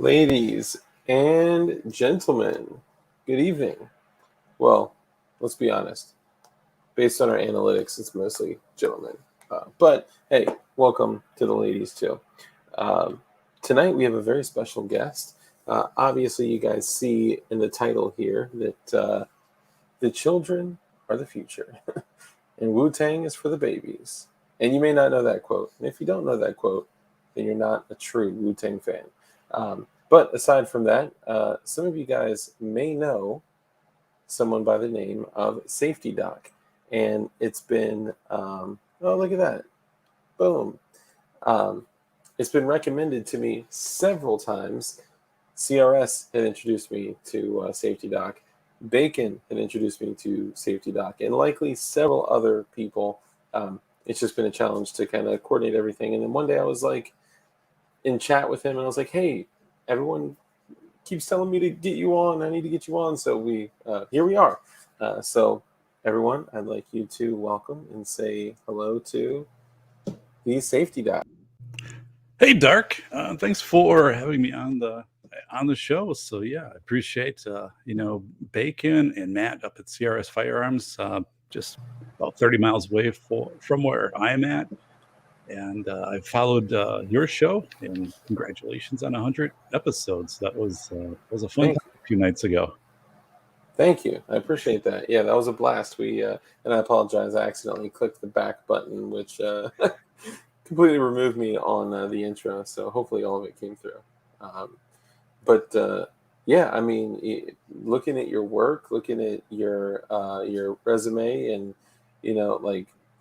Ladies and gentlemen, good evening. Well, let's be honest. Based on our analytics, it's mostly gentlemen. But hey, welcome to the ladies too. Um, Tonight we have a very special guest. Obviously, you guys see in the title here that the children are the future, and Wu Tang is for the babies. And you may not know that quote. And if you don't know that quote, then you're not a true Wu Tang fan. But aside from that, some of you guys may know someone by the name of Safety Doc. And it's been, oh, look at that. Boom. Um, it's been recommended to me several times. CRS had introduced me to Safety Doc. Bacon had introduced me to Safety Doc, and likely several other people. It's just been a challenge to kind of coordinate everything. And then one day I was like in chat with him, and I was like, "Hey, everyone keeps telling me to get you on. I need to get you on." So here we are. So everyone, I'd like you to welcome and say hello to the Safety Doc. Hey, Dark. Thanks for having me on the show. So yeah, I appreciate Bacon and Matt up at CRS Firearms, just about 30 miles away from where I'm at. And I followed your show, and congratulations on 100 episodes. That was a fun time a few nights ago. Thank you. I appreciate that. Yeah, that was a blast. And I apologize. I accidentally clicked the back button, which completely removed me on the intro. So hopefully all of it came through. Yeah, I mean, looking at your work, looking at your resume, and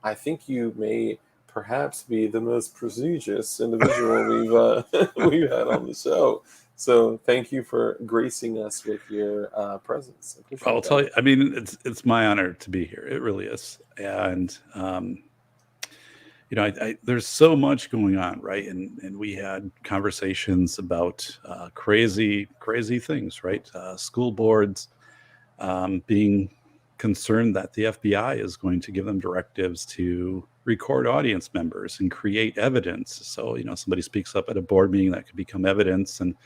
I think you may perhaps be the most prestigious individual we've had on the show. So thank you for gracing us with your presence. I'll tell you. I mean, it's my honor to be here. It really is, and there's so much going on, right? And we had conversations about crazy things, right? School boards being concerned that the FBI is going to give them directives to record audience members and create evidence. So, somebody speaks up at a board meeting, that could become evidence and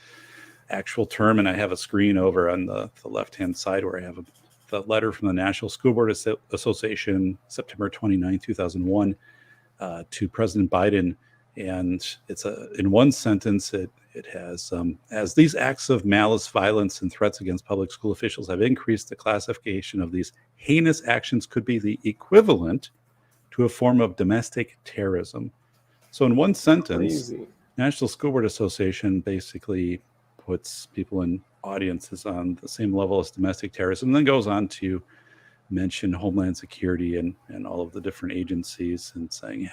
actual term. And I have a screen over on the left-hand side where I have the letter from the National School Board Association, September 29, 2001, to President Biden. And it's in one sentence, it has, as these acts of malice, violence, and threats against public school officials have increased, the classification of these heinous actions could be the equivalent to a form of domestic terrorism. So in one sentence, National School Board Association basically puts people in audiences on the same level as domestic terrorism, and then goes on to mention Homeland Security and all of the different agencies, and saying,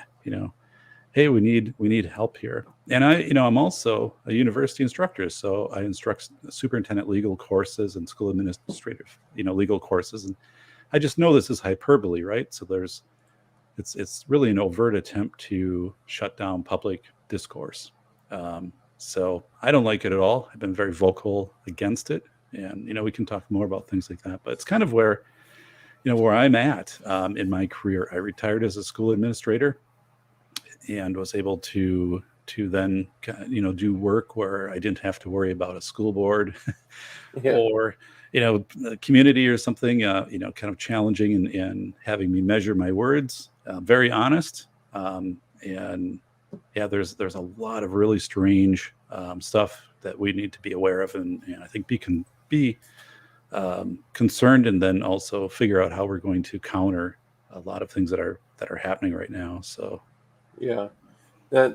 hey, we need help here. And I'm also a university instructor, so I instruct superintendent legal courses and school administrative, legal courses. And I just know this is hyperbole, right? So it's really an overt attempt to shut down public discourse. So I don't like it at all. I've been very vocal against it, and we can talk more about things like that. But it's kind of where I'm at in my career. I retired as a school administrator, and was able to then do work where I didn't have to worry about a school board or the community or something kind of challenging and having me measure my words. Very honest, and yeah, there's a lot of really strange stuff that we need to be aware of, and I think can be concerned, and then also figure out how we're going to counter a lot of things that are happening right now. So yeah,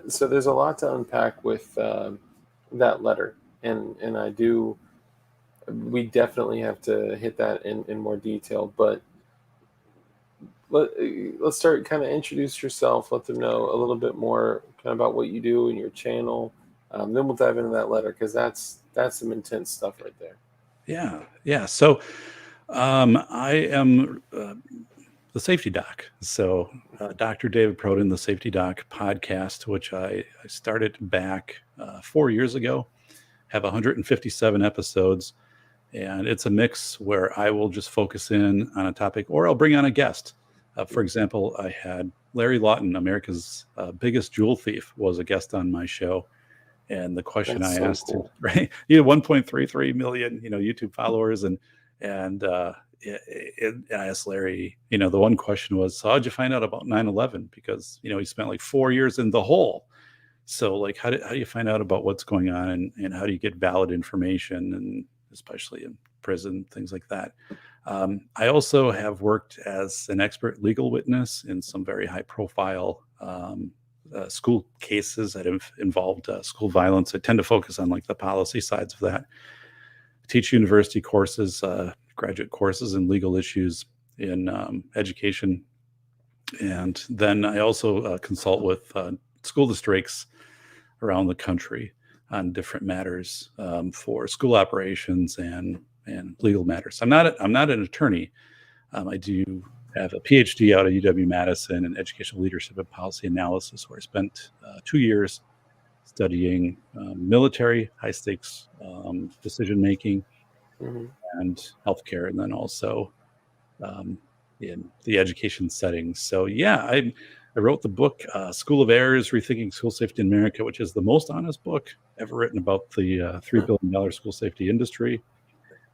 so there's a lot to unpack with that letter, and we definitely have to hit that in more detail. But let's start. Kind of introduce yourself. Let them know a little bit more kind of about what you do and your channel. Then we'll dive into that letter, because that's some intense stuff right there. Yeah. So I am the Safety Doc. So Dr. David Proden, the Safety Doc podcast, which I started back 4 years ago, have 157 episodes. And it's a mix where I will just focus in on a topic, or I'll bring on a guest. For example, I had Larry Lawton, America's biggest jewel thief, was a guest on my show. And the question That's I so asked him, cool. right? You had 1.33 million, YouTube followers, and I asked Larry, the one question was, so how'd you find out about 9/11? Because he spent like 4 years in the hole. So like, how do you find out about what's going on, and how do you get valid information, and especially in prison, things like that. I also have worked as an expert legal witness in some very high profile school cases that have involved school violence. I tend to focus on like the policy sides of that. Teach university courses, graduate courses in legal issues in education. And then I also consult with school districts around the country on different matters for school operations and legal matters. I'm not an attorney. I do have a PhD out of UW-Madison in educational leadership and policy analysis, where I spent 2 years studying military high stakes decision making Hmm. and healthcare, and then also in the education settings. So yeah, I wrote the book School of Errors: Rethinking School Safety in America, which is the most honest book ever written about the $3 billion school safety industry.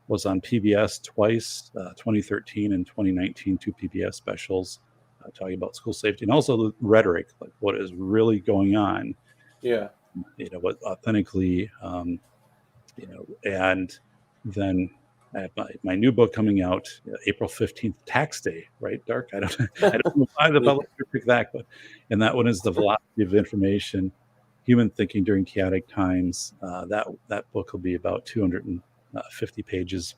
Was on PBS twice, 2013 and 2019, two PBS specials talking about school safety, and also the rhetoric, like what is really going on, Yeah. what authentically, and then I have my new book coming out April 15th, Tax Day, right? Dark. I don't know why the Yeah. publisher picked that, but and that one is the velocity of information, human thinking during chaotic times. That book will be about 250 pages,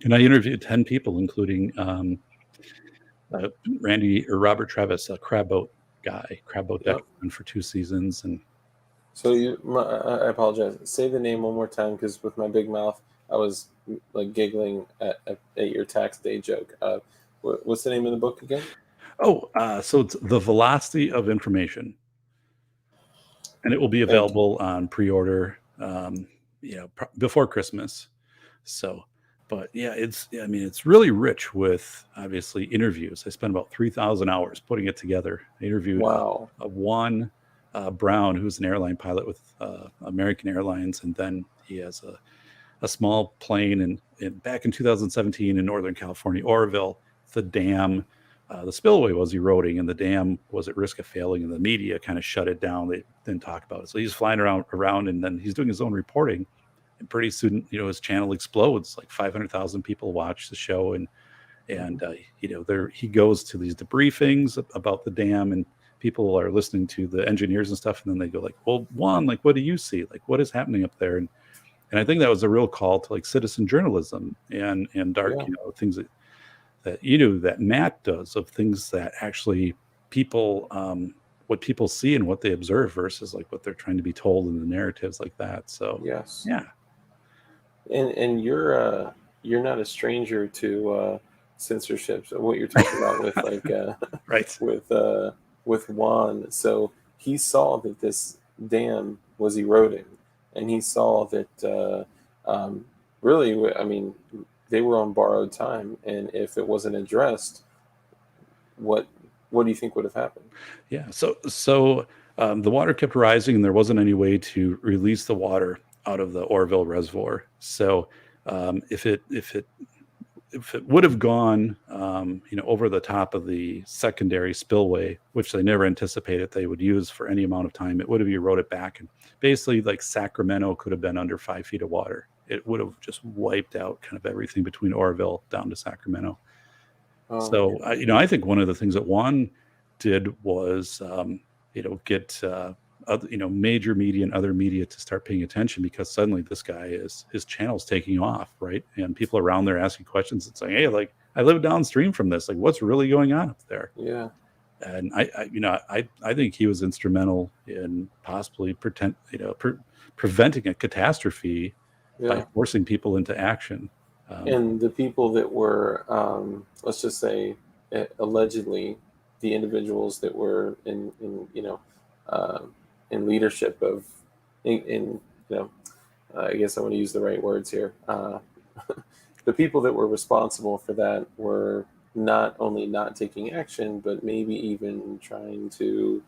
and I interviewed 10 people, including Randy or Robert Travis, a crab boat guy, crab boat Yep. veteran for 2 seasons, and So I apologize. Say the name one more time, because with my big mouth, I was like giggling at your tax day joke. What's the name of the book again? so it's the velocity of information, and it will be Thank you. available on pre-order, before Christmas. So, but yeah, it's really rich with obviously interviews. I spent about 3,000 hours putting it together. I interviewed Wow. Juan Brown, who's an airline pilot with American Airlines, and then he has a small plane back in 2017 in Northern California, Oroville. The dam, the spillway was eroding, and the dam was at risk of failing, and the media kind of shut it down. They didn't talk about it. So he's flying around, and then he's doing his own reporting. And pretty soon, his channel explodes. Like 500,000 people watch the show, and Mhm. there he goes to these debriefings about the dam, and people are listening to the engineers and stuff, and then they go like, well, Juan, like, what do you see? Like, what is happening up there? And I think that was a real call to like citizen journalism and dark, Yeah. things that that Matt does, of things that actually people, what people see and what they observe versus like what they're trying to be told in the narratives like that. So Yes. yeah. And you're not a stranger to censorship. So what you're talking about with like Right. with uh, with Juan. So he saw that this dam was eroding, and he saw that really, I mean, they were on borrowed time, and if it wasn't addressed, what what do you think would have happened? Yeah. So the water kept rising, and there wasn't any way to release the water out of the Oroville Reservoir. So if it would have gone, over the top of the secondary spillway, which they never anticipated they would use for any amount of time, it would have eroded back, and basically, like Sacramento could have been under 5 feet of water. It would have just wiped out kind of everything between Oroville down to Sacramento. Oh, So, I think one of the things that Juan did was, get other, major media and other media to start paying attention, because suddenly his channel's taking off, right? And people around there asking questions and saying, "Hey, like, I live downstream from this. Like, what's really going on up there?" yeah, And I think he was instrumental in possibly preventing a catastrophe by yeah. forcing people into action. And the people that were, let's just say, allegedly, the individuals that were uh, in leadership of, in I guess I want to use the right words here. The people that were responsible for that were not only not taking action, but maybe even trying to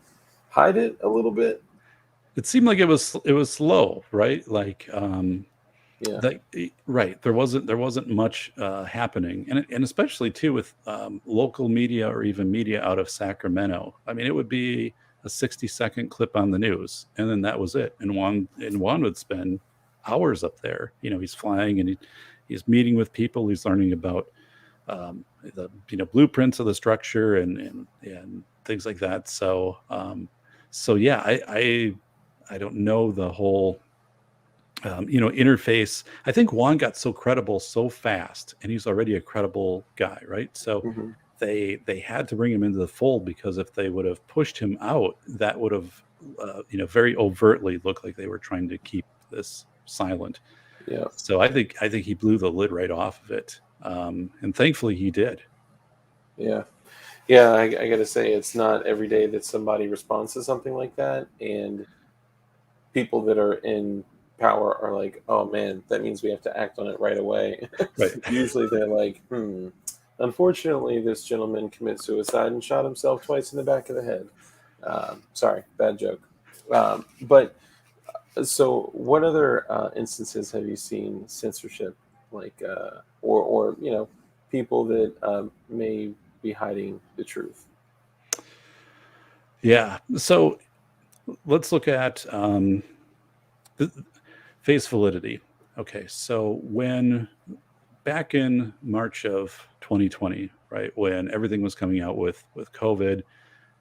hide it a little bit. it seemed like it was slow, right? Like Yeah. that, right. There wasn't much happening, and especially too with local media or even media out of Sacramento. I mean, it would be a 60-second clip on the news, and then that was it. And Juan would spend hours up there. He's flying and he's meeting with people. He's learning about the blueprints of the structure and things like that. So yeah, I don't know the whole interface. I think Juan got so credible so fast, and he's already a credible guy, right? So Hmm. they had to bring him into the fold, because if they would have pushed him out, that would have very overtly looked like they were trying to keep this silent. Yeah. So I think he blew the lid right off of it, and thankfully he did. Yeah. Yeah. I got to say, it's not every day that somebody responds to something like that. And people that are in power are like, oh man, that means we have to act on it right away. Right. Usually they're like, unfortunately, this gentleman committed suicide and shot himself twice in the back of the head. Sorry, bad joke. But so, what other instances have you seen censorship, like, or people that may be hiding the truth? Yeah. So let's look at the face validity. Okay. So when back in March of 2020, right, when everything was coming out with COVID,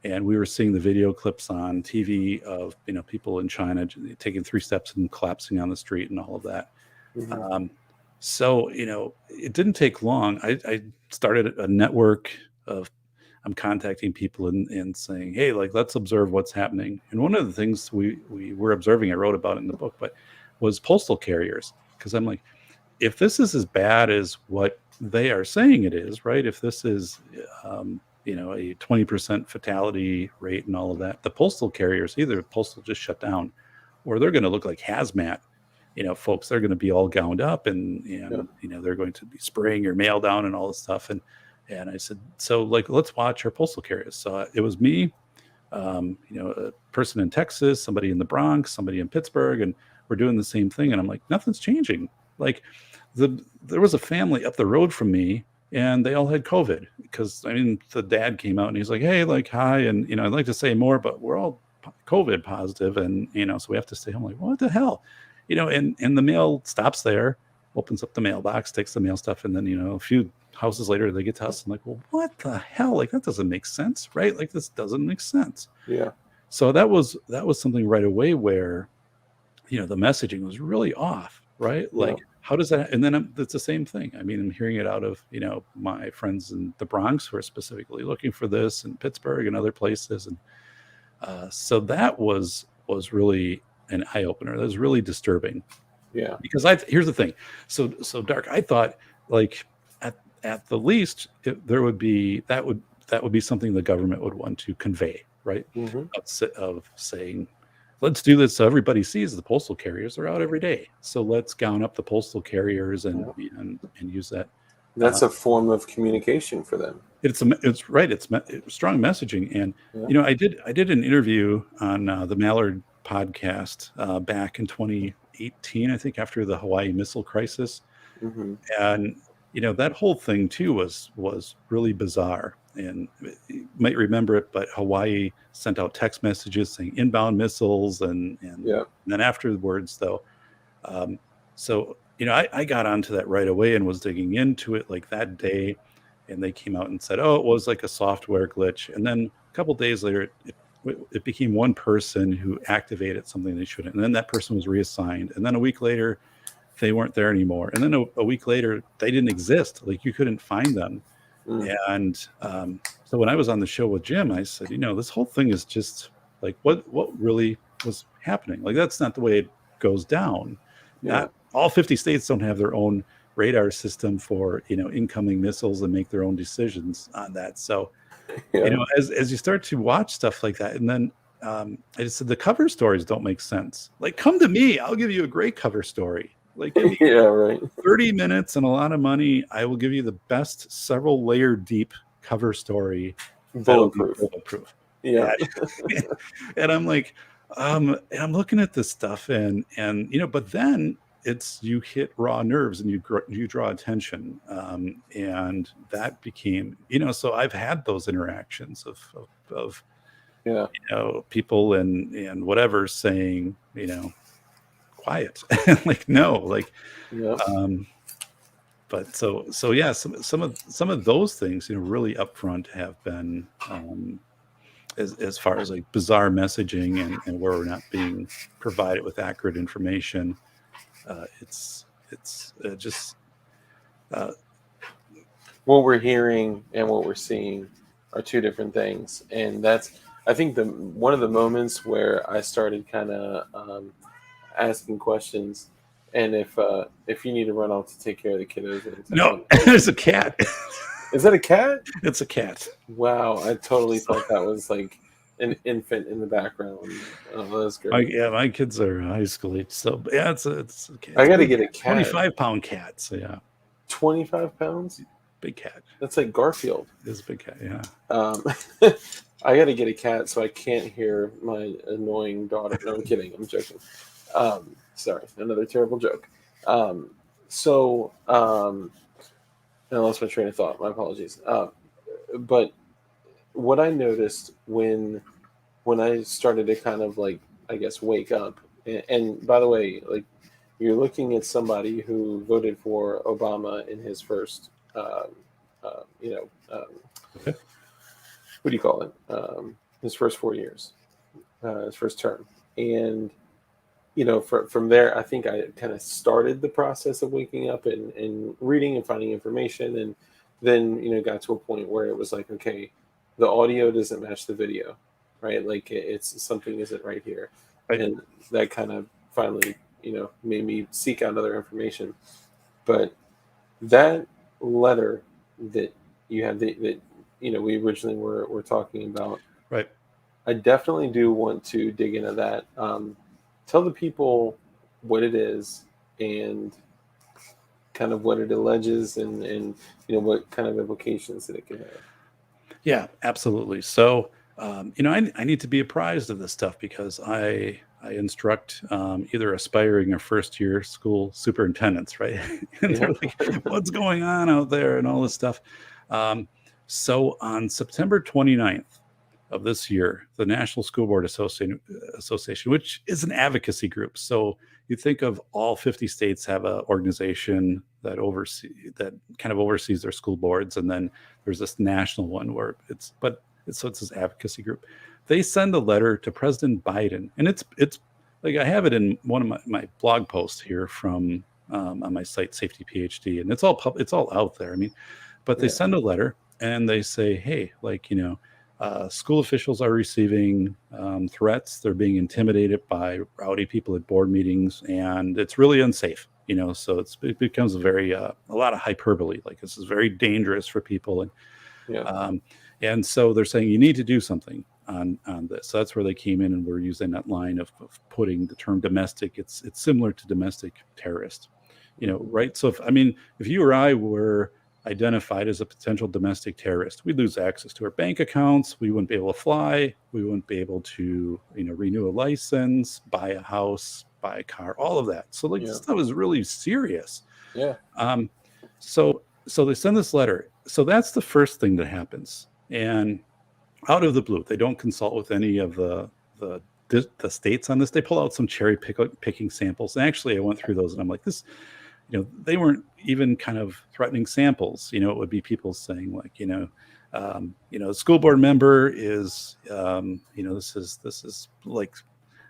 and we were seeing the video clips on TV of people in China taking 3 steps and collapsing on the street and all of that. Hmm. Um, so it didn't take long. I started a network of I'm contacting people and saying, hey, like, let's observe what's happening. And one of the things we were observing, I wrote about it in the book, but was postal carriers, because I'm like, if this is as bad as what they are saying it is, right? If this is, a 20% fatality rate and all of that, the postal carriers, either postal just shut down, or they're going to look like hazmat, folks. They're going to be all gowned up, and Yeah. they're going to be spraying your mail down and all this stuff. And I said, so like, let's watch our postal carriers. So it was me, a person in Texas, somebody in the Bronx, somebody in Pittsburgh, and we're doing the same thing. And I'm like, nothing's changing. Like, there was a family up the road from me, and they all had COVID, because the dad came out and he's like, hey, like, hi, and I'd like to say more, but we're all COVID positive, and so we have to stay home. Like, what the hell, and the mail stops there, opens up the mailbox, takes the mail stuff, and then a few houses later they get to us. I'm like, well, what the hell? Like, that doesn't make sense, right? Like, this doesn't make sense. Yeah. So that was something right away where the messaging was really off, right? Yeah. Like, how does that? And then it's the same thing. I mean, I'm hearing it out of my friends in the Bronx who are specifically looking for this, and Pittsburgh and other places, and so that was really an eye opener. That was really disturbing, Yeah. because here's the thing. So Dark, I thought, like, at the least there would be that would be something the government would want to convey, right? Hmm. Of saying, let's do this so everybody sees the postal carriers are out every day. So let's gown up the postal carriers and Yeah. and use that. Uh, That's a form of communication for them. it's right. It's strong messaging, and Yeah. I did an interview on the Mallard podcast back in 2018, I think, after the Hawaii missile crisis, Hmm. and that whole thing too was really bizarre. And you might remember it, but Hawaii sent out text messages saying inbound missiles, and Yeah. then afterwards, though, um, so I got onto that right away and was digging into it like that day, and they came out and said, oh, it was like a software glitch. And then a couple days later, it became one person who activated something they shouldn't, and then that person was reassigned, and then a week later they weren't there anymore, and then a week later they didn't exist. Like, you couldn't find them. Mm. And so when I was on the show with Jim, I said, this whole thing is just like, what really was happening? Like, that's not the way it goes down. Yeah. Not all 50 states don't have their own radar system for incoming missiles and make their own decisions on that. So Yeah. as you start to watch stuff like that, and then I just said, the cover stories don't make sense. Like, come to me, I'll give you a great cover story. Like, give me Yeah. Right. 30 minutes and a lot of money. I will give you the best several layer deep cover story that'll be Bulletproof. bulletproof. Yeah. And, and I'm like, I'm looking at this stuff, and but then you hit raw nerves, and you draw attention, and that became, so I've had those interactions of Yeah. people and whatever saying, quiet, like, no, like, Yeah. um but so yeah, some of those things, really upfront have been, as far as like bizarre messaging, and where we're not being provided with accurate information. It's just, uh, What we're hearing and what we're seeing are two different things, and that's, I think, the one of the moments where I started kind of asking questions. And if you need to run off to take care of the kiddos, no. There's a cat. is that a cat? It's a cat. Wow, I totally thought that was like an infant in the background. Oh, that's great. My kids are high school age, so yeah, it's a cat. I It's got to big, get a cat. 25-pound cat. So yeah, 25 pounds? big cat. That's like Garfield. It's a big cat. Yeah. Um, I got to get a cat so I can't hear my annoying daughter. No, I'm kidding. I'm joking. Sorry, another terrible joke. Um, so, I lost my train of thought. My apologies. But what I noticed when I started to kind of, like, I guess, wake up, and by the way, like, you're looking at somebody who voted for Obama in his first, uh, you know, Okay. what do you call it? His first 4 years, his first term, and from there, I think I kind of started the process of waking up and reading and finding information, and then got to a point where it was like, okay, the audio doesn't match the video, right? Like, it's something isn't right here, Right. and that kind of finally made me seek out other information. But that letter that you had, that we originally were talking about, Right. I definitely do want to dig into that. Tell the people what it is, and kind of what it alleges, and what kind of implications that it can have. Yeah, absolutely. So, I need to be apprised of this stuff because I instruct, either aspiring or first year school superintendents, right? And they're Yeah. like, "What's going on out there?" and all this stuff. Um, so on September 29th of this year, the National School Board Association, which is an advocacy group. So you think of all 50 states have an organization that kind of oversees their school boards, and then there's this national one where it's this advocacy group. They send a letter to President Biden, and it's like, I have it in one of my blog posts here from, on my site, Safety PhD, and it's all out there. I mean, but they Yeah. send a letter and they say, hey, like, school officials are receiving, threats. They're being intimidated by rowdy people at board meetings, and it's really unsafe. So it becomes a lot of hyperbole. Like, this is very dangerous for people, Yeah. and so they're saying you need to do something on this. So that's where they came in, and we're using that line of putting the term domestic. It's similar to domestic terrorist, right? So if you or I were identified as a potential domestic terrorist, we'd lose access to our bank accounts. We wouldn't be able to fly. We wouldn't be able to, renew a license, buy a house, buy a car, all of that. So, like, Yeah. this stuff is really serious. Yeah. Um, so they send this letter. So that's the first thing that happens. And out of the blue, they don't consult with any of the states on this. They pull out some picking samples. And actually, I went through those, and I'm like, this, they weren't even kind of threatening samples. It would be people saying, like, the school board member is, this is like,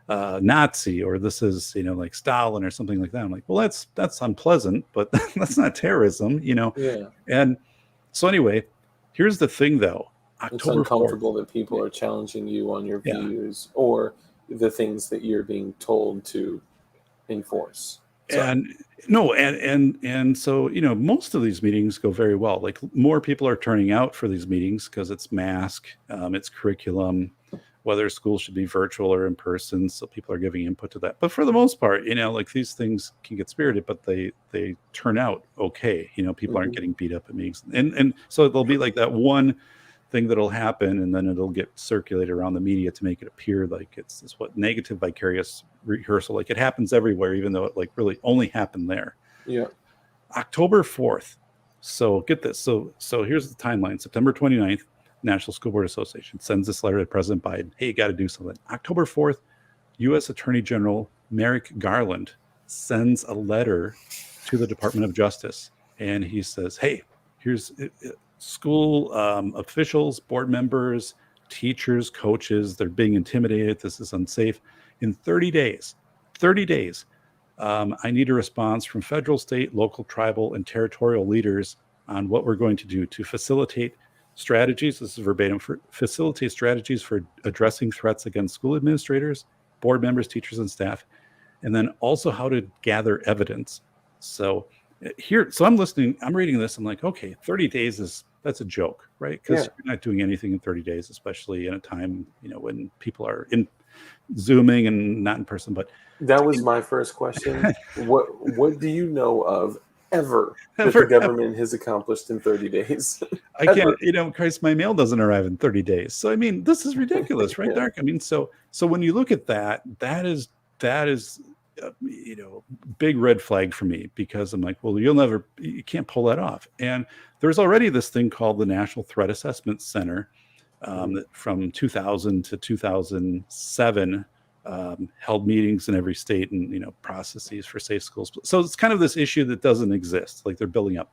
Nazi, or this is, like Stalin or something like that. I'm like, well, that's unpleasant, but that's not terrorism. Yeah. And so anyway, here's the thing, though. It's October 4th. uncomfortable that people are challenging you on your Yeah. views or the things that you're being told to enforce. Sorry. And no, and so, most of these meetings go very well. Like, more people are turning out for these meetings because it's mask, it's curriculum, whether schools should be virtual or in person. So people are giving input to that. But for the most part, like, these things can get spirited, but they turn out okay. People aren't Mhm. getting beat up at meetings, and so there'll be like that one thing that'll happen, and then it'll get circulated around the media to make it appear like it's what negative vicarious rehearsal. Like it happens everywhere, even though it like really only happened there. Yeah. October 4th. So get this. So here's the timeline. September 29th, National School Board Association sends this letter to President Biden. Hey, you got to do something. October 4th, U.S. Attorney General Merrick Garland sends a letter to the Department of Justice. And he says, hey, here's school officials, board members, teachers, coaches. They're being intimidated. This is unsafe. In 30 days, I need a response from federal, state, local, tribal, and territorial leaders on what we're going to do to facilitate strategies. This is verbatim. Facilitate strategies for addressing threats against school administrators, board members, teachers, and staff, and then also how to gather evidence. So I'm listening, I'm reading this, I'm like, okay, 30 days that's a joke, right? Because you're not doing anything in 30 days, especially in a time, when people are in Zooming and not in person. But that was my first question. What do you know of ever that the government has accomplished in 30 days? I can't, Christ, my mail doesn't arrive in 30 days. So, I mean, this is ridiculous, right, Dark? I mean, so when you look at that is big red flag for me, because I'm like, well, you can't pull that off. And there's already this thing called the National Threat Assessment Center that from 2000 to 2007 held meetings in every state and, processes for safe schools. So it's kind of this issue that doesn't exist, like they're building up.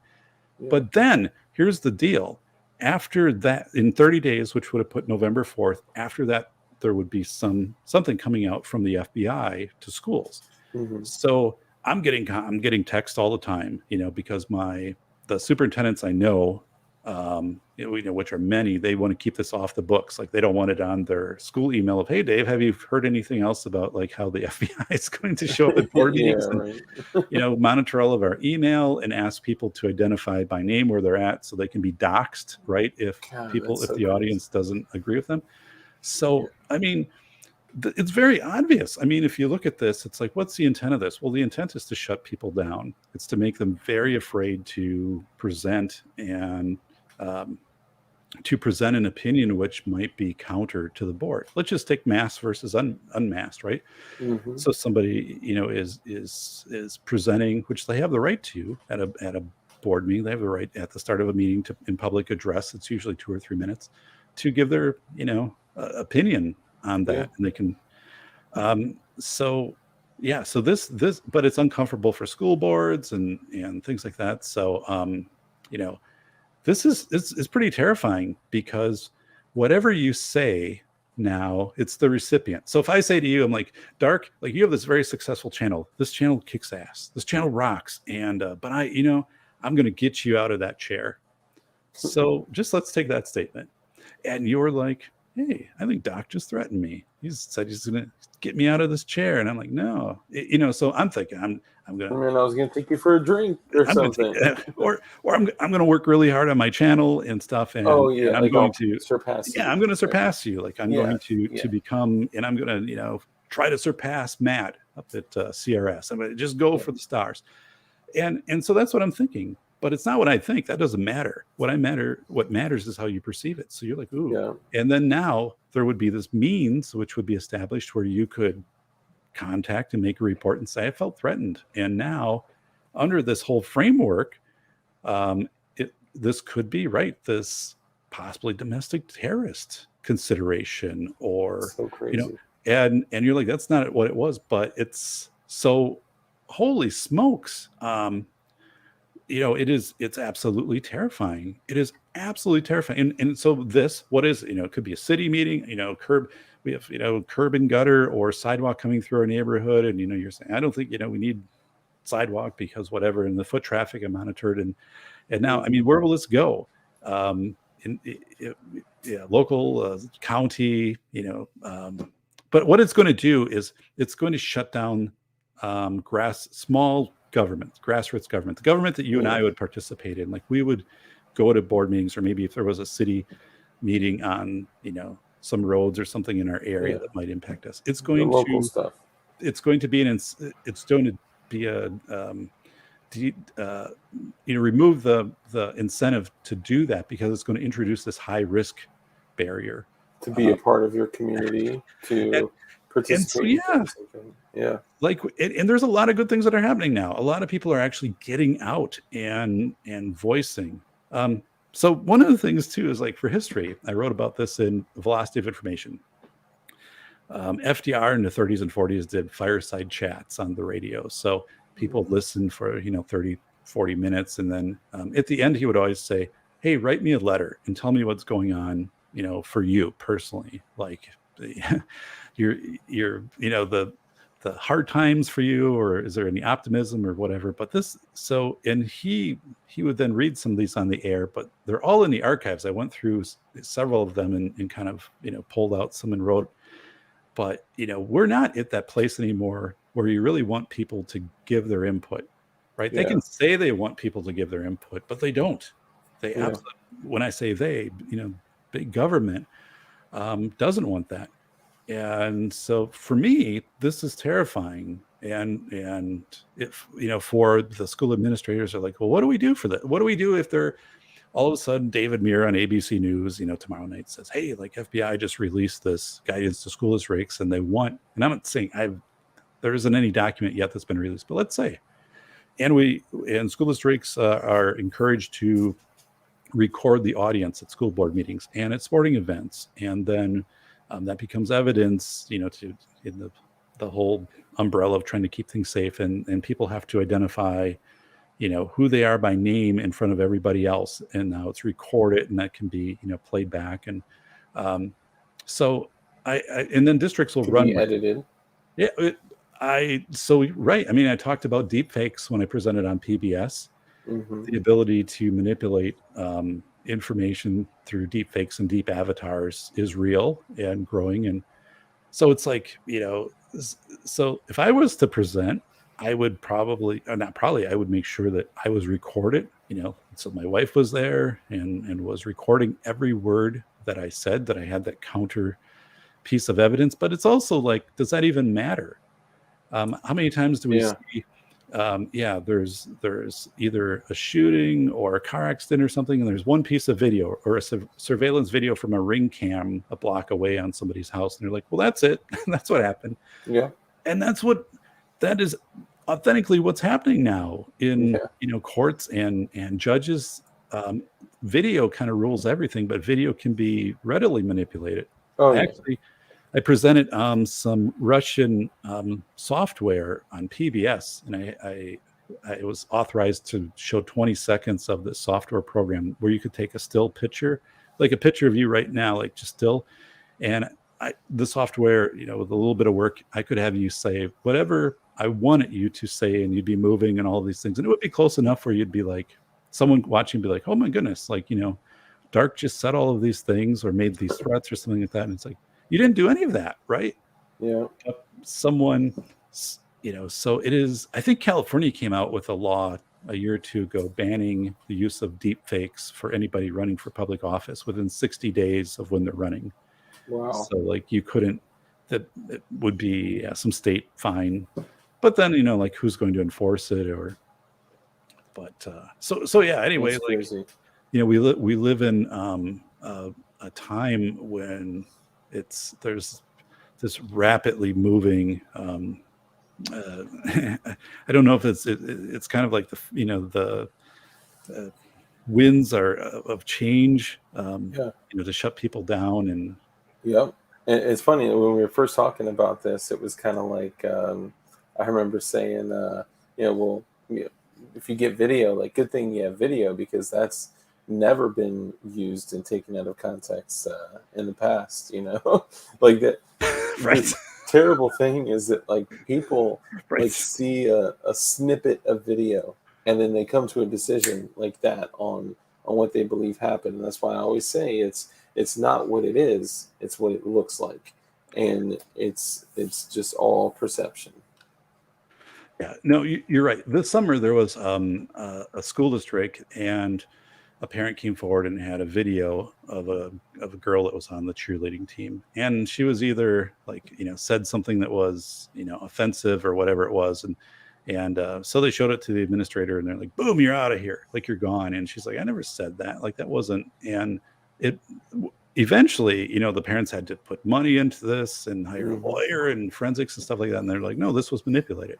Yeah. But then here's the deal. After that, in 30 days, which would have put November 4th, after that, there would be something coming out from the FBI to schools. Mm-hmm. So I'm getting text all the time, because the superintendents I know, which are many, they want to keep this off the books. Like they don't want it on their school email of, hey, Dave, have you heard anything else about like how the FBI is going to show up at board meetings and, monitor all of our email and ask people to identify by name where they're at so they can be doxxed, right? If the audience doesn't agree with them. So, I mean, it's very obvious. I mean, if you look at this, it's like, what's the intent of this? Well, the intent is to shut people down. It's to make them very afraid to present and to present an opinion which might be counter to the board. Let's just take masked versus unmasked, right? Mm-hmm. So somebody, is presenting, which they have the right to at a board meeting. They have the right at the start of a meeting to in public address. It's usually 2 or 3 minutes to give their, opinion on that. And they can so this but it's uncomfortable for school boards and things like that. So this is pretty terrifying, because whatever you say now, it's the recipient. So if I say to you, I'm like, Dark, like you have this very successful channel, this channel kicks ass, this channel rocks, and but I'm going to get you out of that chair. So just let's take that statement, and you're like, hey, I think Doc just threatened me. He said he's going to get me out of this chair. And I'm like, no, so I'm thinking I'm going to, I was going to take you for a drink or something. Or I'm going to work really hard on my channel and stuff. And, and I'm going to surpass you. Yeah, I'm going to surpass you. Like I'm going to become, and I'm going to, try to surpass Matt up at CRS. I'm going to just go for the stars. And so that's what I'm thinking. But it's not what I think. That doesn't matter. What matters is how you perceive it. So you're like, ooh. Yeah. And then now there would be this means which would be established where you could contact and make a report and say, I felt threatened. And now under this whole framework, this could be, right, this possibly domestic terrorist consideration or, so crazy. And you're like, that's not what it was. But it's so, holy smokes. It's absolutely terrifying. It is absolutely terrifying. And so what is, it could be a city meeting, we have, curb and gutter or sidewalk coming through our neighborhood. And, you're saying, I don't think, we need sidewalk because whatever, and the foot traffic are monitored. And now, I mean, where will this go? Local, county, but what it's going to do is it's going to shut down small government, grassroots government, the government that you and I would participate in. Like we would go to board meetings, or maybe if there was a city meeting on, some roads or something in our area that might impact us. It's going to be remove the incentive to do that, because it's going to introduce this high risk barrier. To be a part of your community, And, to and so, participate in yeah, things like that. Yeah. like, and there's a lot of good things that are happening now. A lot of people are actually getting out and voicing. So one of the things too is, like, for history, I wrote about this in Velocity of Information. FDR in the 30s and 40s did fireside chats on the radio. So people listened for 30, 40 minutes, and then at the end he would always say, hey, write me a letter and tell me what's going on, for you personally, like your the hard times for you, or is there any optimism or whatever. But this, so, and he would then read some of these on the air, but they're all in the archives. I went through several of them and kind of pulled out some and wrote. But we're not at that place anymore where you really want people to give their input, right? They Yeah. can say they want people to give their input, but they don't. They Yeah. absolutely, when I say they, big government doesn't want that. And so for me, this is terrifying. And if for the school administrators are like, well, what do we do for that? What do we do if they're all of a sudden David Muir on ABC News, tomorrow night says, hey, like, FBI just released this guidance to school districts, and they want, and I'm not saying there isn't any document yet that's been released, but let's say, and school districts are encouraged to record the audience at school board meetings and at sporting events, and then that becomes evidence, to in the whole umbrella of trying to keep things safe, and people have to identify who they are by name in front of everybody else, and now it's recorded, and that can be played back. And so I and then districts will To run be edited. yeah right. I mean, I talked about deep fakes when I presented on PBS. Mm-hmm. The ability to manipulate information through deep fakes and deep avatars is real and growing. And so it's like, so if I was to present, I would probably, not probably, I would make sure that I was recorded, so my wife was there and was recording every word that I said, that I had that counter piece of evidence. But it's also like, does that even matter? How many times do we Yeah. see, there's either a shooting or a car accident or something, and there's one piece of video or a surveillance video from a ring cam a block away on somebody's house, and they're like, well, that's it. That's what happened. Yeah. And that is authentically what's happening now in courts and judges. Video kind of rules everything, but video can be readily manipulated. Oh, yeah. Actually, I presented some Russian software on PBS, and I was authorized to show 20 seconds of the software program where you could take a still picture, like a picture of you right now, like just still. And the software, with a little bit of work, I could have you say whatever I wanted you to say, and you'd be moving and all of these things. And it would be close enough where you'd be like, someone watching be like, oh my goodness, like, Dark just said all of these things or made these threats or something like that. And it's like, you didn't do any of that, right? Yeah. Someone, so it is, I think California came out with a law a year or two ago banning the use of deep fakes for anybody running for public office within 60 days of when they're running. Wow. So like you couldn't, that it would be some state fine, but then, like who's going to enforce it so yeah, anyway, That's like, crazy. we live in a time when there's this rapidly moving I don't know if it's kind of like the winds are of change, to shut people down. And Yep. And it's funny, when we were first talking about this, it was kind of like, I remember saying, well, if you get video, like, good thing you have video, because that's never been used and taken out of context in the past, like that. right. The terrible thing is that, like, people Right. like see a snippet of video, and then they come to a decision like that on what they believe happened. And that's why I always say it's not what it is, it's what it looks like, and it's just all perception. Yeah, no, you're right. This summer there was a school district, and a parent came forward and had a video of a girl that was on the cheerleading team, and she was either like said something that was offensive or whatever it was, And so they showed it to the administrator, and they're like, "Boom, you're out of here! Like you're gone." And she's like, "I never said that. Like that wasn't." And it eventually, the parents had to put money into this and hire a Mhm. lawyer and forensics and stuff like that. And they're like, "No, this was manipulated."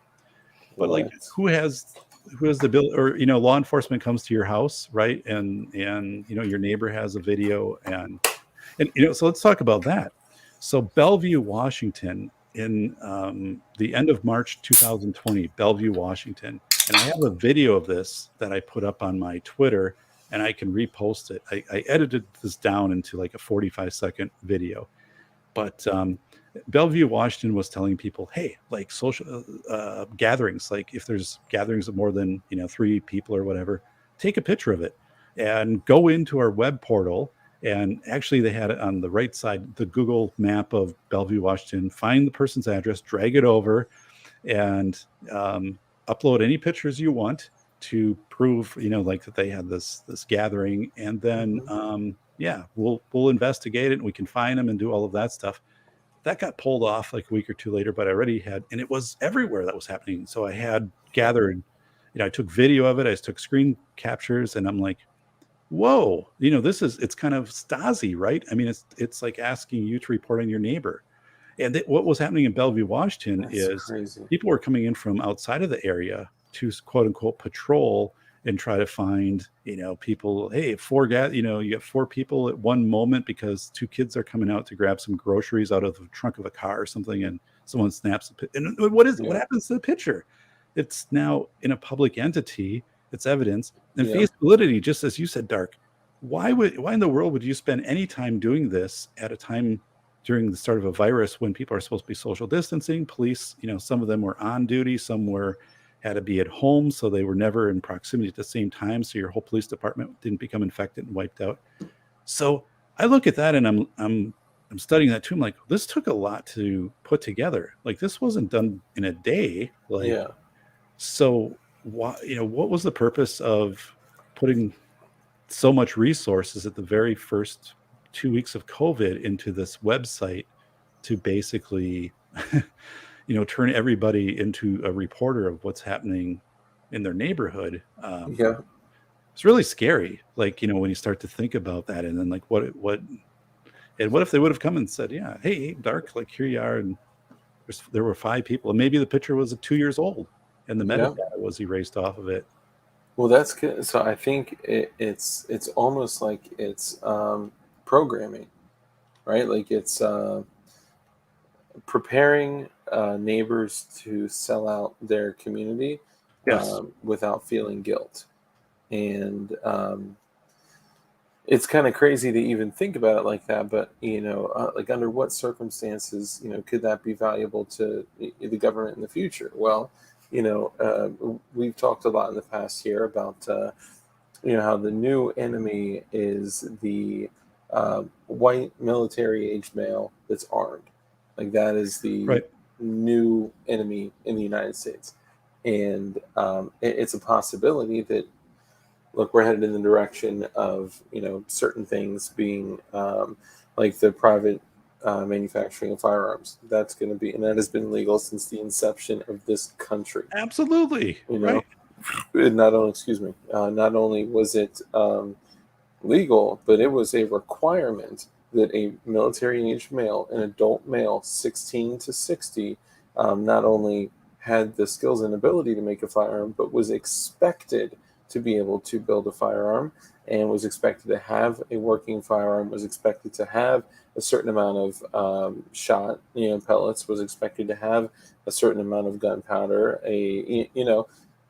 But like, What? who has the bill, or law enforcement comes to your house, right? And your neighbor has a video, and so let's talk about that. So Bellevue, Washington, in the end of March 2020, Bellevue, Washington, and I have a video of this that I put up on my Twitter, and I can repost it. I edited this down into like a 45-second video, but Bellevue, Washington was telling people, hey, like social gatherings, like if there's gatherings of more than 3 people or whatever, take a picture of it and go into our web portal. And actually, they had it on the right side, the Google map of Bellevue, Washington. Find the person's address, drag it over, and upload any pictures you want to prove, like that they had this gathering. And then, Mhm. yeah, we'll investigate it, and we can find them and do all of that stuff. That got pulled off like a week or two later, but I already had, and it was everywhere that was happening. So I had gathered, I took video of it, I took screen captures, and I'm like, whoa, it's kind of Stasi, right? I mean, it's like asking you to report on your neighbor. And what was happening in Bellevue, Washington That's is crazy. people were coming in from outside of the area to quote unquote patrol and try to find, people. Hey, you got 4 people at one moment because 2 kids are coming out to grab some groceries out of the trunk of a car or something, and someone snaps and what Yeah. happens to the picture? It's now in a public entity. It's evidence and Yeah. face validity. Just as you said, Dark. Why in the world would you spend any time doing this at a time during the start of a virus when people are supposed to be social distancing? Police, some of them were on duty, some were had to be at home, so they were never in proximity at the same time, so your whole police department didn't become infected and wiped out. So I look at that, and I'm studying that too. I'm like, this took a lot to put together. Like this wasn't done in a day. Like, Yeah. so why, what was the purpose of putting so much resources at the very first 2 weeks of COVID into this website to basically, turn everybody into a reporter of what's happening in their neighborhood? Yeah. It's really scary. Like, when you start to think about that, and then like and what if they would have come and said, yeah, hey, Dark, like here you are, and there were 5 people, and maybe the picture was 2 years old, and the Yeah. metadata was erased off of it. Well, that's good. So I think it's almost like it's programming, right? Like it's preparing neighbors to sell out their community Yes, without feeling guilt. And it's kind of crazy to even think about it like that. But like under what circumstances, could that be valuable to the government in the future? Well, we've talked a lot in the past year about how the new enemy is the white military age male that's armed. Like that is the right. new enemy in the United States, and it's a possibility that look, we're headed in the direction of certain things being like the private manufacturing of firearms. That's going to be, and that has been legal since the inception of this country. Absolutely. You Right. know, not only, excuse me, not only was it legal, but it was a requirement that a military-aged male, an adult male, 16 to 60, not only had the skills and ability to make a firearm, but was expected to be able to build a firearm, and was expected to have a working firearm, was expected to have a certain amount of shot, pellets, was expected to have a certain amount of gunpowder.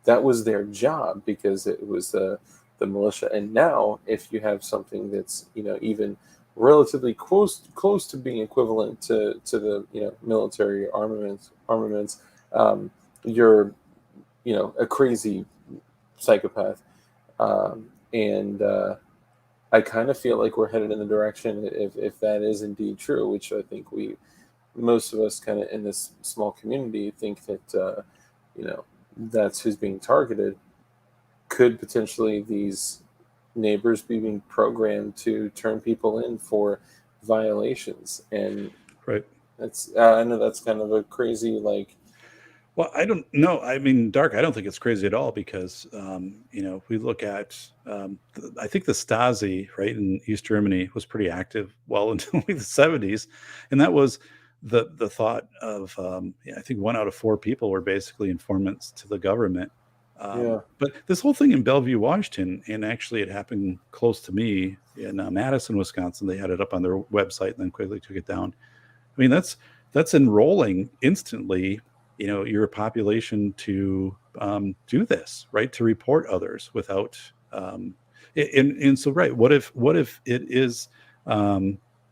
That was their job because it was the militia. And now, if you have something that's even relatively close to being equivalent to the military armaments, you're a crazy psychopath. And I kind of feel like we're headed in the direction, if that is indeed true, which I think most of us kind of in this small community think that that's who's being targeted. Could potentially these neighbors be being programmed to turn people in for violations? And Right. that's I know that's kind of a crazy like Well, I don't know. I mean, Dark, I don't think it's crazy at all because, if we look at, I think the Stasi, right, in East Germany was pretty active well into like the 70s. And that was the thought of, yeah, I think 1 out of 4 people were basically informants to the government. Yeah. But this whole thing in Bellevue, Washington, and actually it happened close to me in Madison, Wisconsin. They had it up on their website and then quickly took it down. I mean, that's enrolling instantly, your population to do this, right? To report others without, and so right. What if it is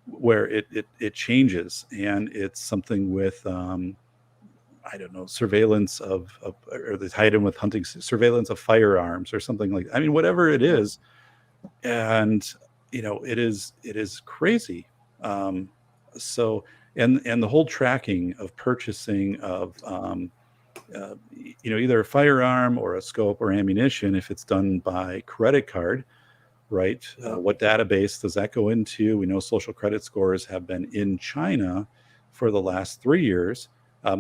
where it changes and it's something with I don't know, surveillance of or they tied in with hunting, surveillance of firearms or something like. I mean, whatever it Yeah. is, and it is crazy. um so and the whole tracking of purchasing of either a firearm or a scope or ammunition, if it's done by credit card, right? Yeah. What database does that go into? We know social credit scores have been in China for the last 3 years.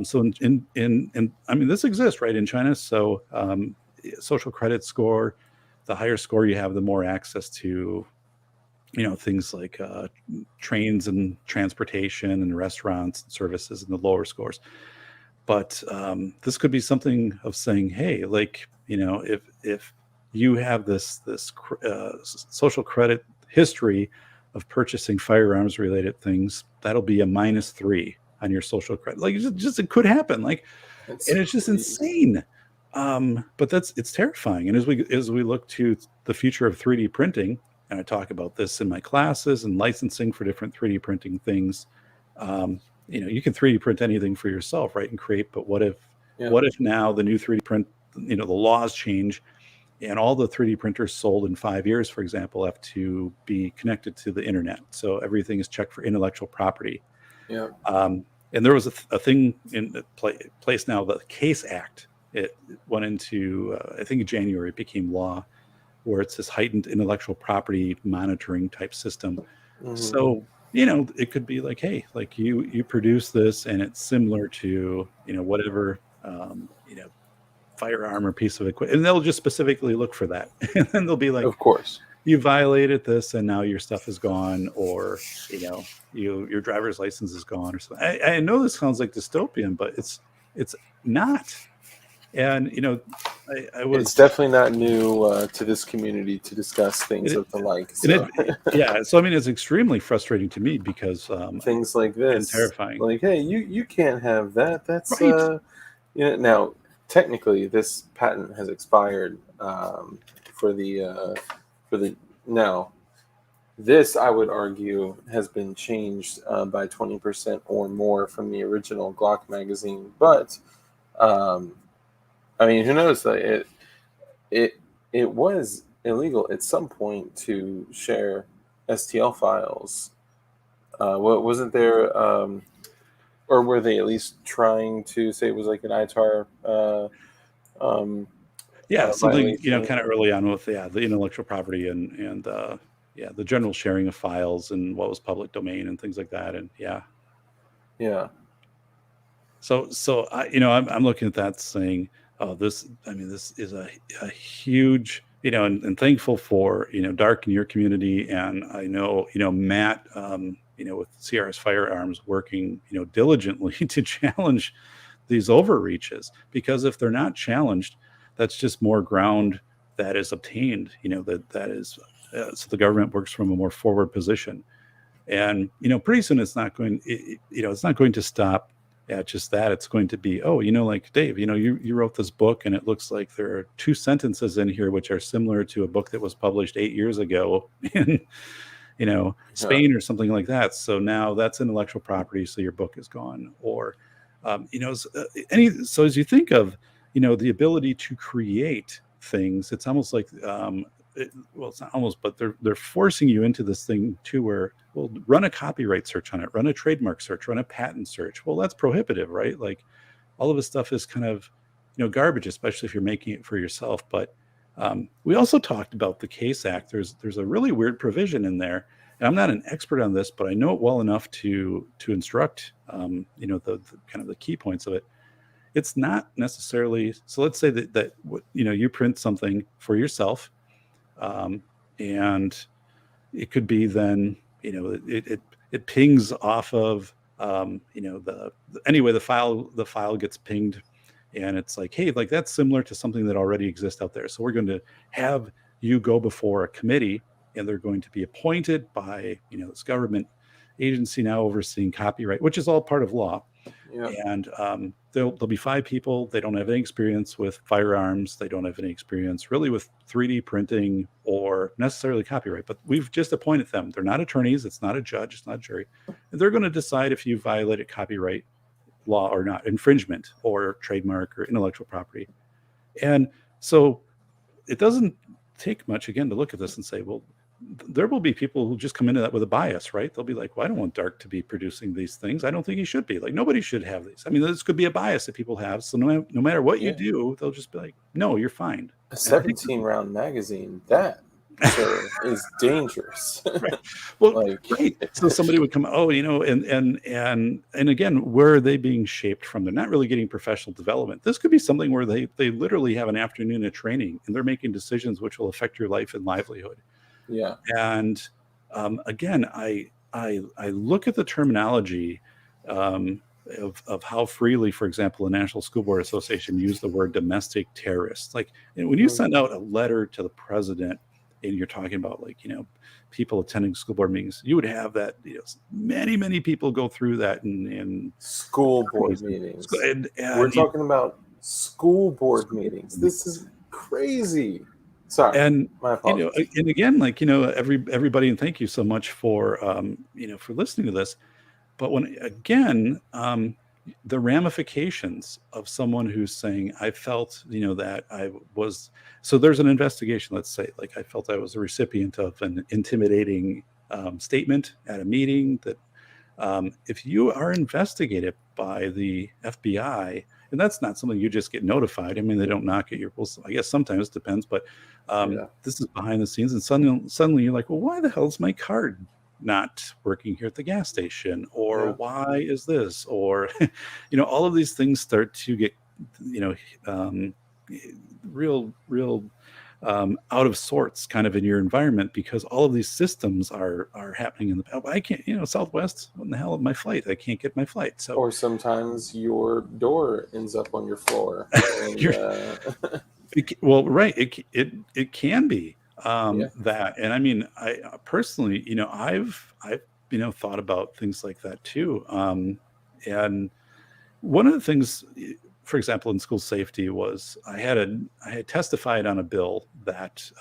So in I mean, this exists, right, in China. So social credit score, the higher score you have, the more access to things like trains and transportation and restaurants and services, and the lower scores. But this could be something of saying, hey, like, if you have this social credit history of purchasing firearms related things, that'll be a -3 on your social credit. Like, it could happen. Like, It's and it's just crazy. insane. But it's terrifying. And as we look to the future of 3D printing, and I talk about this in my classes and licensing for different 3D printing things. You can 3D print anything for yourself, right, and create. But what if Yeah. what if now the new 3D print, the laws change, and all the 3D printers sold in 5 years, for example, have to be connected to the internet, so everything is checked for intellectual property. Yeah. And there was a thing in place now, the Case Act. It went into, I think in January, it became law, where it's this heightened intellectual property monitoring type system. Hmm. So, it could be like, hey, like you produce this and it's similar to, whatever, firearm or piece of equipment. And they'll just specifically look for that. And then they'll be like, Of course. you violated this and now your stuff is gone, or, your driver's license is gone or something. I know this sounds like dystopian, but it's not. And, I It's was, definitely not new to this community to discuss things it, of the like. and So yeah. So, I mean, it's extremely frustrating to me because, things like and this, terrifying. like, hey, you can't have that. That's Right. now technically this patent has expired for the for the now. This, I would argue, has been changed by 20% or more from the original Glock magazine. But um, I mean, who knows? Like, it it was illegal at some point to share STL files. What wasn't there? Or were they at least trying to say it was like an ITAR um, Yeah, something, violation? kind of early on with, yeah, the intellectual property and yeah, the general sharing of files and what was public domain and things like that. And yeah, Yeah, so I'm looking at that saying, oh, I mean, this is a huge, and thankful for, Dark in your community. And I know, Matt, with CRS Firearms working, diligently to challenge these overreaches, because if they're not challenged, that's just more ground that is obtained, that is, so the government works from a more forward position. And pretty soon it's not going to stop at just that. It's going to be, oh, like, Dave, you wrote this book and it looks like there are 2 sentences in here which are similar to a book that was published 8 years ago in yeah, Spain or something like that. So now that's intellectual property, so your book is gone. Or so as you think of, the ability to create things, it's almost like, well, it's not almost, but they're forcing you into this thing too, where, well, run a copyright search on it, run a trademark search, run a patent search. Well, that's prohibitive, right? Like, all of this stuff is kind of, garbage, especially if you're making it for yourself. But we also talked about the Case Act. There's a really weird provision in there, and I'm not an expert on this, but I know it well enough to instruct, the kind of the key points of it. it's not necessarily. So let's say that you print something for yourself, and it could be then it pings off of anyway the file gets pinged, and it's like, hey, like that's similar to something that already exists out there, so we're going to have you go before a committee, and they're going to be appointed by this government agency now overseeing copyright, which is all part of law. Yeah. And there'll be 5 people. They don't have any experience with firearms. They don't have any experience really with 3D printing or necessarily copyright, but we've just appointed them. They're not attorneys. It's not a judge. It's not a jury. And they're going to decide if you violated copyright law or not, infringement or trademark or intellectual property. And so it doesn't take much, again, to look at this and say, well, there will be people who just come into that with a bias, right? They'll be like, well, I don't want Dark to be producing these things. I don't think he should be. Like, nobody should have these. I mean, this could be a bias that people have. So no matter what you do, they'll just be like, no, you're fine. A 17-round magazine, that is dangerous. Right. Well, right. So somebody would come, and again, where are they being shaped from? They're not really getting professional development. This could be something where they literally have an afternoon of training, and they're making decisions which will affect your life and livelihood. Yeah. And again, I look at the terminology of how freely, for example, the National School Board Association used the word domestic terrorists. Like, when you send out a letter to the president and you're talking about people attending school board meetings, you would have that, many people go through that in school board meetings. And we're talking about school board meetings. This is crazy. Sorry, and my apologies. and again, everybody, and thank you so much for for listening to this. But when again, the ramifications of someone who's saying, I felt that I was, so there's an investigation. Let's say, like, I felt I was a recipient of an intimidating statement at a meeting. That if you are investigated by the FBI. And that's not something you just get notified. I mean, they don't knock at your, well, I guess sometimes it depends, but this is behind the scenes. And suddenly you're like, well, why the hell is my card not working here at the gas station? Or why is this? Or, all of these things start to get, real out of sorts kind of in your environment, because all of these systems are happening in the, I can't, Southwest, what in the hell is my flight? I can't get my flight. So, or sometimes your door ends up on your floor. And, well, right. It can be that. And I mean, I personally, I've thought about things like that too. And one of the things, for example, in school safety, was I had testified on a bill that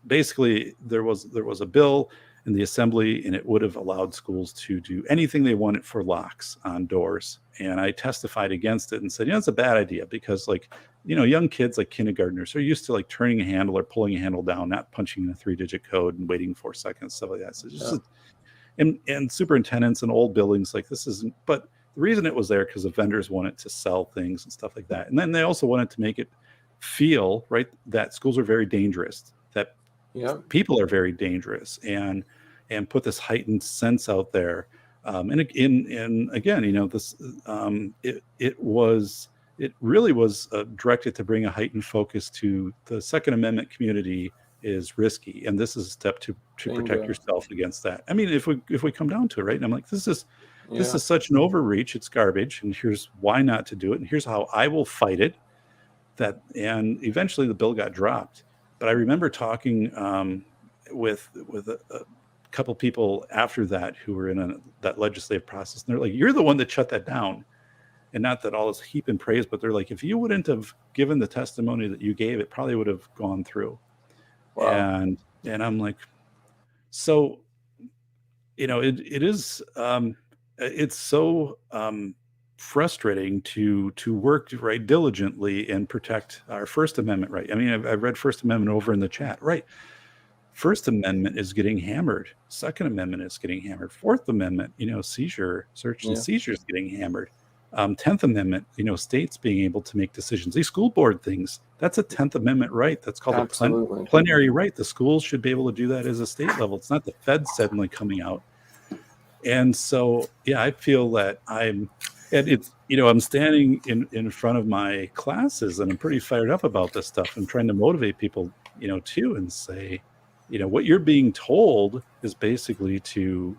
basically there was a bill in the assembly, and it would have allowed schools to do anything they wanted for locks on doors. And I testified against it and said, it's a bad idea, because young kids, like kindergartners, are used to like turning a handle or pulling a handle down, not punching in a 3-digit code and waiting 4 seconds, stuff like that. So just and superintendents and old buildings, like, this isn't, but the reason it was there because the vendors wanted to sell things and stuff like that. And then they also wanted to make it feel right that schools are very dangerous, that people are very dangerous, and put this heightened sense out there. And again, this it really was directed to bring a heightened focus to the Second Amendment community is risky, and this is a step to protect yourself against that. I mean, if we come down to it, right? And I'm like, this is such an overreach. It's garbage, and here's why not to do it, and here's how I will fight it. And eventually the bill got dropped. But I remember talking with a couple people after that who were in that legislative process, and they're like, "You're the one that shut that down." And not that all is heap and praise, but they're like, if you wouldn't have given the testimony that you gave, it probably would have gone through. Wow. And I'm like, so, it is, it's so frustrating to work right diligently and protect our First Amendment right. I mean, I've read First Amendment over in the chat, right? First Amendment is getting hammered. Second Amendment is getting hammered. Fourth Amendment, search and seizure is getting hammered. 10th Amendment, states being able to make decisions. These school board things, that's a 10th Amendment right. That's called a plenary right. The schools should be able to do that as a state level. It's not the Fed suddenly coming out. And so, I feel that I'm And it's, I'm standing in front of my classes and I'm pretty fired up about this stuff and trying to motivate people, too, and say, what you're being told is basically to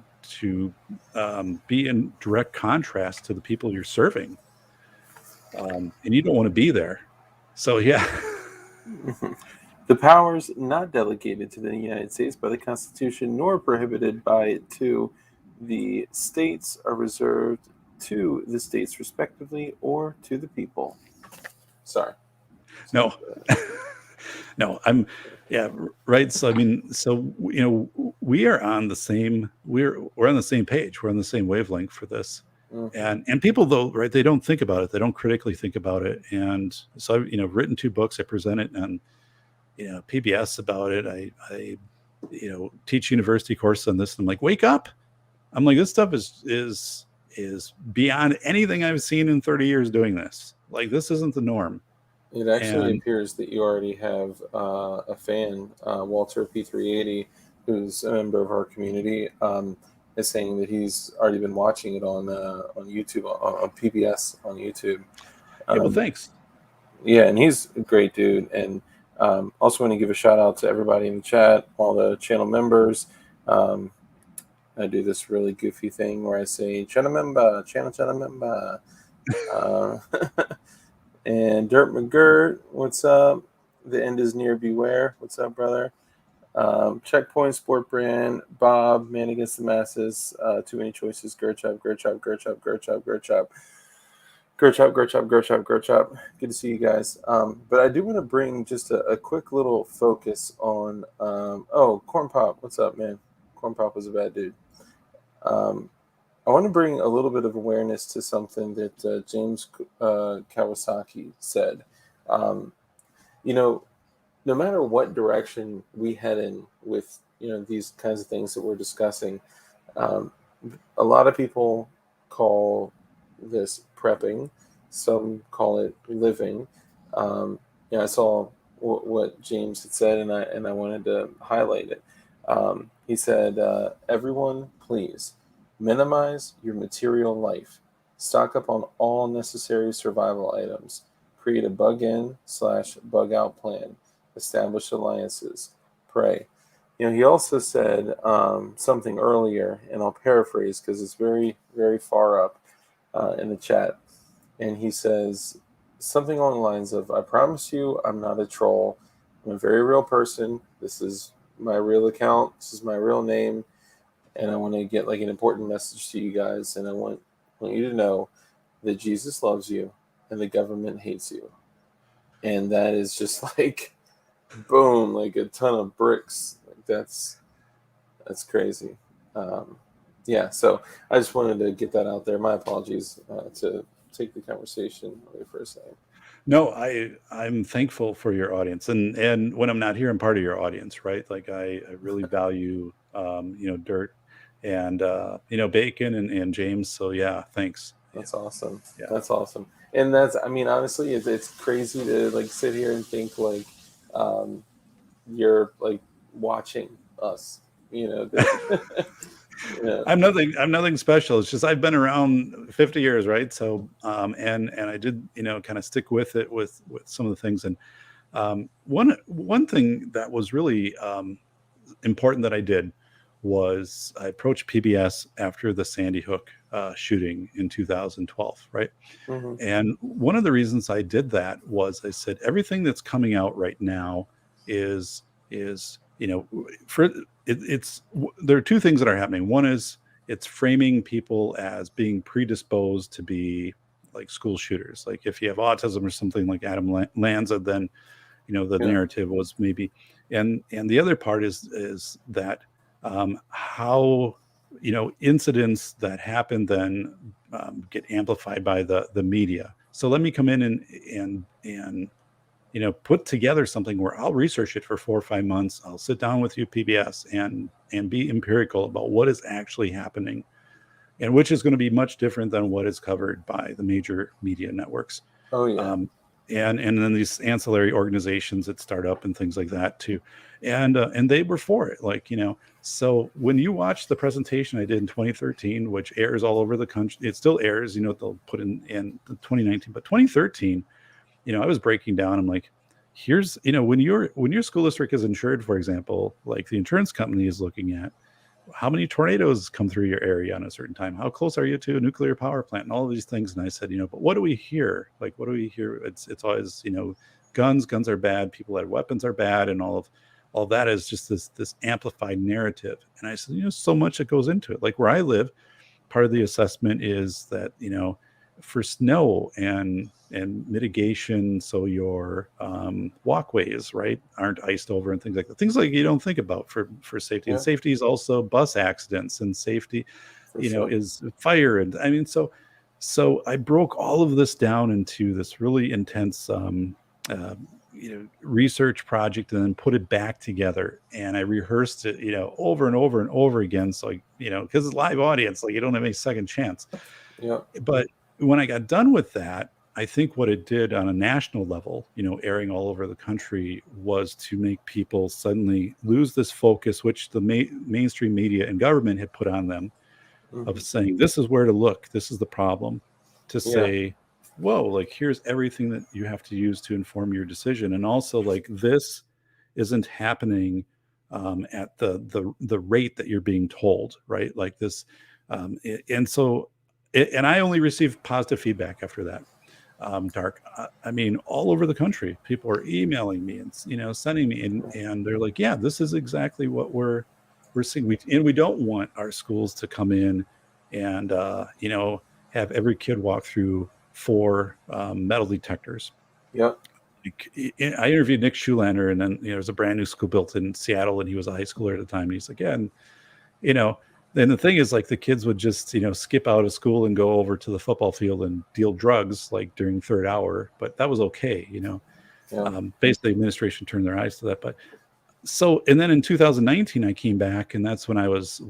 be in direct contrast to the people you're serving, and you don't want to be there. So yeah. The powers not delegated to the United States by the Constitution nor prohibited by it to the states are reserved to the states respectively or to the people. Sorry. No. No, yeah, right. So I mean, so we are on the same, we're on the same page. We're on the same wavelength for this. Mhm. And people, though, right, they don't think about it. They don't critically think about it. And so I've, written 2 books. I present it on, PBS about it. I teach university courses on this. And I'm like, wake up. I'm like, this stuff is beyond anything I've seen in 30 years doing this. Like, this isn't the norm. It actually And appears that you already have a fan, Walter P380, who's a member of our community, is saying that he's already been watching it on YouTube, on PBS on YouTube. yeah, well, Um, thanks. yeah, and he's a great dude. And also want to give a shout out to everybody in the chat, all the channel members. Um, I do this really goofy thing where I say channel member, channel member. Uh, and Dirt McGirt, what's up? The end is near. Beware. What's up, brother? Checkpoint Sport Brand, Bob, Man Against the Masses, Too Many Choices, Gerchop, Gerchop, Gerchop, Gerchop, Gerchop. Gerchop, Gerchop, Gerchop, Gerchop. Good to see you guys. But I do want to bring just a quick little focus on. Corn Pop, what's up, man? Corn Pop was a bad dude. I want to bring a little bit of awareness to something that James Kawasaki said. Um, no matter what direction we head in with these kinds of things that we're discussing, um, a lot of people call this prepping. Some call it living. I saw what James had said, and I wanted to highlight it. He said, "Everyone, please minimize your material life. Stock up on all necessary survival items. Create a bug in/bug out plan. Establish alliances. Pray." He also said something earlier, and I'll paraphrase because it's very, very far up in the chat. And he says something along the lines of, "I promise you, I'm not a troll. I'm a very real person. This is my real account. This is my real name. And I want to get like an important message to you guys. And I want you to know that Jesus loves you and the government hates you." And that is just like, boom, like a ton of bricks. Like that's crazy. Yeah, so I just wanted to get that out there. My apologies to take the conversation away for a second. No, I'm thankful for your audience, and when I'm not here, I'm part of your audience, right? Like I really value Dirt and Bacon and James. So yeah, thanks. That's awesome. Yeah. That's awesome. And I mean, honestly, it's crazy to like sit here and think like you're like watching us. I'm nothing special. It's just I've been around 50 years, right? So and I did kind of stick with it with some of the things. And one thing that was really important that I did was I approached PBS after the Sandy Hook shooting in 2012, right? Mm-hmm. And one of the reasons I did that was I said everything that's coming out right now is for it's there are 2 things that are happening. One is it's framing people as being predisposed to be like school shooters. Like if you have autism or something like Adam Lanza, then the Yeah. narrative was maybe, and the other part is that how incidents that happen then get amplified by the media. So let me come in and put together something where I'll research it for 4 or 5 months. I'll sit down with you, PBS, and be empirical about what is actually happening, and which is going to be much different than what is covered by the major media networks. Oh yeah. Um, and then these ancillary organizations that start up and things like that too, and they were for it, like, you know. So when you watch the presentation I did in 2013, which airs all over the country, it still airs, you know, they'll put in 2019, but 2013, you know, I was breaking down. I'm like, here's, you know, when your school district is insured, for example, like the insurance company is looking at how many tornadoes come through your area on a certain time, how close are you to a nuclear power plant, and all of these things. And I said, you know, but what do we hear? Like, what do we hear? It's always, you know, guns are bad, people that have weapons are bad, and all that is just this amplified narrative. And I said, you know, so much that goes into it. Like where I live, part of the assessment is that, you know, for snow and mitigation, so your walkways, right, aren't iced over and things like that, things like you don't think about for safety. And Yeah, safety is also bus accidents, and safety, for you know, sure. is fire. And I mean, so I broke all of this down into this really intense uh, you know, research project, and then put it back together, and I rehearsed it, you know, over and over and over again. So, like, you know, because it's live audience, like you don't have any second chance. Yeah, But when I got done with that, I think what it did on a national level, you know, airing all over the country, was to make people suddenly lose this focus, which the mainstream media and government had put on them, of hmm, saying, this is where to look, this is the problem, to yeah, say, whoa, like here's everything that you have to use to inform your decision. And also, like, this isn't happening at the rate that you're being told, right? Like this, and so, and I only received positive feedback after that. Dark. I mean, all over the country, people are emailing me and, you know, sending me, and they're like, yeah, this is exactly what we're seeing. We don't want our schools to come in and you know, have every kid walk through 4 metal detectors. yeah, I interviewed Nick Schulander, and then, you know, there's a brand new school built in Seattle, and he was a high schooler at the time. And he's like, yeah, and, you know, then the thing is, like, the kids would just, you know, skip out of school and go over to the football field and deal drugs, like during third hour, but that was okay, you know. yeah, Basically, administration turned their eyes to that. But so, and then in 2019, I came back, and that's when I was,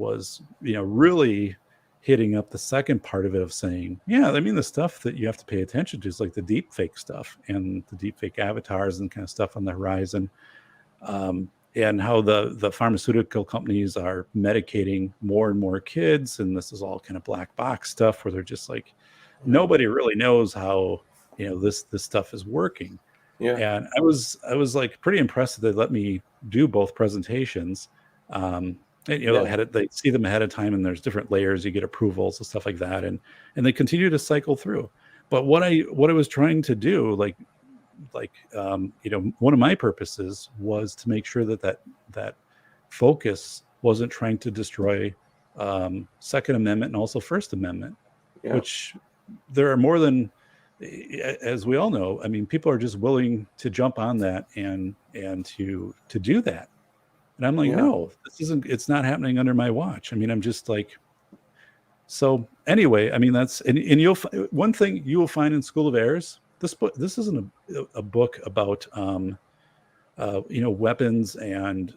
you know, really hitting up the second part of it, of saying, yeah, I mean, the stuff that you have to pay attention to is like the deep fake stuff and the deep fake avatars and kind of stuff on the horizon, and how the pharmaceutical companies are medicating more and more kids, and this is all kind of black box stuff where they're just like, yeah, nobody really knows how, you know, this stuff is working. yeah, And I was like pretty impressed that they let me do both presentations. And, you know, yeah, they see them ahead of time, and there's different layers, you get approvals and stuff like that, and they continue to cycle through. But what I was trying to do, you know, one of my purposes was to make sure that focus wasn't trying to destroy Second Amendment and also First Amendment, yeah, which there are more than, as we all know. I mean, people are just willing to jump on that and to do that. And I'm like, yeah, no, it's not happening under my watch. I mean, I'm just like, so anyway, I mean, and one thing you will find in School of Errors, this isn't a book about you know, weapons and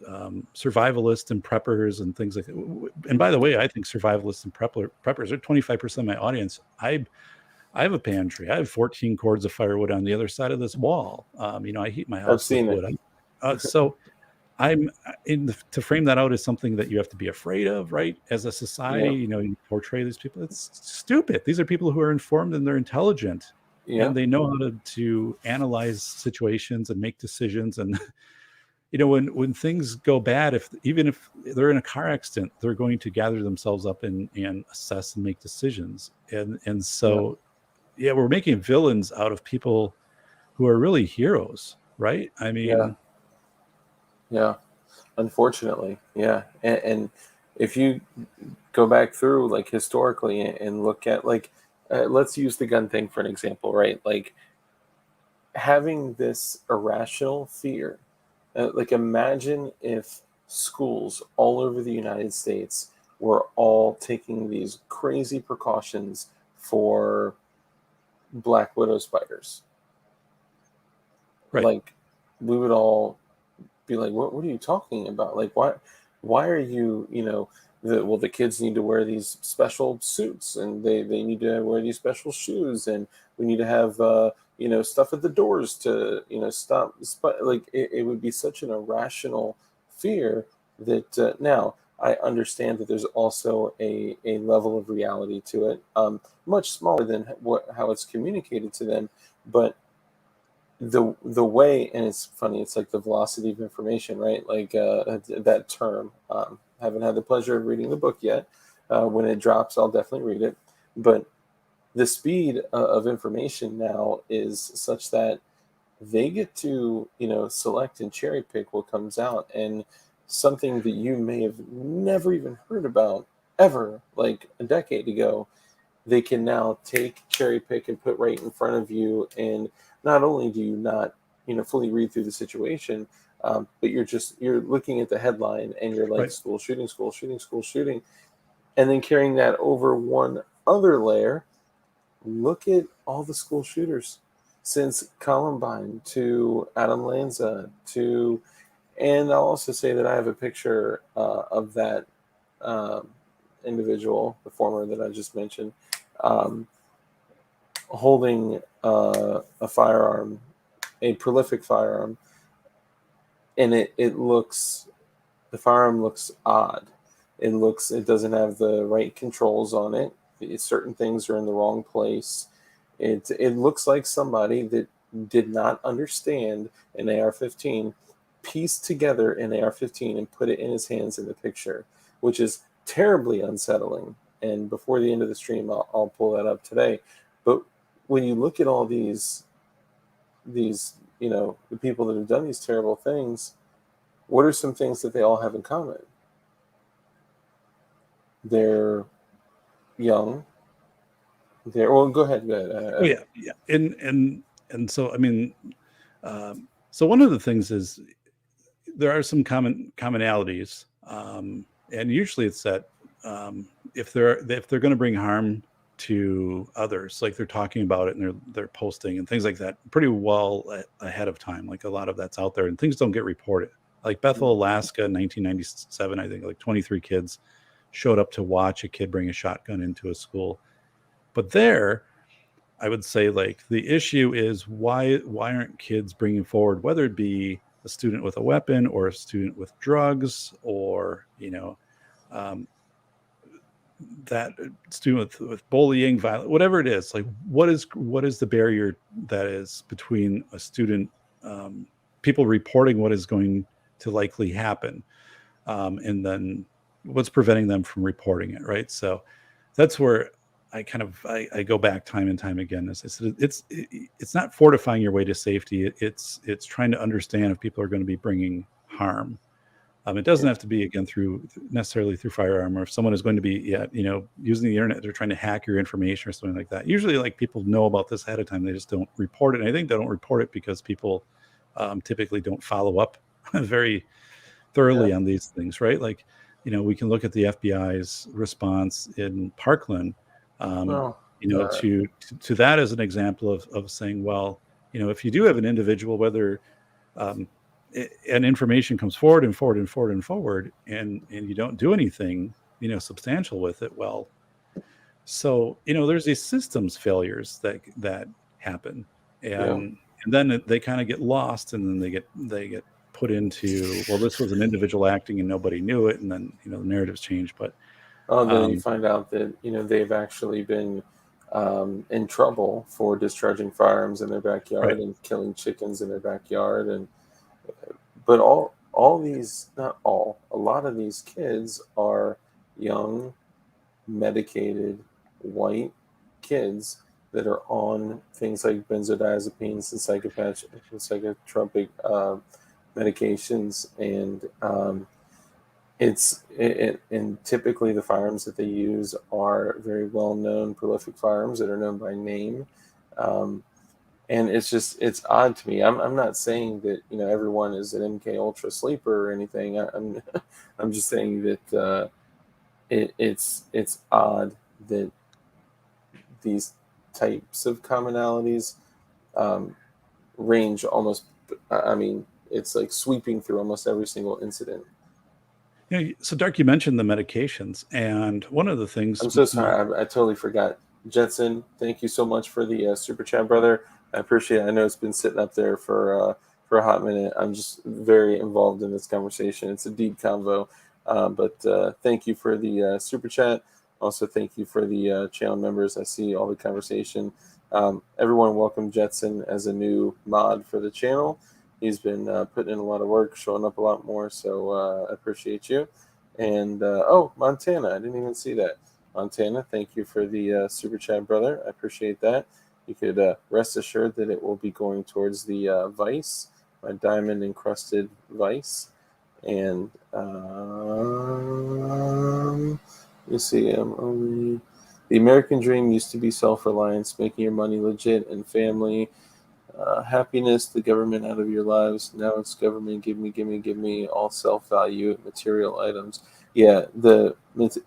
survivalists and preppers and things like that. And by the way, I think survivalists and preppers are 25% of my audience. I have a pantry. I have 14 cords of firewood on the other side of this wall. You know, I heat my I've house with seen it. wood. So I'm to frame that out as something that you have to be afraid of, right? As a society, Yeah, you know, you portray these people. It's stupid. These are people who are informed and they're intelligent, yeah, and they know how to analyze situations and make decisions. And you know, when things go bad, if even if they're in a car accident, they're going to gather themselves up and assess and make decisions. And yeah, so, yeah, we're making villains out of people who are really heroes, right? I yeah, mean, yeah. Unfortunately, yeah. And if you go back through, like, historically, and look at, like, let's use the gun thing for an example, right? Like, having this irrational fear. Like, imagine if schools all over the United States were all taking these crazy precautions for black widow spiders. right. Like, we would all be like, what are you talking about? Like, why are you, you know, the kids need to wear these special suits, and they need to wear these special shoes, and we need to have stuff at the doors to stop. Like it would be such an irrational fear that now I understand that there's also a level of reality to it, much smaller than how it's communicated to them, but the way, and it's funny, it's like the velocity of information, right? Like that term. Haven't had the pleasure of reading the book yet. When it drops, I'll definitely read it. But the speed of information now is such that they get to select and cherry pick what comes out, and something that you may have never even heard about ever, like a decade ago, they can now take, cherry pick, and put right in front of you. And not only do you not fully read through the situation, but you're looking at the headline and you're like, Right. school shooting, school shooting, school shooting, and then carrying that over one other layer. Look at all the school shooters since Columbine to Adam Lanza to, and I'll also say that I have a picture of that um, individual, the former that I just mentioned, um, holding a firearm, a prolific firearm, and it looks, the firearm looks odd. It doesn't have the right controls on it. Certain things are in the wrong place. It looks like somebody that did not understand an AR-15 pieced together an AR-15 and put it in his hands in the picture, which is terribly unsettling. And before the end of the stream, I'll pull that up today. But when you look at all these the people that have done these terrible things, what are some things that they all have in common? They're young. Well, go ahead. Go ahead. Oh yeah, yeah, and so I mean, so one of the things is there are some commonalities, and usually it's that if they're going to bring harm to others, like they're talking about it and they're posting and things like that pretty well ahead of time. Like a lot of that's out there, and things don't get reported. Like Bethel, Alaska, 1997, I think like 23 kids showed up to watch a kid bring a shotgun into a school. But there, I would say like the issue is why aren't kids bringing forward, whether it be a student with a weapon or a student with drugs or um, that student with bullying, violence, whatever it is. Like what is the barrier that is between a student, people reporting what is going to likely happen, and then what's preventing them from reporting it, right? So that's where I go back time and time again. It's not fortifying your way to safety. It's trying to understand if people are going to be bringing harm. It doesn't have to be again necessarily through firearm, or if someone is going to be using the internet, they're trying to hack your information or something like that. Usually, like people know about this ahead of time, they just don't report it. And I think they don't report it because people typically don't follow up very thoroughly Yeah. on these things, right? Like, we can look at the FBI's response in Parkland, um, Oh, God. to that as an example of saying, well, if you do have an individual, whether um, and information comes forward and forward and forward and forward, and you don't do anything, substantial with it, well, so there's these systems failures that happen, Yeah. and then they kind of get lost, and then they get put into, well, this was an individual acting and nobody knew it, and then the narratives change. But Oh, then you um, find out that they've actually been in trouble for discharging firearms in their right, backyard and killing chickens in their backyard, and but all these, not all, a lot of these kids are young, medicated, white kids that are on things like benzodiazepines and psychotropic medications, and and typically the firearms that they use are very well known, prolific firearms that are known by name. Um, and it's odd to me. I'm not saying that everyone is an MK Ultra sleeper or anything. I'm just saying that it's odd that these types of commonalities um, range almost. I mean, it's like sweeping through almost every single incident. so Dark, you mentioned the medications, and one of the things I'm so sorry. I totally forgot. Jetson, thank you so much for the super chat, brother. I appreciate it. I know it's been sitting up there for a hot minute. I'm just very involved in this conversation. It's a deep convo. But thank you for the super chat. Also, thank you for the channel members. I see all the conversation. Everyone, welcome Jetson as a new mod for the channel. He's been putting in a lot of work, showing up a lot more. So I appreciate you. And oh, Montana, I didn't even see that. Montana, thank you for the super chat, brother. I appreciate that. You could rest assured that it will be going towards the Vice, my diamond encrusted Vice. And you see, the American dream used to be self-reliance, making your money legit and family, happiness, the government out of your lives. Now it's government, give me, give me, give me, all self-value, material items. Yeah, the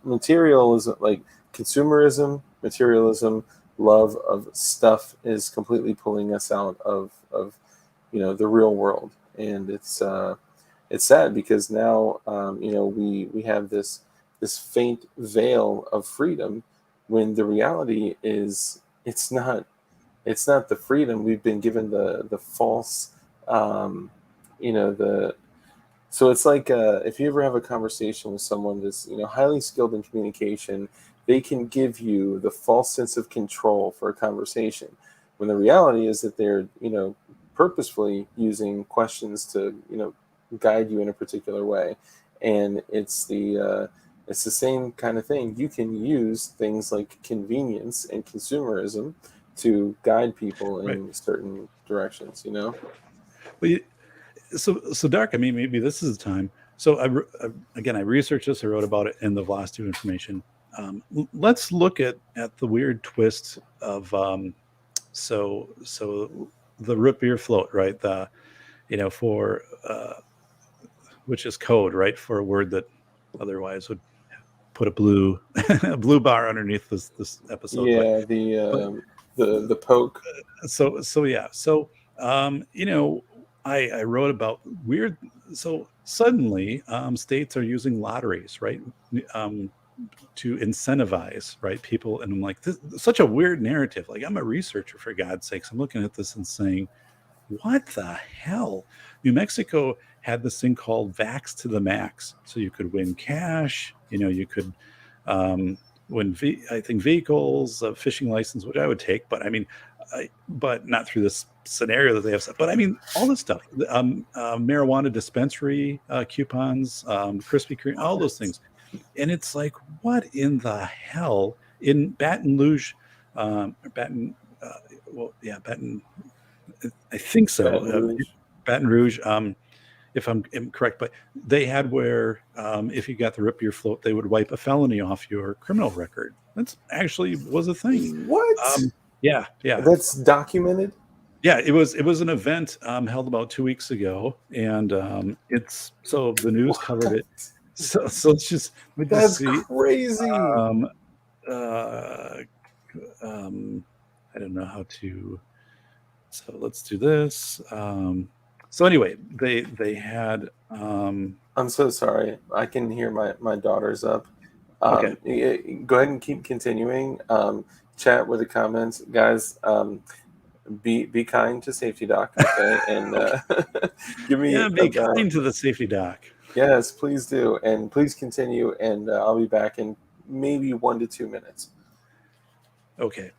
materialism, like consumerism, materialism, love of stuff is completely pulling us out of the real world, and it's sad because now we have this faint veil of freedom when the reality is it's not the freedom. We've been given the false the so it's like if you ever have a conversation with someone that's highly skilled in communication, they can give you the false sense of control for a conversation, when the reality is that they're purposefully using questions to guide you in a particular way, and it's the same kind of thing. You can use things like convenience and consumerism to guide people Right. in certain directions. Well, so Dark, I mean, maybe this is the time. So I researched this. I wrote about it in the Velocity of Information. Let's look at the weird twist of so the root beer float, right? The for which is code, right, for a word that otherwise would put a blue a blue bar underneath this episode. Yeah, But the poke. so yeah. So I wrote about weird. So suddenly, states are using lotteries, right, to incentivize, right, people. And I'm like, this such a weird narrative. Like, I'm a researcher, for God's sakes. I'm looking at this and saying, what the hell? New Mexico had this thing called Vax to the Max, so you could win cash. You could win, I think, vehicles, a fishing license, which I would take, but I mean, but not through this scenario that they have set. But I mean, all this stuff, marijuana dispensary coupons, Krispy Kreme, all those things, and it's like, what in the hell in Baton Rouge, Baton, Baton. I think so. Baton Rouge. Baton Rouge, if I'm correct, but they had where if you got the root beer float, they would wipe a felony off your criminal record. That's actually was a thing. What? Yeah. That's documented. Yeah, it was an event held about 2 weeks ago, and it's so the news covered it. So let's just That's see. crazy. I don't know how to. So let's do this. So anyway, they had. I'm so sorry. I can hear my daughters up. Okay. Go ahead and keep continuing. Chat with the comments, guys. Be kind to Safety Doc, okay? And give me be kind to the Safety Doc. Yes, please do, and please continue. And I'll be back in maybe 1 to 2 minutes. Okay.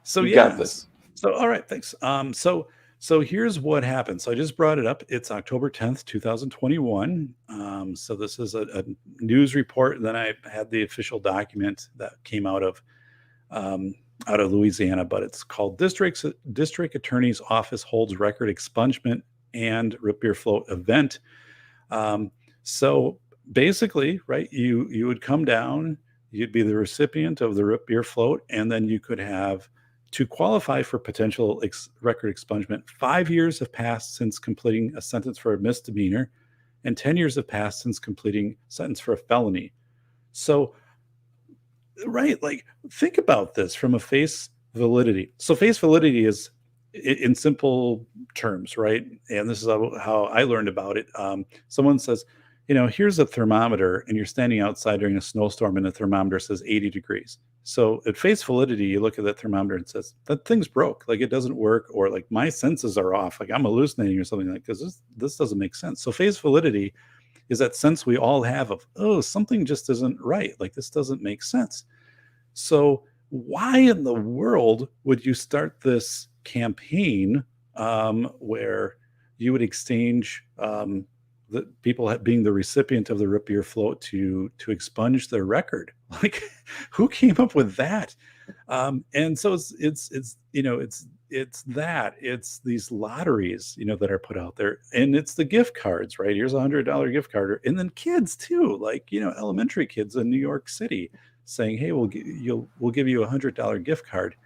So you got this. So all right, thanks. So here's what happened. So I just brought it up. It's October 10th, 2021. So this is a news report. And then I had the official document that came out of Louisiana, but it's called District Attorney's Office Holds Record Expungement and Root Beer Float Event. So basically, right, you would come down, you'd be the recipient of the root beer float, and then you could have, to qualify for potential record expungement, 5 years have passed since completing a sentence for a misdemeanor, and 10 years have passed since completing a sentence for a felony. So, right, like, think about this from a face validity. So face validity is, in simple terms, right? And this is how I learned about it. Someone says, here's a thermometer and you're standing outside during a snowstorm and the thermometer says 80 degrees. So at face validity, you look at that thermometer and it says that thing's broke, like it doesn't work, or like my senses are off, like I'm hallucinating or something, like, because this doesn't make sense. So face validity is that sense we all have of, oh, something just isn't right, like this doesn't make sense. So why in the world would you start this campaign where you would exchange the people being the recipient of the root beer float to expunge their record? Like, who came up with that? And so it's these lotteries that are put out there, and it's the gift cards, right? Here's $100 gift card, and then kids too, like elementary kids in New York City saying, hey, we'll give you $100 gift card.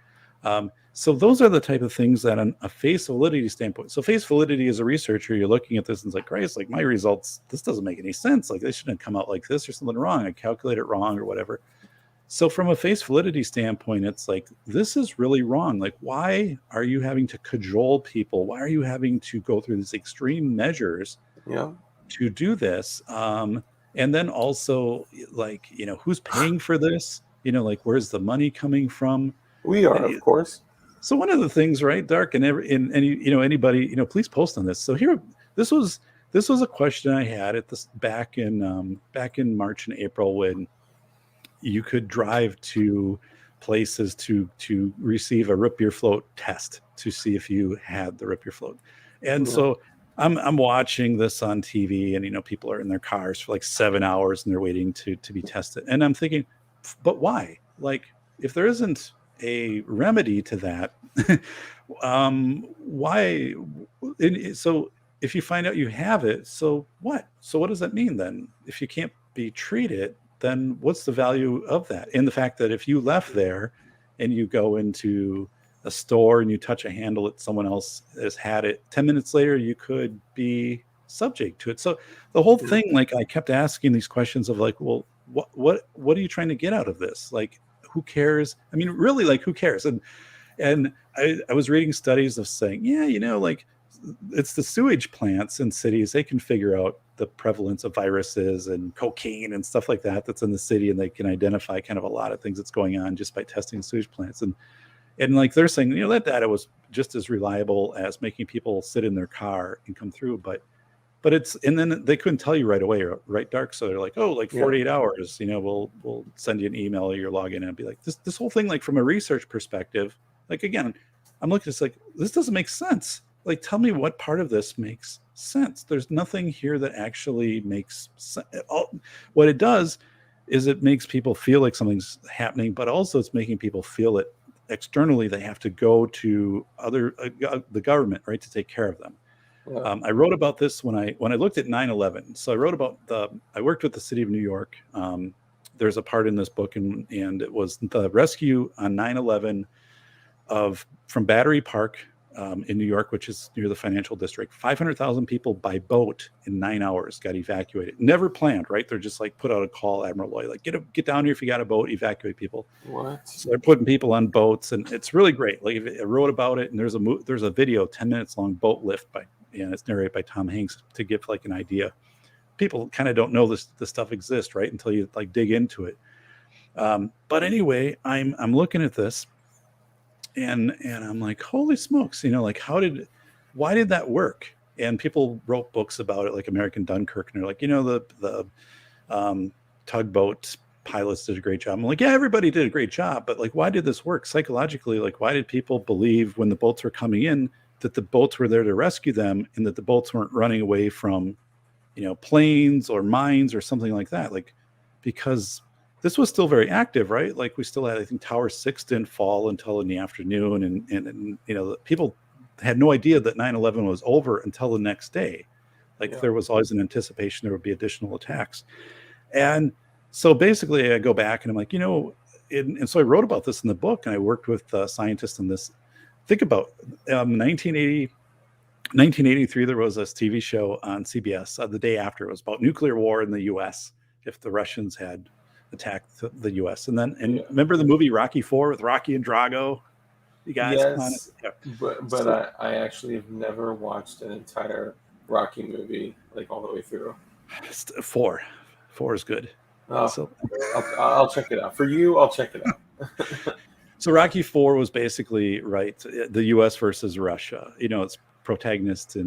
So those are the type of things that on a face validity standpoint. So face validity as a researcher, you're looking at this and it's like, Christ, like my results, this doesn't make any sense. Like they shouldn't come out like this. There's something wrong. I calculate it wrong or whatever. So from a face validity standpoint, it's like, this is really wrong. Like, why are you having to cajole people? Why are you having to go through these extreme measures to do this? And then also, like, who's paying for this? Like, where's the money coming from? We are, of course. So one of the things, right, Dark, and anybody, please post on this. So here, this was a question I had at this back in March and April, when you could drive to places to receive a root beer float test to see if you had the root beer float. And so I'm watching this on TV, and people are in their cars for like 7 hours and they're waiting to be tested. And I'm thinking, but why? Like, if there isn't a remedy to that, why? So if you find out you have it, so what? So what does that mean then? If you can't be treated, then what's the value of that? And the fact that if you left there and you go into a store and you touch a handle that someone else has had it, 10 minutes later, you could be subject to it. So the whole thing, like, I kept asking these questions of like, well, what are you trying to get out of this? Like, who cares? I mean, really, like, who cares? And I was reading studies of saying, like, it's the sewage plants in cities. They can figure out the prevalence of viruses and cocaine and stuff like that that's in the city, and they can identify kind of a lot of things that's going on just by testing sewage plants. And like they're saying, that data was just as reliable as making people sit in their car and come through. But and then they couldn't tell you right away, right, Dark? So they're like, oh, like 48 hours, we'll send you an email or your login, and be like, this whole thing, like, from a research perspective, like, again, I'm looking, it's like, this doesn't make sense. Like, tell me what part of this makes sense. There's nothing here that actually makes sense. What it does is it makes people feel like something's happening, but also it's making people feel it externally. They have to go to the government, right, to take care of them. I wrote about this when I looked at 9/11. So I wrote about I worked with the city of New York. There's a part in this book, and it was the rescue on 9/11 from Battery Park in New York, which is near the financial district. 500,000 people by boat in 9 hours got evacuated. Never planned, right? They're just like, put out a call, Admiral Lloyd, like, get down here if you got a boat, evacuate people. What? So they're putting people on boats, and it's really great. Like, I wrote about it, and there's a video, 10 minutes long, boat lift and it's narrated by Tom Hanks, to give like an idea. People kind of don't know this stuff exists, right, until you like dig into it. But anyway, I'm looking at this, and I'm like, holy smokes, like, why did that work? And people wrote books about it, like American Dunkirk, and they're like, the tugboat pilots did a great job. I'm like, yeah, everybody did a great job, but like, why did this work psychologically? Like, why did people believe when the boats were coming in that the boats were there to rescue them, and that the boats weren't running away from, planes or mines or something like that? Like, because this was still very active, right? Like, we still had, I think, Tower 6 didn't fall until in the afternoon, and people had no idea that 9/11 was over until the next day. Like, there was always an anticipation there would be additional attacks. And so basically I go back and I'm like, and so I wrote about this in the book, and I worked with scientists in this. Think about 1983, there was this TV show on CBS the day after. It was about nuclear war in the U.S. if the Russians had attacked the U.S. And remember the movie Rocky IV with Rocky and Drago? You guys, yes, but I actually have never watched an entire Rocky movie, like, all the way through. Four. Four is good. Oh, So I'll check it out. For you, I'll check it out. So Rocky Four was basically right the U.S. versus Russia. It's protagonists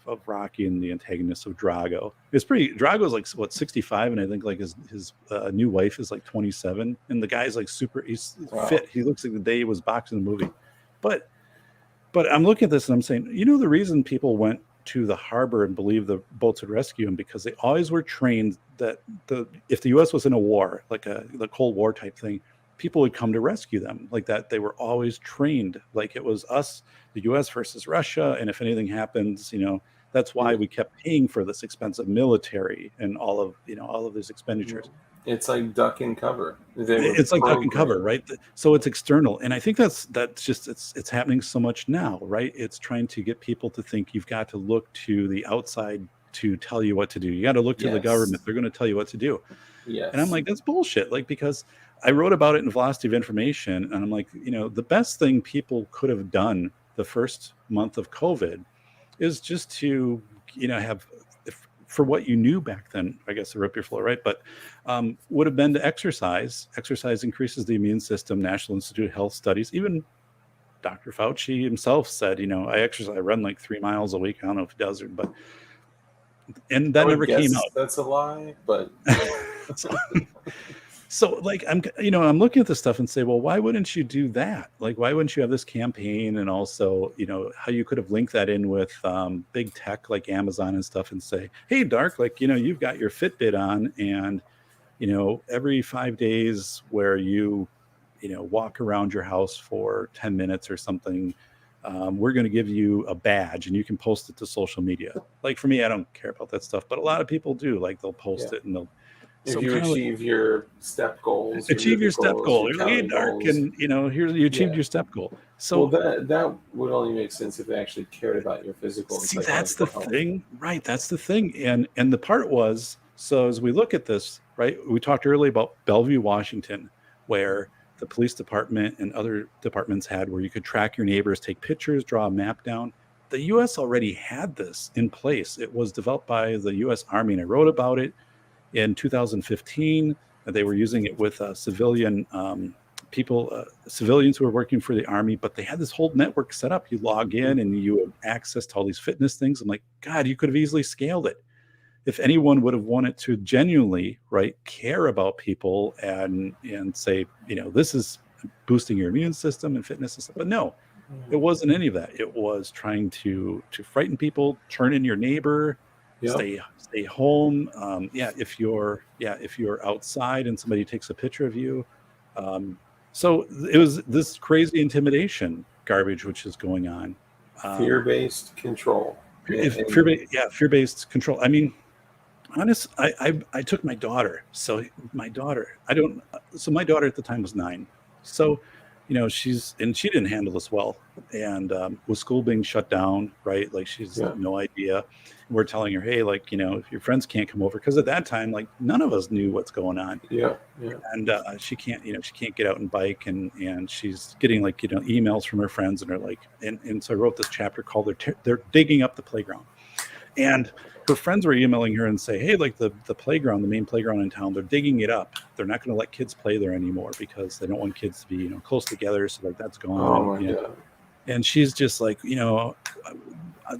of Rocky and the antagonist of Drago. It's pretty. Drago's like what 65, and I think like his new wife is like 27, and the guy's like super. He's Wow. fit. He looks like the day he was boxing the movie. But I'm looking at this and I'm saying, the reason people went to the harbor and believed the boats would rescue them because they always were trained that if the U.S. was in a war, like the Cold War type thing, people would come to rescue them like that. They were always trained like it was us, the U.S. versus Russia, and if anything happens, that's why we kept paying for this expensive military and all of these expenditures. It's like duck and cover. It's like duck and cover, right? So it's external, and I think that's just it's happening so much now, right? It's trying to get people to think you've got to look to the outside to tell you what to do. You got to look to the government; they're going to tell you what to do. Yes. And I'm like, that's bullshit. Like, because I wrote about it in Velocity of Information, and I'm like, the best thing people could have done the first month of COVID is just to have for what you knew back then, I guess to rip your floor, right? But would have been to exercise. Exercise increases the immune system. National Institute of Health studies, even Dr. Fauci himself said, I exercise, I run like 3 miles a week. I don't know if he does, and that never came out. That's a lie, but so like I'm looking at this stuff and say, well, why wouldn't you do that? Like, why wouldn't you have this campaign? And also, how you could have linked that in with big tech like Amazon and stuff and say, hey, Dark, like, you've got your Fitbit on, and every 5 days where you walk around your house for 10 minutes or something, we're going to give you a badge and you can post it to social media. Like for me, I don't care about that stuff, but a lot of people do. Like they'll post it and they'll. If you achieve your step goals, achieve your step goal. You're like, hey, Dark, and here you achieved your step goal. So that would only make sense if they actually cared about your physical. See, that's the thing, right? That's the thing, and the part was, so as we look at this, right? We talked earlier about Bellevue, Washington, where the police department and other departments had where you could track your neighbors, take pictures, draw a map down. The U.S. already had this in place. It was developed by the U.S. Army, and I wrote about it in 2015. They were using it with civilian people, civilians who were working for the Army, but they had this whole network set up. You log in and you have access to all these fitness things. I'm like, God, you could have easily scaled it. If anyone would have wanted to genuinely, right, care about people and say, this is boosting your immune system and fitness and stuff. But no, it wasn't any of that. It was trying to frighten people, turn in your neighbor, stay home. If you're outside and somebody takes a picture of you. So it was this crazy intimidation garbage which is going on. Fear-based control. Fear-based control. I mean, honest, I took my daughter. So my daughter at the time was 9. So she didn't handle this well, and with school being shut down, right? Like she's no idea. We're telling her, hey, like, if your friends can't come over, because at that time, like none of us knew what's going on. And she can't get out and bike, and she's getting like, emails from her friends, and they're like, and so I wrote this chapter called they're digging up the playground. And her friends were emailing her and say, hey, like the playground, the main playground in town, they're digging it up. They're not going to let kids play there anymore because they don't want kids to be, close together. So like that's gone. Oh my God. And she's just like,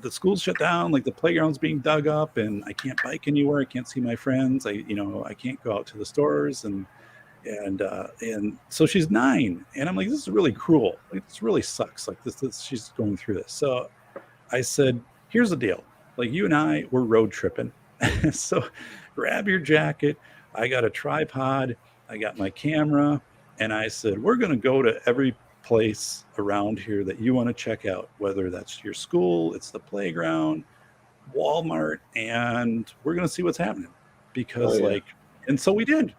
the school's shut down, like the playground's being dug up, and I can't bike anywhere. I can't see my friends. I can't go out to the stores, and so she's 9, and I'm like, this is really cruel. Like this really sucks. Like this she's going through this. So I said, here's the deal. Like you and I, we're road tripping. So grab your jacket. I got a tripod. I got my camera. And I said, we're going to go to every place around here that you want to check out, whether that's your school, it's the playground, Walmart, and we're going to see what's happening. Because and so we did.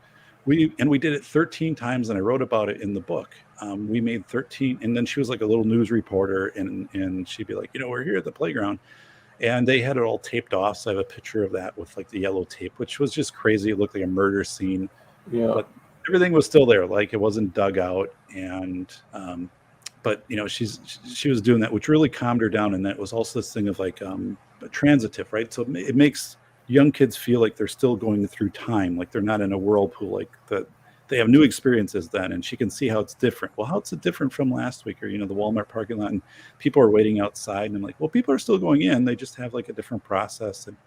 We did it 13 times, and I wrote about it in the book. We made 13, and then she was like a little news reporter, and she'd be like, we're here at the playground. And they had it all taped off. So I have a picture of that with like the yellow tape, which was just crazy. It looked like a murder scene. But everything was still there. Like it wasn't dug out. And, but she was doing that, which really calmed her down. And that was also this thing of like, transitive, right? So it makes young kids feel like they're still going through time, like they're not in a whirlpool, like that they have new experiences then, and she can see how it's different. Well, how's it different from last week, or the Walmart parking lot, and people are waiting outside, and I'm like, well, people are still going in, they just have like a different process. And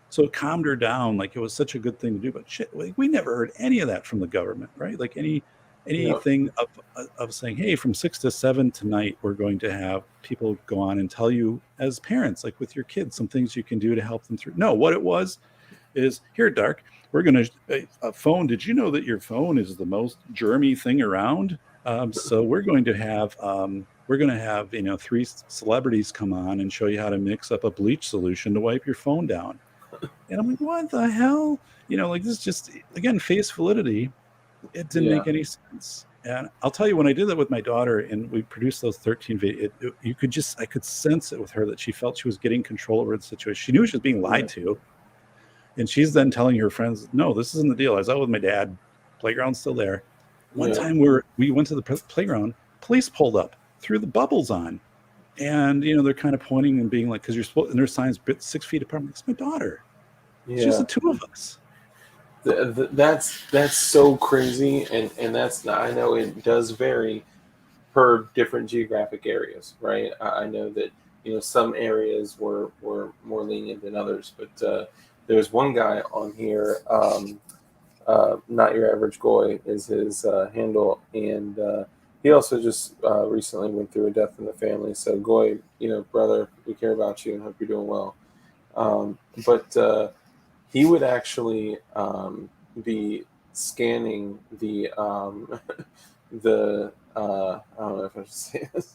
so it calmed her down. Like, it was such a good thing to do. But shit, like, we never heard any of that from the government, right? Like Yeah. anything of saying, hey, from 6 to 7 tonight, we're going to have people go on and tell you as parents, like with your kids, some things you can do to help them through. No, what it was is, here, Dark, we're going to a phone. Did you know that your phone is the most germy thing around? So we're going to have 3 celebrities come on and show you how to mix up a bleach solution to wipe your phone down. And I'm like, what the hell? Like, this just, again, face validity. It didn't Yeah. make any sense. And I'll tell you, when I did that with my daughter and we produced those 13 videos, I could sense it with her that she felt she was getting control over the situation. She knew she was being lied to. And she's then telling her friends, no, this isn't the deal. I was out with my dad. Playground's still there. One time we went to the playground, police pulled up, threw the bubbles on. And, they're kind of pointing and being like, because you're supposed, and there's signs 6 feet apart. It's my daughter. It's just the two of us. That's so crazy, and that's not, I know it does vary per different geographic areas, right? I know that some areas were more lenient than others, but there's one guy on here, not your average goy is his handle, and he also just recently went through a death in the family. So goy, brother, we care about you and hope you're doing well. But he would actually be scanning the the I don't know if I should say this.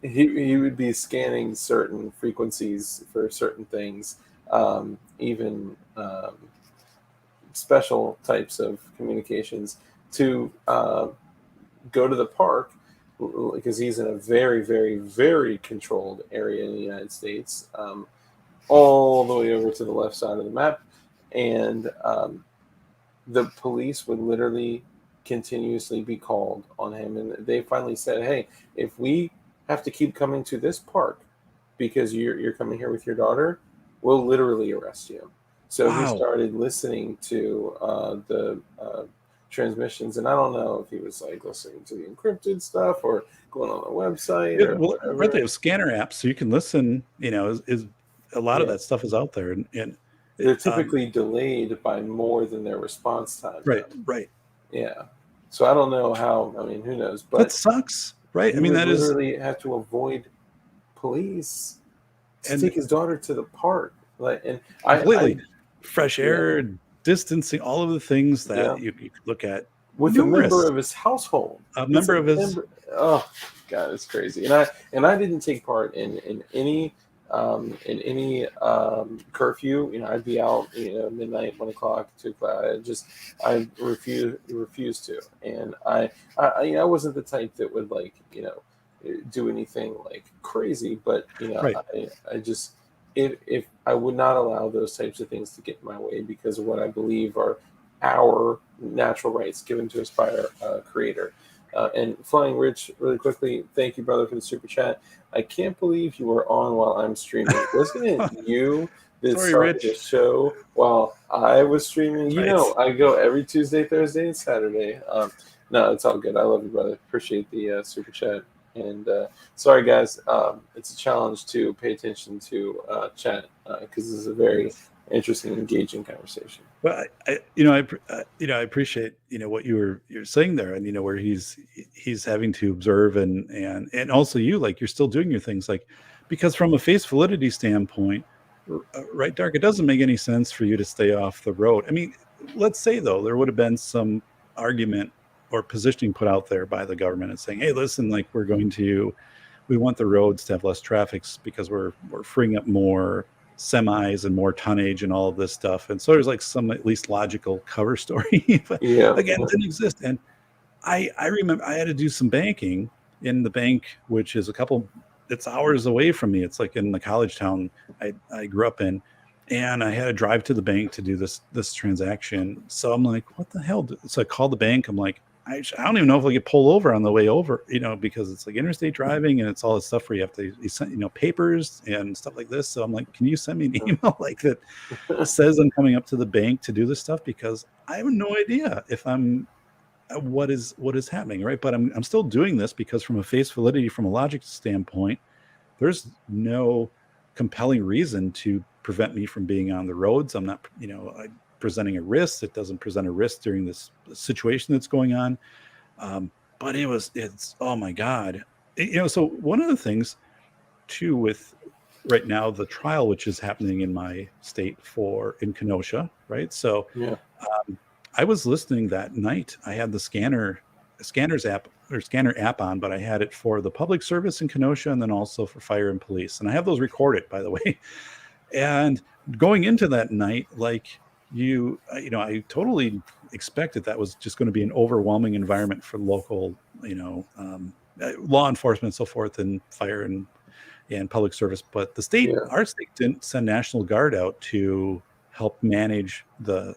He would be scanning certain frequencies for certain things, even special types of communications to go to the park, because he's in a very, very, very controlled area in the United States, all the way over to the left side of the map. And the police would literally continuously be called on him. And they finally said, hey, if we have to keep coming to this park because you're coming here with your daughter, we'll literally arrest you. So he started listening to the transmissions, and I don't know if he was like listening to the encrypted stuff or going on the website or whatever. Right, they have scanner apps, so you can listen. Is a lot of that stuff is out there, and they're typically delayed by more than their response time. Right, right. Yeah. So I don't know how. I mean, who knows? But that sucks, right? I mean, that literally have to avoid police to take his daughter to the park, and completely fresh air, distancing, all of the things that you could look at with a member of his household, oh God, it's crazy. And I didn't take part in any curfew. I'd be out midnight, 1 o'clock, 2 o'clock. I refuse to. And I wasn't the type that would do anything like crazy, but I just, if I would not allow those types of things to get in my way because of what I believe are our natural rights given to us by our creator. And Flying Rich, really quickly, thank you, brother, for the super chat. I can't believe you were on while I'm streaming. Wasn't it you that started the show while I was streaming? I go every Tuesday, Thursday, and Saturday. No, it's all good. I love you, brother. Appreciate the super chat. And sorry, guys, it's a challenge to pay attention to chat because this is a very interesting, engaging conversation. Well, I appreciate what you're saying there, and where he's having to observe and also you're still doing your things, because from a face validity standpoint, right, Dark, it doesn't make any sense for you to stay off the road. I mean, let's say though there would have been some argument or positioning put out there by the government and saying, hey, listen, we want the roads to have less traffic because we're freeing up more semis and more tonnage and all of this stuff. And so there's some at least logical cover story. But again, it didn't exist. And I remember I had to do some banking in the bank, which is it's hours away from me. It's in the college town I grew up in. And I had to drive to the bank to do this transaction. So I'm like, what the hell? So I called the bank. I'm like, I don't even know if I could pull over on the way over, because it's like interstate driving and it's all this stuff where you have to, papers and stuff like this. So I'm like, can you send me an email like that says I'm coming up to the bank to do this stuff? Because I have no idea if I'm what is happening, right? But I'm still doing this because from a face validity, from a logic standpoint, there's no compelling reason to prevent me from being on the roads. I'm not, presenting a risk. It doesn't present a risk during this situation that's going on. But it's, oh my God. So one of the things too, with right now, the trial, which is happening in my state in Kenosha, right? So Yeah. I was listening that night. I had the scanner app on, but I had it for the public service in Kenosha and then also for fire and police. And I have those recorded, by the way. And going into that night, like I totally expected that was just going to be an overwhelming environment for local, law enforcement and so forth, and fire and public service. But our state didn't send National Guard out to help manage the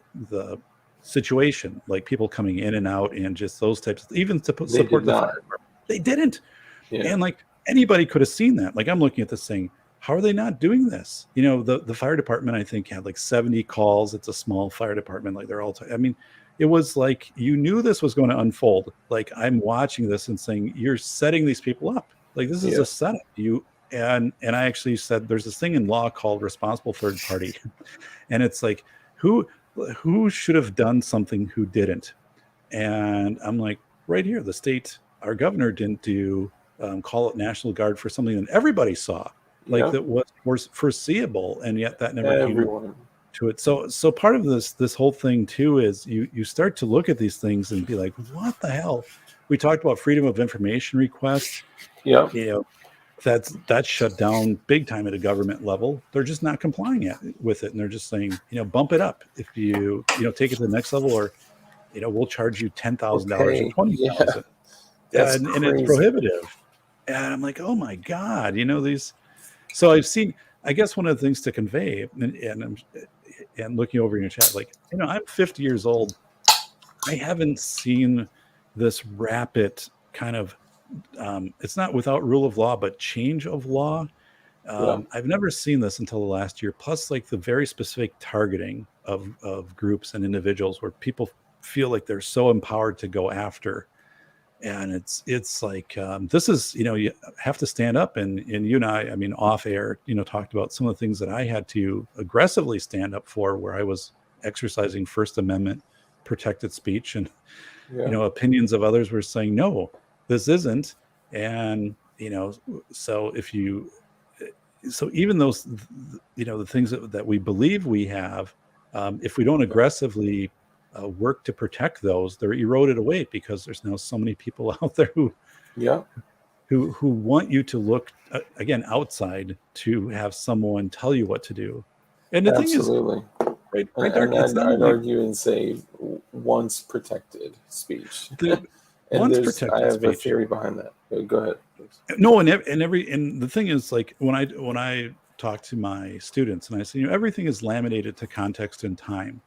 situation, like people coming in and out and just those types, even to support the fire department. They didn't. Yeah. And like anybody could have seen that. Like I'm looking at this saying, how are they not doing this? The fire department, I think, had like 70 calls. It's a small fire department. Like they're all, it was like, you knew this was going to unfold. Like I'm watching this and saying, you're setting these people up. Like this is a setup. And I actually said, there's this thing in law called responsible third party. And it's like, who should have done something who didn't? And I'm like, right here, the state, our governor didn't call it National Guard for something that everybody saw. Like that was foreseeable, and yet that never came to it. So part of this whole thing too is you start to look at these things and be like, what the hell? We talked about freedom of information requests. Yeah. That's shut down big time at a government level. They're just not complying with it, and they're just saying, bump it up if you take it to the next level, or we'll charge you $10,000 or $20,000. And it's prohibitive. And I'm like, oh my God, these. So I've seen, I guess one of the things to convey, and looking over in your chat, like, I'm 50 years old. I haven't seen this rapid kind of, it's not without rule of law, but change of law. I've never seen this until the last year. Plus, like the very specific targeting of groups and individuals where people feel like they're so empowered to go after. And it's like, this is, you have to stand up, and you and I off air, talked about some of the things that I had to aggressively stand up for, where I was exercising First Amendment protected speech, and, opinions of others were saying, no, this isn't. And, so even those, the things that we believe we have, if we don't aggressively work to protect those, they're eroded away, because there's now so many people out there who want you to look again outside to have someone tell you what to do. And the thing is, right, I'd argue and say once protected speech. I have a theory behind that. Go ahead. Please. No, and the thing is, like when I talk to my students and I say, everything is laminated to context and time.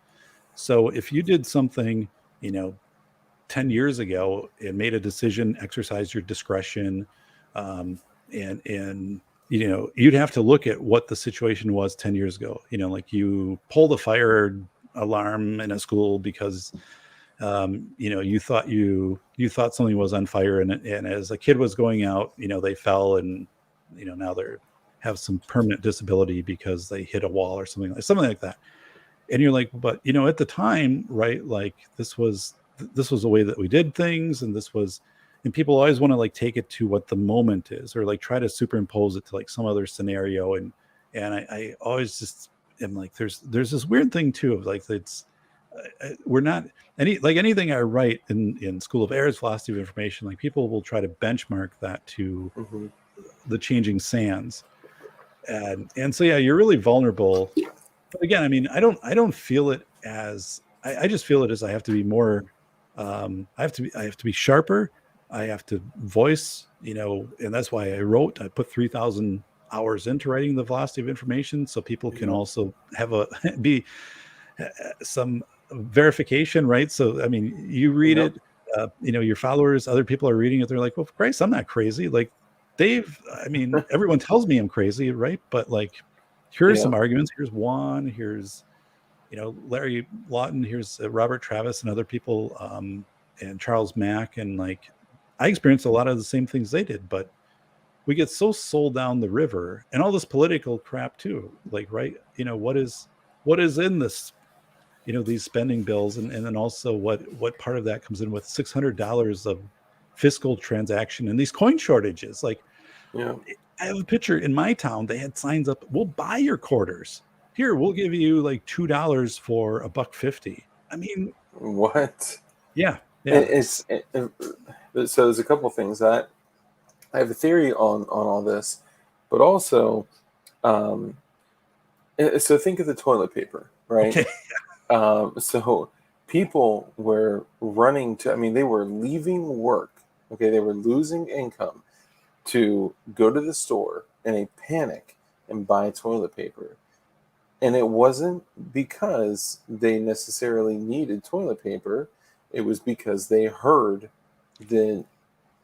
So if you did something, 10 years ago and made a decision, exercised your discretion, and you'd have to look at what the situation was 10 years ago. Like you pulled a fire alarm in a school because, you thought something was on fire, and as a kid was going out, they fell, and, now they have some permanent disability because they hit a wall or something like that. And you're like, but at the time, right, like this was the way that we did things, and people always want to like take it to what the moment is, or like try to superimpose it to like some other scenario, and I always just am like, there's this weird thing too of like, it's we're not anything I write in School of Air's philosophy of information, like people will try to benchmark that to the changing sands, and so you're really vulnerable. But again, I don't feel it as, I just feel it as I have to be more, I have to be sharper. I have to voice, and that's why I put 3,000 hours into writing the velocity of information, so people can also have some verification, right? So, you read it, your followers, other people are reading it. They're like, well, for Christ, I'm not crazy. Like everyone tells me I'm crazy, right? But like, here are Yeah. some arguments. Here's one. Here's, Larry Lawton. Here's Robert Travis and other people, and Charles Mack. And like, I experienced a lot of the same things they did, but we get so sold down the river and all this political crap too. Like, right? What is in this, these spending bills, and then also what part of that comes in with $600 of fiscal transaction and these coin shortages. Like, Yeah. I have a picture in my town. They had signs up, we'll buy your quarters. Here, we'll give you like $2 for a buck 50. I mean, What? yeah, yeah, So there's a couple things that I have a theory on all this, but also, um, so think of the toilet paper, right? okay, So people were running to, I mean, they were leaving work. Okay, they were losing income to go to the store in a panic and buy toilet paper. And it wasn't because they necessarily needed toilet paper. It was because they heard that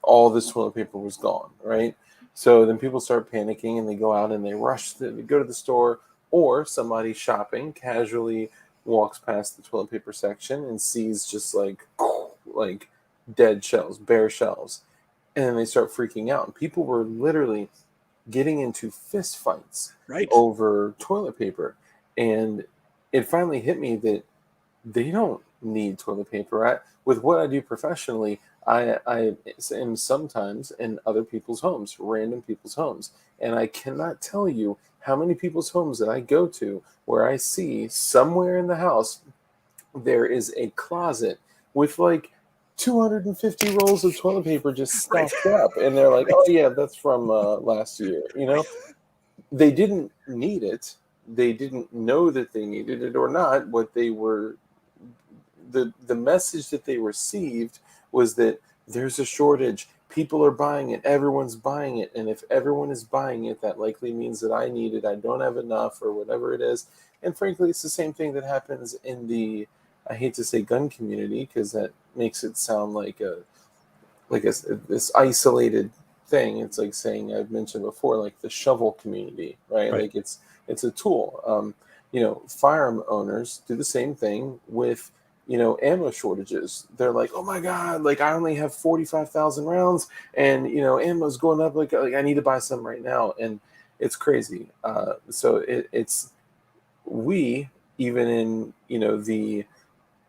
all this toilet paper was gone, right? So then people start panicking and they go out and they rush to go to the store, or somebody shopping casually walks past the toilet paper section and sees just like dead shelves, bare shelves, and then they start freaking out. And people were literally getting into fist fights right, over toilet paper. And it finally hit me that they don't need toilet paper. With what I do professionally, I am sometimes in other people's homes, random people's homes. And I cannot tell you how many people's homes that I go to where I see somewhere in the house there is a closet with like 250 rolls of toilet paper just right, stacked up. And they're like, right, oh, yeah, that's from last year. They didn't need it. They didn't know that they needed it or not. What they were the message that they received was that there's a shortage. People are buying it. Everyone's buying it. And if everyone is buying it, that likely means that I need it. I don't have enough or whatever it is. And frankly, it's the same thing that happens in the, I hate to say gun community because that makes it sound like this isolated thing. It's like saying, I've mentioned before, like the shovel community, right? right, Like it's a tool. Firearm owners do the same thing with ammo shortages. They're like, oh my god, like I only have 45,000 rounds, and ammo's going up. Like I need to buy some right now, and it's crazy. So it's we even in the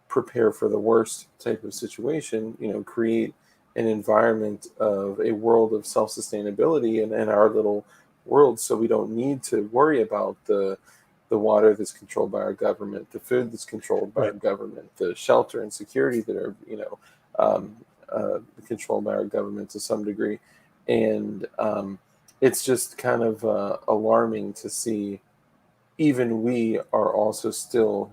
prepare for the worst type of situation, create an environment of a world of self-sustainability in our little world, so we don't need to worry about the water that's controlled by our government, the food that's controlled by our right. government, the shelter and security that are um, controlled by our government to some degree. And it's just kind of alarming to see even we are also still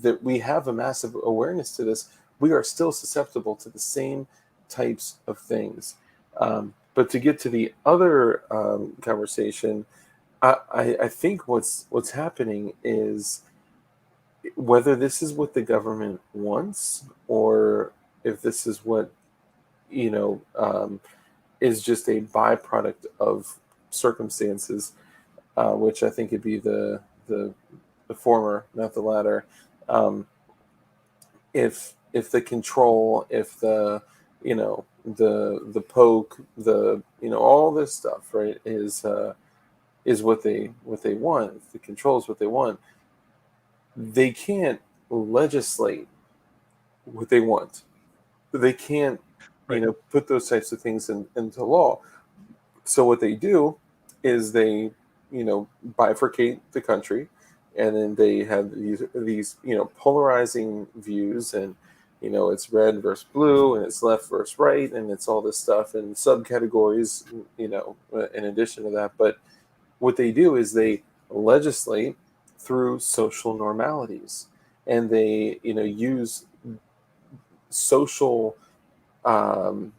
that we have a massive awareness to this. We are still susceptible to the same types of things. But to get to the other conversation, I think what's happening is whether this is what the government wants or if this is what you know um, is just a byproduct of circumstances, which I think would be the former, not the latter. Um, if the control, if the poke, all this stuff, right, is what they want. If the control is what they want, they can't legislate what they want. They can't Right. put those types of things into law. So what they do is they bifurcate the country, and then they have these polarizing views, and it's red versus blue, and it's left versus right, and it's all this stuff and subcategories, in addition to that. But what they do is they legislate through social normalities, and they use social um,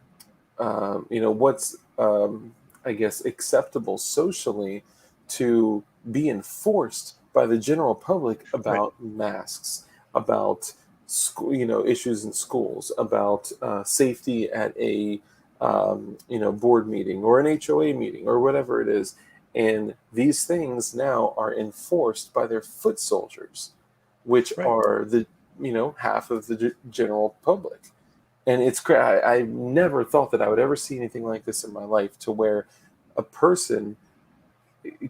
what's I guess acceptable socially to be enforced by the general public Right. about masks, about school, issues in schools, about safety at a board meeting or an HOA meeting or whatever it is. And these things now are enforced by their foot soldiers, which Right. are the half of the general public. And it's great. I never thought that I would ever see anything like this in my life, to where a person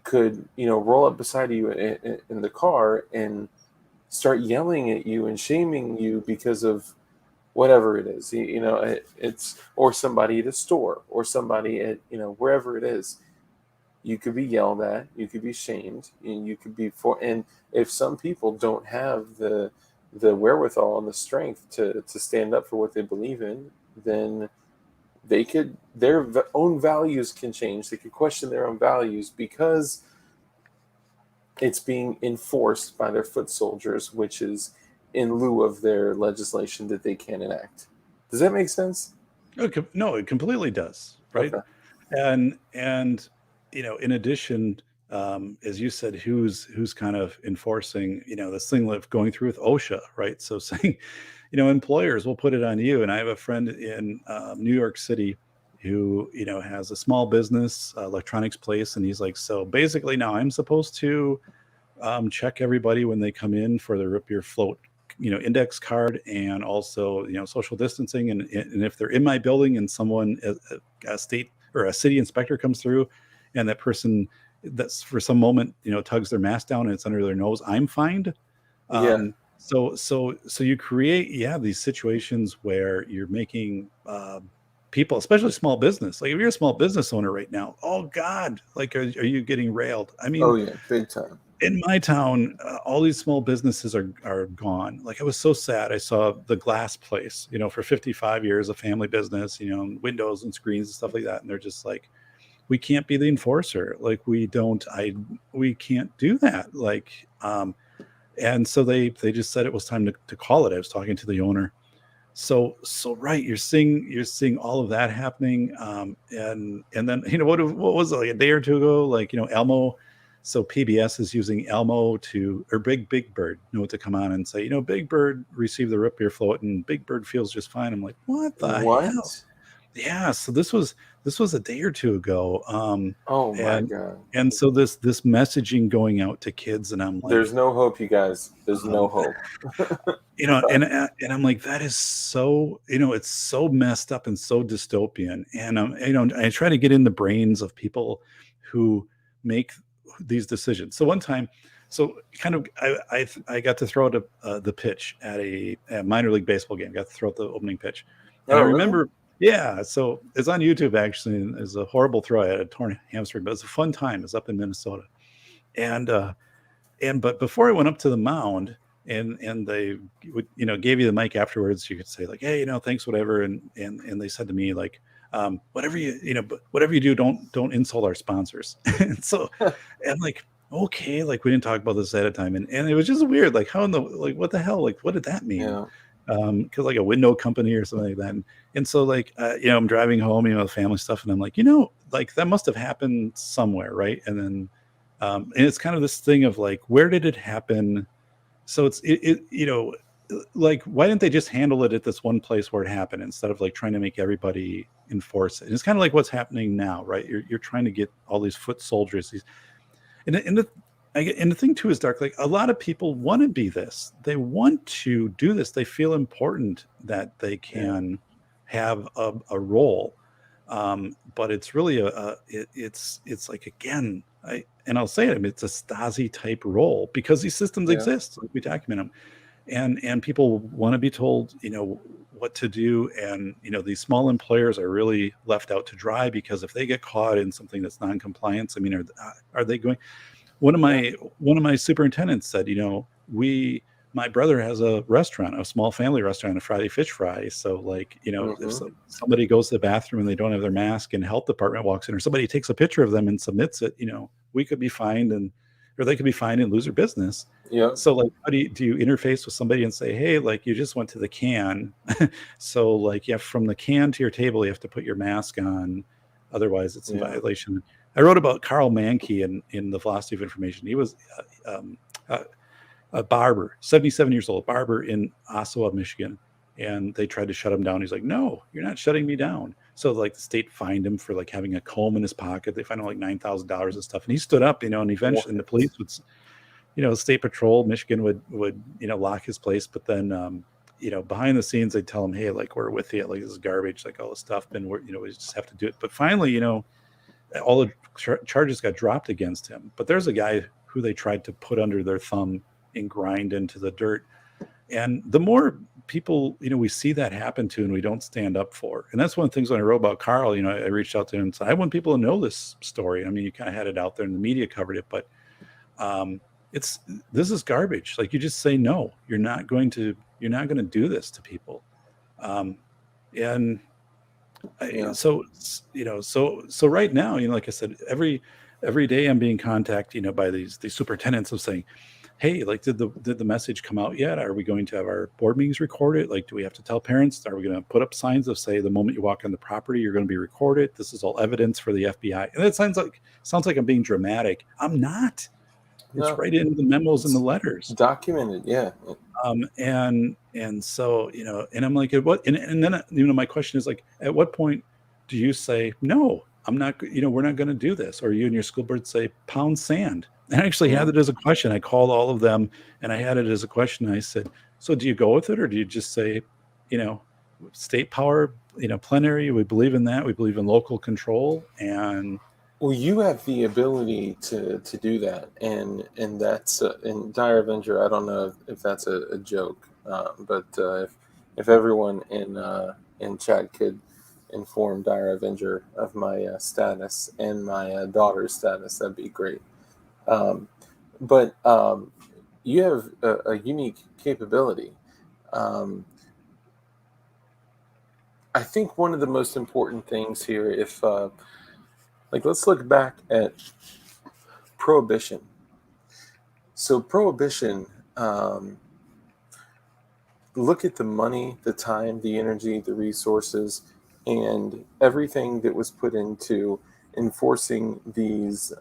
could roll up beside you in the car and start yelling at you and shaming you because of whatever it is. It's, or somebody at a store, or somebody at wherever it is. You could be yelled at, you could be shamed, and you could be for. And if some people don't have the wherewithal and the strength to stand up for what they believe in, then their own values can change. They could question their own values because it's being enforced by their foot soldiers, which is in lieu of their legislation that they can enact. Does that make sense? No, it completely does, right? Okay. And in addition, as you said, who's kind of enforcing this thing of going through with OSHA, right? So saying, employers will put it on you. And I have a friend in New York City who has a small business electronics place, and he's like, so basically now I'm supposed to check everybody when they come in for the rip your float index card, and also social distancing, and if they're in my building and someone a state or a city inspector comes through and that person that's for some moment tugs their mask down and it's under their nose, I'm fined. Yeah. So you create these situations where you're making people, especially small business, like if you're a small business owner right now, oh god, like are you getting railed? I mean, Oh yeah, big time. in my town, all these small businesses are gone. Like, I was so sad. I saw the glass place, for 55 years, a family business, windows and screens and stuff like that. And they're just like, we can't be the enforcer. Like, we can't do that. Like, and so they just said it was time to call it. I was talking to the owner. So right, you're seeing all of that happening, and then what was it, like a day or two ago, like Elmo, so PBS is using Elmo or Big Bird, to come on and say, Big Bird received the root beer float and Big Bird feels just fine. I'm like, what the hell? What? Yeah, so this was a day or two ago, Oh my and god. so this messaging going out to kids, and I'm There's like, no hope, you guys. There's no um, hope. and I'm like, that is so, it's so messed up and so dystopian. And I try to get in the brains of people who make these decisions. So one time, so kind of, I got to throw out the pitch at a minor league baseball game. Got to throw out the opening pitch, and Oh I really? remember, yeah. So it's on YouTube actually. And it's a horrible throw. I had a torn hamstring, but it's a fun time. It's up in Minnesota, and but before I went up to the mound, and they would gave you the mic afterwards, you could say like, hey, thanks, whatever, and they said to me like, whatever whatever you do, don't insult our sponsors. And so, and like, okay, like we didn't talk about this at a time, and it was just weird, like how in the, like, what the hell, like what did that mean? Yeah. Because like a window company or something like that. And so like I'm driving home, family stuff, and I'm like, like that must have happened somewhere, right? And then and it's kind of this thing of like, where did it happen? So like, why didn't they just handle it at this one place where it happened, instead of like trying to make everybody enforce it? And it's kind of like what's happening now, right? You're trying to get all these foot soldiers, and the thing too is, Dark, like a lot of people want to be this. They want to do this. They feel important that they Yeah. can have a role. But it's really it's like, again, I'll say it, I mean, it's a Stasi type role, because these systems Yeah. exist. Like, we document them, and people want to be told, what to do. And these small employers are really left out to dry, because if they get caught in something that's non-compliance, I mean, are they going? Yeah. One of my superintendents said, my brother has a restaurant, a small family restaurant, a Friday Fish Fry. So like, if Mm-hmm. somebody goes to the bathroom and they don't have their mask, and health department walks in, or somebody takes a picture of them and submits it, we could be fined, or they could be fined and lose their business. Yep. So like, how do you interface with somebody and say, hey, like, you just went to the can. So like, from the can to your table, you have to put your mask on. Otherwise it's in Yeah. violation. I wrote about Carl Mankey in the Philosophy of Information. He was, uh, a barber, 77 years old, barber in Ossawa, Michigan. And they tried to shut him down. He's like, no, you're not shutting me down. So like the state fined him for like having a comb in his pocket. They fined him like $9,000 and stuff. And he stood up, and eventually, and the police would, state patrol, Michigan would, lock his place. But then, behind the scenes, they'd tell him, hey, like, we're with you. Like, this is garbage, like all this stuff. And we just have to do it. But finally, all the charges got dropped against him. But there's a guy who they tried to put under their thumb and grind into the dirt. And the more people, we see that happen to and we don't stand up for. And that's one of the things when I wrote about Carl, I reached out to him and said, I want people to know this story. I mean, you kind of had it out there and the media covered it, but this is garbage. Like, you just say, no, you're not going to do this to people. And Yeah. so right now, like I said, every day I'm being contacted, by these superintendents of saying, hey, like, did the message come out yet? Are we going to have our board meetings recorded? Like, do we have to tell parents? Are we going to put up signs of, say, the moment you walk on the property, you're going to be recorded? This is all evidence for the FBI. And it sounds like I'm being dramatic. I'm not. It's No, right in the memos and the letters. documented. Yeah. And so, and I'm like, at what, and then, my question is like, at what point do you say, no, I'm not, we're not going to do this? Or you and your school board say, pound sand. And I actually had it as a question. I called all of them and I had it as a question. I said, so do you go with it, or do you just say, state power, plenary, we believe in that. We believe in local control. And Well, you have the ability to do that, and that's in Dire Avenger. I don't know if that's a joke, but if everyone in chat could inform Dire Avenger of my status and my daughter's status, that'd be great. But you have a unique capability. Um, I think one of the most important things here, if let's look back at prohibition. So prohibition, look at the money, the time, the energy, the resources, and everything that was put into enforcing these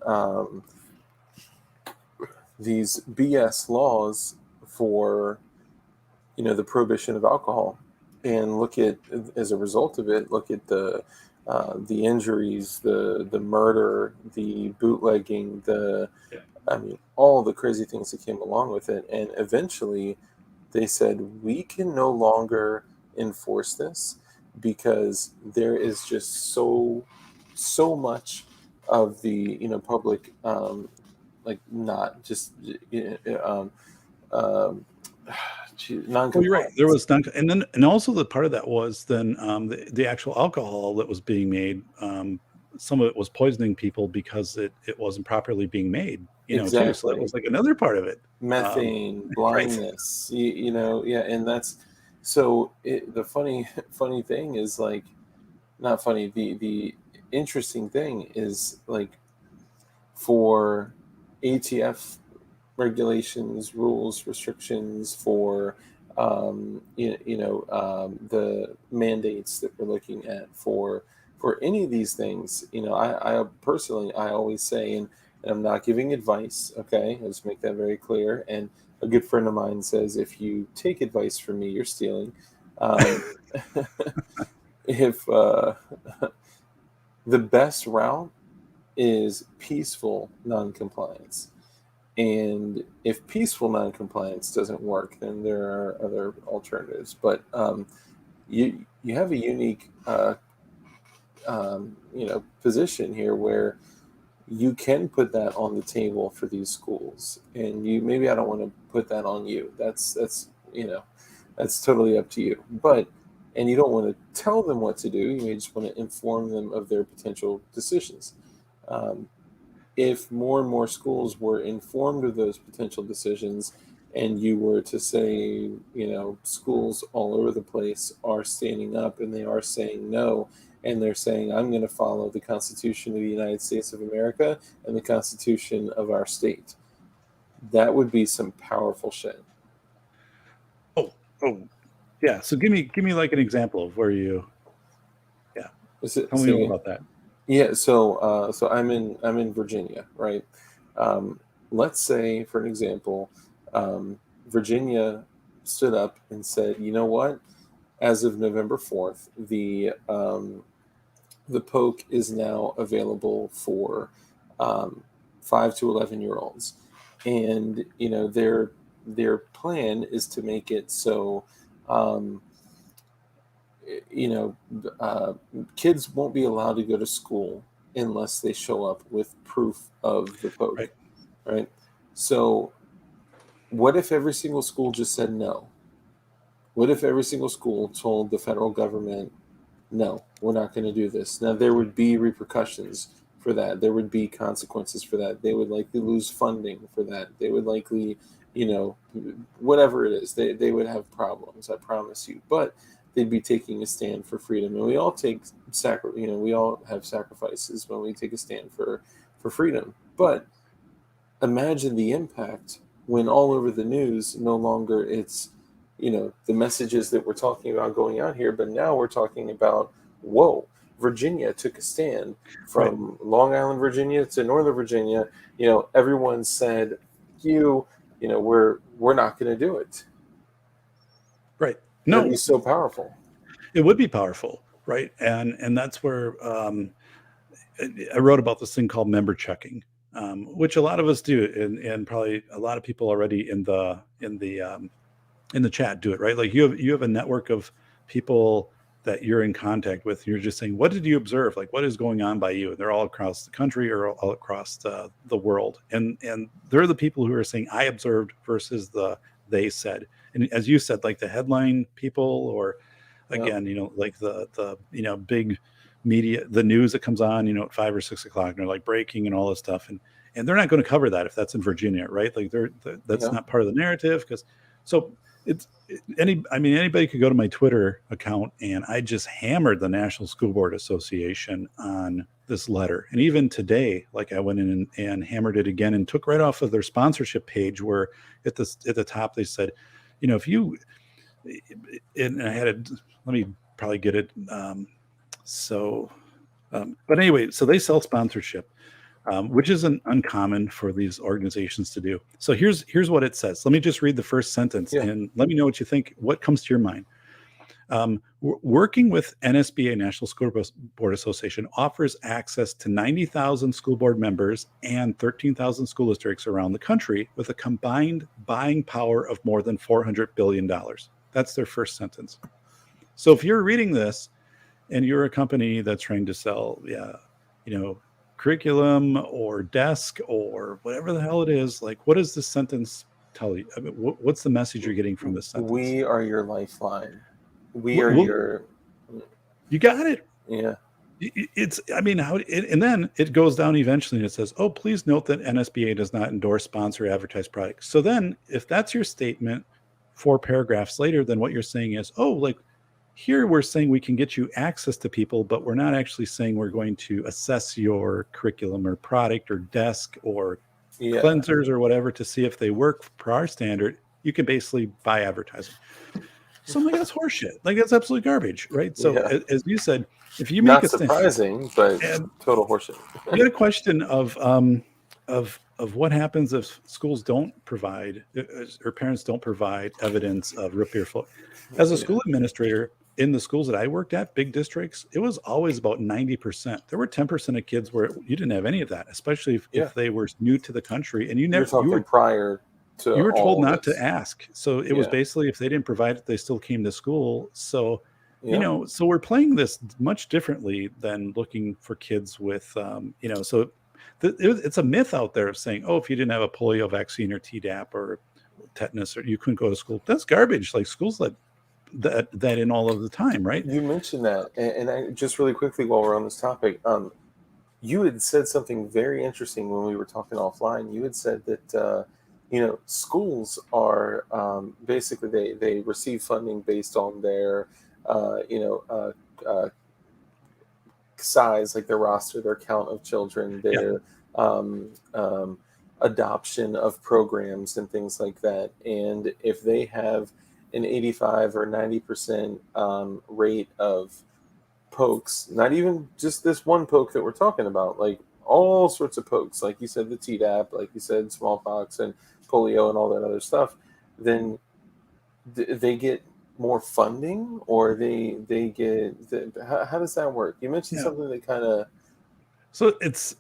BS laws for the prohibition of alcohol. And look at, as a result of it, look at the injuries, the murder, the bootlegging, all the crazy things that came along with it. And eventually they said, we can no longer enforce this because there is just so much of the public, not just non-compliance. well, you're right. There was and also the part of that was then the actual alcohol that was being made. Some of it was poisoning people because it wasn't properly being made. Exactly. Too. So that was like another part of it. Methane, blindness. Right. Yeah, and that's so. The funny thing is, like, not funny. The interesting thing is, like, for ATF regulations, rules, restrictions, for the mandates that we're looking at for any of these things. I personally, I always say, and I'm not giving advice, okay, let's make that very clear. And a good friend of mine says, if you take advice from me, you're stealing. If the best route is peaceful noncompliance. And if peaceful noncompliance doesn't work, then there are other alternatives. But you have a unique position here where you can put that on the table for these schools. And maybe I don't want to put that on you. That's totally up to you. And you don't want to tell them what to do. You may just want to inform them of their potential decisions. If more and more schools were informed of those potential decisions, and you were to say, schools all over the place are standing up and they are saying no, and they're saying, I'm going to follow the Constitution of the United States of America and the Constitution of our state, that would be some powerful shit. Oh, yeah. So give me like an example of where you, yeah. Tell me more about that. Yeah, so I'm in Virginia, right? Let's say, for an example, Virginia stood up and said, you know what? As of November 4th, the poke is now available for um, 5 to 11-year-olds, and their plan is to make it so um, you know uh, kids won't be allowed to go to school unless they show up with proof of the poke, Right. right? So what if every single school just said no? What if every single school told the federal government, no, we're not going to do this? Now, there would be repercussions for that. There would be consequences for that. They would likely lose funding for that. They would likely, whatever it is, they would have problems, I promise you. But they'd be taking a stand for freedom. And we all we all have sacrifices when we take a stand for freedom. But imagine the impact when all over the news, no longer it's, the messages that we're talking about going out here, but now we're talking about, whoa, Virginia took a stand. Right. From Long Island, Virginia to Northern Virginia, everyone said, you, we're not going to do it. Right. That'd be No, so powerful. it would be powerful. Right. And that's where I wrote about this thing called member checking, which a lot of us do, and probably a lot of people already in the chat do it, right? Like you have a network of people that you're in contact with. You're just saying, what did you observe? Like, what is going on by you? And they're all across the country or all across the world. And they're the people who are saying, I observed versus the they said. And as you said, like the headline people, or Yeah. again, like the big media, the news that comes on, at 5 or 6 o'clock, and they're like breaking and all this stuff. And they're not going to cover that if that's in Virginia, right? Like that's Yeah. not part of the narrative. Because so anybody could go to my Twitter account, and I just hammered the National School Board Association on this letter. And even today, like I went in and hammered it again and took right off of their sponsorship page, where at the top they said, if you, and I had it, let me probably get it. But anyway, so they sell sponsorship, which isn't uncommon for these organizations to do. So here's what it says. Let me just read the first sentence, Yeah. and let me know what you think. What comes to your mind? Working with NSBA, National School Board Association, offers access to 90,000 school board members and 13,000 school districts around the country with a combined buying power of more than $400 billion. That's their first sentence. So if you're reading this and you're a company that's trying to sell, curriculum or desk or whatever the hell it is, like, what does this sentence tell you? I mean, what's the message you're getting from this sentence? We are your lifeline. We are Well, your. you got it. Yeah. It's, I mean, and then it goes down eventually and it says, oh, please note that NSBA does not endorse, sponsor, advertise products. So then if that's your statement 4 paragraphs later, then what you're saying is, oh, like, here we're saying we can get you access to people, but we're not actually saying we're going to assess your curriculum or product or desk or Yeah. cleansers or whatever to see if they work per our standard. You can basically buy advertising. So I'm like, that's horseshit. Like, that's absolute garbage, right? So Yeah. as you said, if you make Not a stand, surprising, but and total horseshit. you had a question of what happens if schools don't provide or parents don't provide evidence of root beer flow. As a school administrator in the schools that I worked at, big districts, it was always about 90%. There were 10% of kids where you didn't have any of that, especially if they were new to the country, and You're talking prior to you were told all not this. to ask. So it was basically, if they didn't provide it, they still came to school. So so we're playing this much differently than looking for kids with so it's a myth out there of saying, oh, if you didn't have a polio vaccine or Tdap or tetanus, or you couldn't go to school. That's garbage. Like, schools let that in all of the time, right? You mentioned that, and I just really quickly while we're on this topic, you had said something very interesting when we were talking offline. You had said that schools are basically they receive funding based on their uh, you know uh, uh, size, like their roster, their count of children, Yeah. their um, um, adoption of programs and things like that. And if they have an 85 or 90% rate of pokes, not even just this one poke that we're talking about, like all sorts of pokes, like you said, the Tdap, like you said, smallpox and polio and all that other stuff, then they get more funding, or they get how does that work? You mentioned Yeah. something that kind of So it's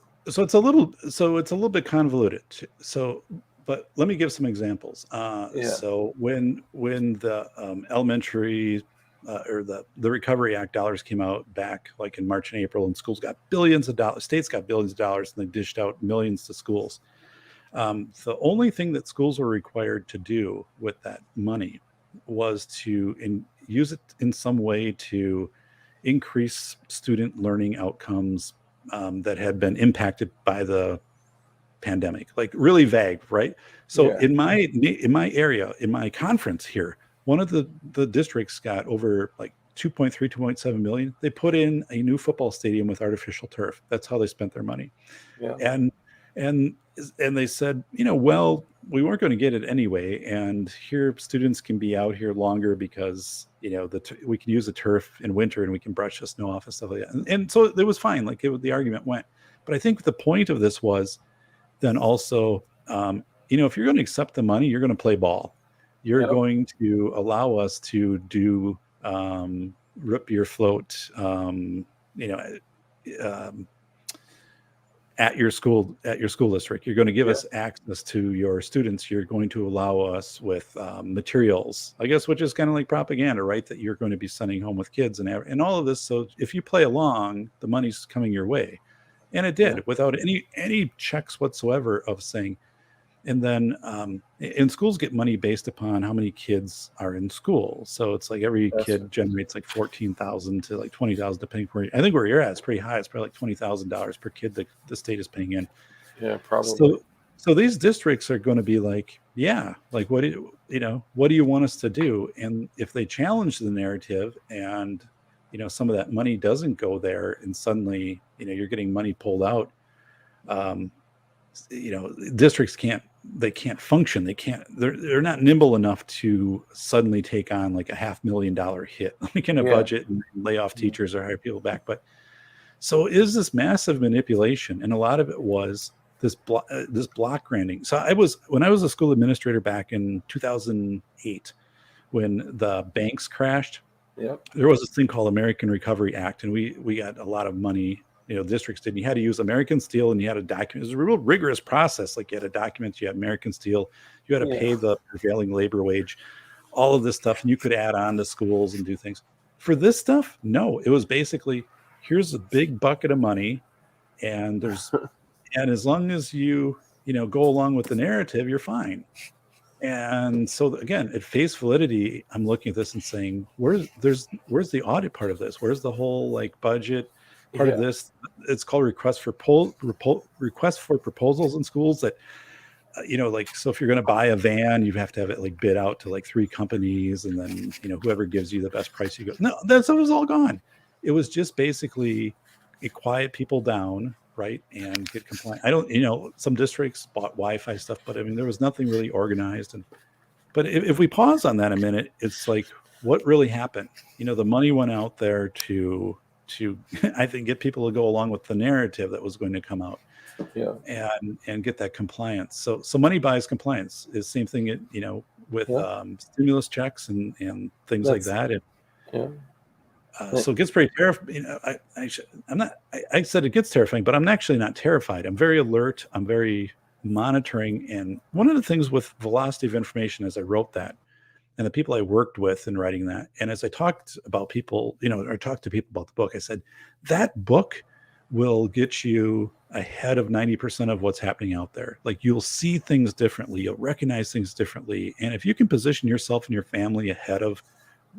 a little bit convoluted. So, but let me give some examples. yeah So when the elementary or the Recovery Act dollars came out back like in March and April, and schools got billions of dollars, states got billions of dollars, and they dished out millions to schools. The only thing that schools were required to do with that money was to use it in some way to increase student learning outcomes that had been impacted by the pandemic, like really vague, right? So yeah in my area, in my conference here, one of the districts got over like 2.3, 2.7 million. They put in a new football stadium with artificial turf. That's how they spent their money. yeah and and and they said, well, we weren't going to get it anyway, and here students can be out here longer because we can use the turf in winter and we can brush the snow off and stuff like that, and so it was fine, like the argument went. But I think the point of this was then also, if you're going to accept the money, you're going to play ball. You're yep going to allow us to do rip your float, you know um, at your school district. You're going to give yeah us access to your students. You're going to allow us with materials, I guess, which is kind of like propaganda, right? That you're going to be sending home with kids and all of this. So if you play along, the money's coming your way, and it yeah did without any checks whatsoever of saying. And then and schools get money based upon how many kids are in school. So it's like every that's kid generates like 14,000 to like 20,000, depending where I think where you're at. It's pretty high. It's probably like $20,000 per kid that the state is paying in. yeah probably So these districts are going to be like, yeah, like what do you want us to do? And if they challenge the narrative, and some of that money doesn't go there, and suddenly you're getting money pulled out, um, districts can't function. They're not nimble enough to suddenly take on like a $500,000 hit like in a yeah budget and lay off Mhm. teachers or hire people back. But so is this massive manipulation, and a lot of it was this block granting. So when I was a school administrator back in 2008, when the banks crashed, yep there was this thing called American Recovery Act, and we got a lot of money. Districts did. And you had to use American steel, and you had to document. It was a real rigorous process. Like you had to document. You had American steel. You had to yeah pay the prevailing labor wage. All of this stuff, and you could add on to schools and do things. For this stuff, no. It was basically, here's a big bucket of money, and as long as go along with the narrative, you're fine. And so again, at face validity, I'm looking at this and saying, where's the audit part of this? Where's the whole like budget part of yeah this? It's called request for proposals in schools. That like, so if you're going to buy a van, you have to have it like bid out to like 3 companies, and then whoever gives you the best price, you go. No, that was all gone. It was just basically quiet people down, right, and get compliant. I don't, some districts bought Wi-Fi stuff, but I mean, there was nothing really organized. And but if we pause on that a minute, it's like, what really happened? The money went out there to I think get people to go along with the narrative that was going to come out, yeah and get that compliance. So money buys compliance. Is same thing, with yeah stimulus checks and things like that's that. yeah So it gets pretty terrifying. I'm not. I said it gets terrifying, but I'm actually not terrified. I'm very alert. I'm very monitoring. And one of the things with velocity of information, as I wrote that, and the people I worked with in writing that, and as I talked about people, or talked to people about the book, I said that book will get you ahead of 90% of what's happening out there. Like, you'll see things differently, you'll recognize things differently, and if you can position yourself and your family ahead of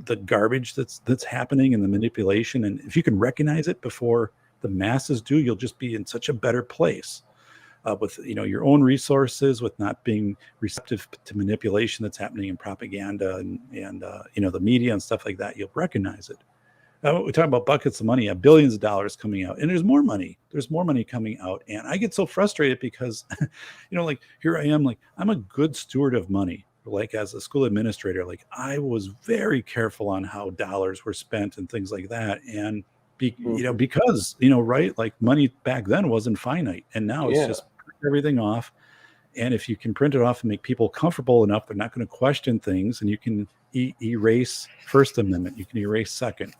the garbage that's happening and the manipulation, and if you can recognize it before the masses do, you'll just be in such a better place, with your own resources, with not being receptive to manipulation that's happening in propaganda and the media and stuff like that. You'll recognize it. We talk about buckets of money, billions of dollars coming out, and there's more money. There's more money coming out, and I get so frustrated because, like, here I am, like, I'm a good steward of money. Like, as a school administrator, like, I was very careful on how dollars were spent and things like that, and Mhm. because right, like money back then wasn't finite, and now it's Yeah, just print everything off. And if you can print it off and make people comfortable enough, they're not going to question things, and you can erase First Amendment, you can erase Second,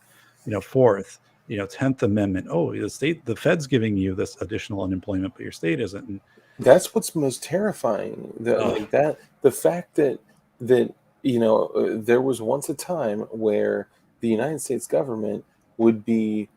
Fourth, 10th Amendment. Oh, the Fed's giving you this additional unemployment, but your state isn't. And that's what's most terrifying. That oh, like that the fact that there was once a time where the United States government would be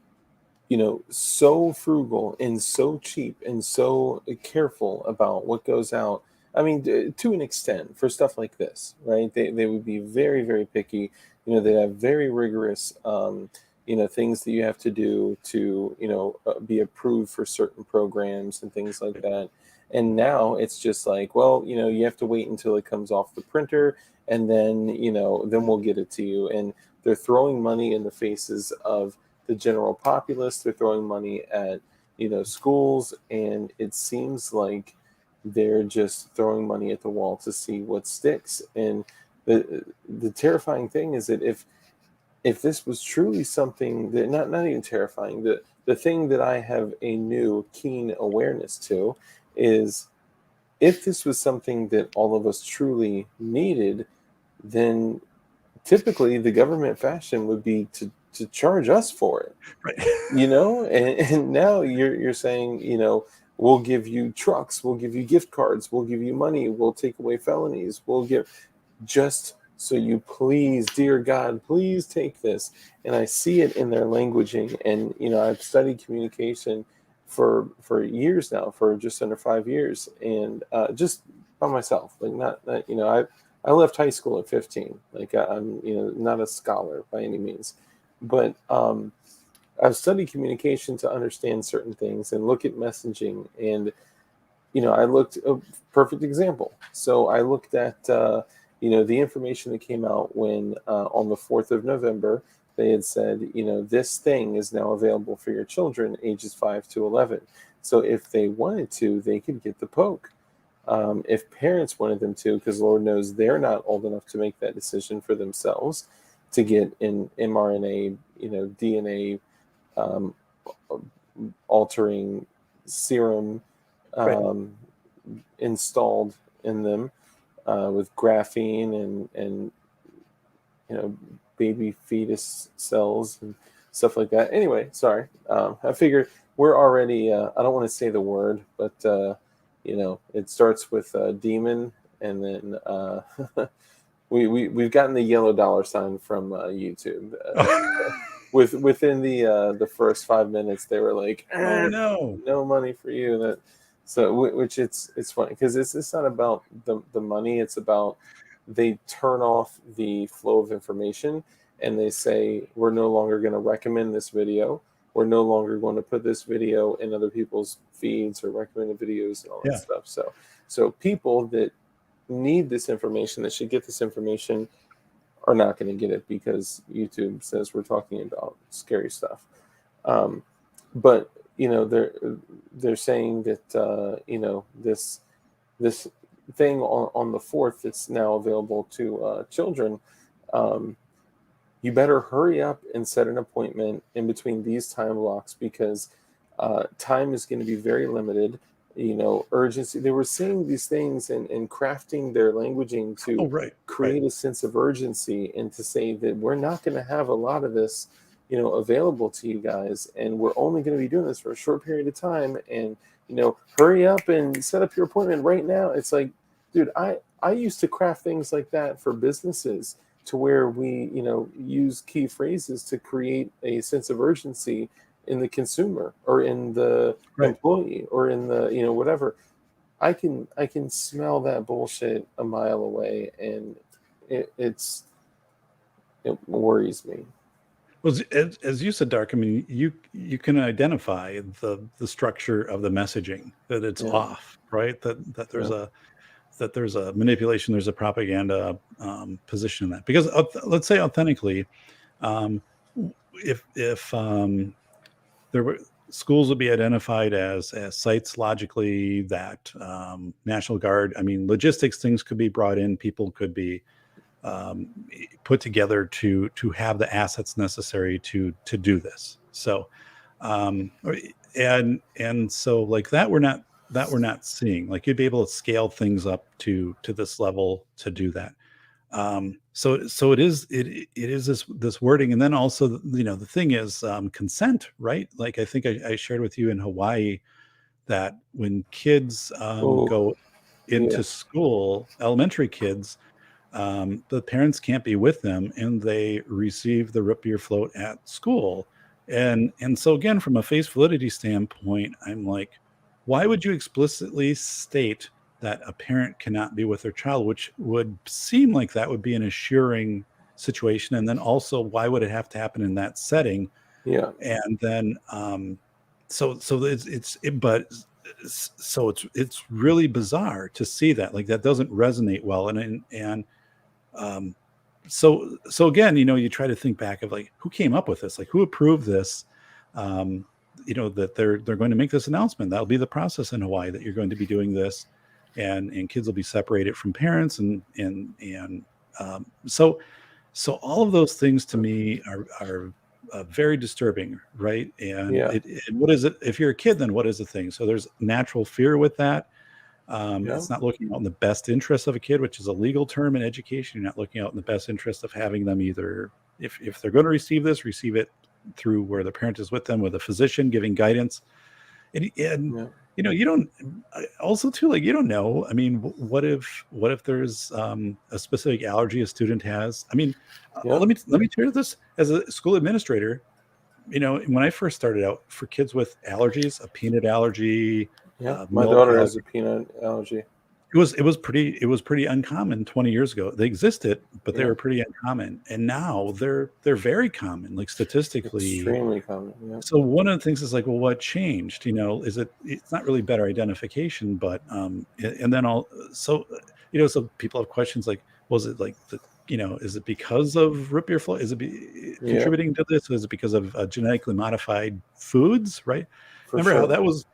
so frugal and so cheap and so careful about what goes out. I mean, to an extent, for stuff like this, right? They would be very, very picky. They have very rigorous, things that you have to do to, be approved for certain programs and things like that. And now it's just like, well, you have to wait until it comes off the printer, and then we'll get it to you. And they're throwing money in the faces of the general populace. They're throwing money at schools, and it seems like they're just throwing money at the wall to see what sticks. And the terrifying thing is that if this was truly something that not even terrifying, the thing that I have a new keen awareness to is, if this was something that all of us truly needed, then typically the government fashion would be to charge us for it. right. And now you're saying, we'll give you trucks, we'll give you gift cards, we'll give you money, we'll take away felonies, we'll give, just so you please, dear God, please take this. And I see it in their languaging. And I've studied communication for years now, for just under 5 years, and just by myself, like not I left high school at 15. Like I'm not a scholar by any means, but I've studied communication to understand certain things and look at messaging. And I looked a perfect example. So I looked at the information that came out when on the 4th of November they had said, this thing is now available for your children ages 5 to 11. So if they wanted to, they could get the poke. If parents wanted them to, because Lord knows they're not old enough to make that decision for themselves, to get an mRNA, DNA um, altering serum Right. um, installed in them with graphene and baby fetus cells and stuff like that. Anyway, sorry. I figured we're already. I don't want to say the word, but it starts with demon, and then we've gotten the yellow dollar sign from YouTube. Within the first 5 minutes, they were like, Oh no. no money for you. That so which it's funny because it's not about the money. It's about, they turn off the flow of information, and they say, we're no longer going to recommend this video. We're no longer going to put this video in other people's feeds or recommended videos and all that Yeah. stuff. So people that need this information, that should get this information, are not going to get it because YouTube says we're talking about scary stuff. Um, but they're saying that this thing on the 4th that's now available to children. Um, you better hurry up and set an appointment in between these time blocks, because time is going to be very limited. Urgency. They were saying these things and crafting their languaging Oh, to right. Right. create a sense of urgency, and to say that we're not going to have a lot of this, available to you guys, and we're only going to be doing this for a short period of time. And hurry up and set up your appointment right now. It's like, dude, I used to craft things like that for businesses, to where we use key phrases to create a sense of urgency in the consumer, or in the Right. employee, or in the whatever. I can smell that bullshit a mile away, and it worries me. Well, as you said, Dark, I mean, you can identify the structure of the messaging, that it's Yeah, off, right? That there's yeah, a manipulation, there's a propaganda position in that. Because let's say authentically, um, if there were, schools would be identified as sites logically that National Guard, I mean, logistics things could be brought in, people could be put together to have the assets necessary to do this. So, um, and so like that we're not seeing. Like you'd be able to scale things up to this level to do that. So it is this wording, and then also the thing is consent, right? Like I think I shared with you in Hawaii that when kids Oh, go yeah, into school, elementary kids, the parents can't be with them, and they receive the root beer float at school. And so again, from a face validity standpoint, I'm like, why would you explicitly state that a parent cannot be with their child, which would seem like that would be an assuring situation? And then also, why would it have to happen in that setting? yeah, And then so but so it's really bizarre to see that, like, that doesn't resonate well. And um so again, you try to think back of, like, who came up with this, like, who approved this, um that they're going to make this announcement. That'll be the process in Hawaii, that you're going to be doing this, and kids will be separated from parents, and so all of those things to me are very disturbing, right? And yeah, what is it? If you're a kid, then what is the thing? So there's natural fear with that. yeah, It's not looking out in the best interest of a kid, which is a legal term in education. You're not looking out in the best interest of having them either, if they're going to receive this, receive it through where the parent is with them, with a physician giving guidance. And yeah, you don't, also too, like, you don't know. I mean, what if there's a specific allergy a student has? I mean, yeah, let me share this as a school administrator. When I first started out, for kids with allergies, a peanut allergy, yeah. My milk daughter has allergy, a peanut allergy. it was pretty uncommon 20 years ago. They existed, but they Yeah, were pretty uncommon, and now they're very common, like, statistically. extremely common. Yeah, So one of the things is like, well, what changed? It's not really better identification, but and then all so so people have questions like, was it like is it because of root beer flow? Is it yeah, contributing to this? Is it because of genetically modified foods? Right? for Remember how sure. that was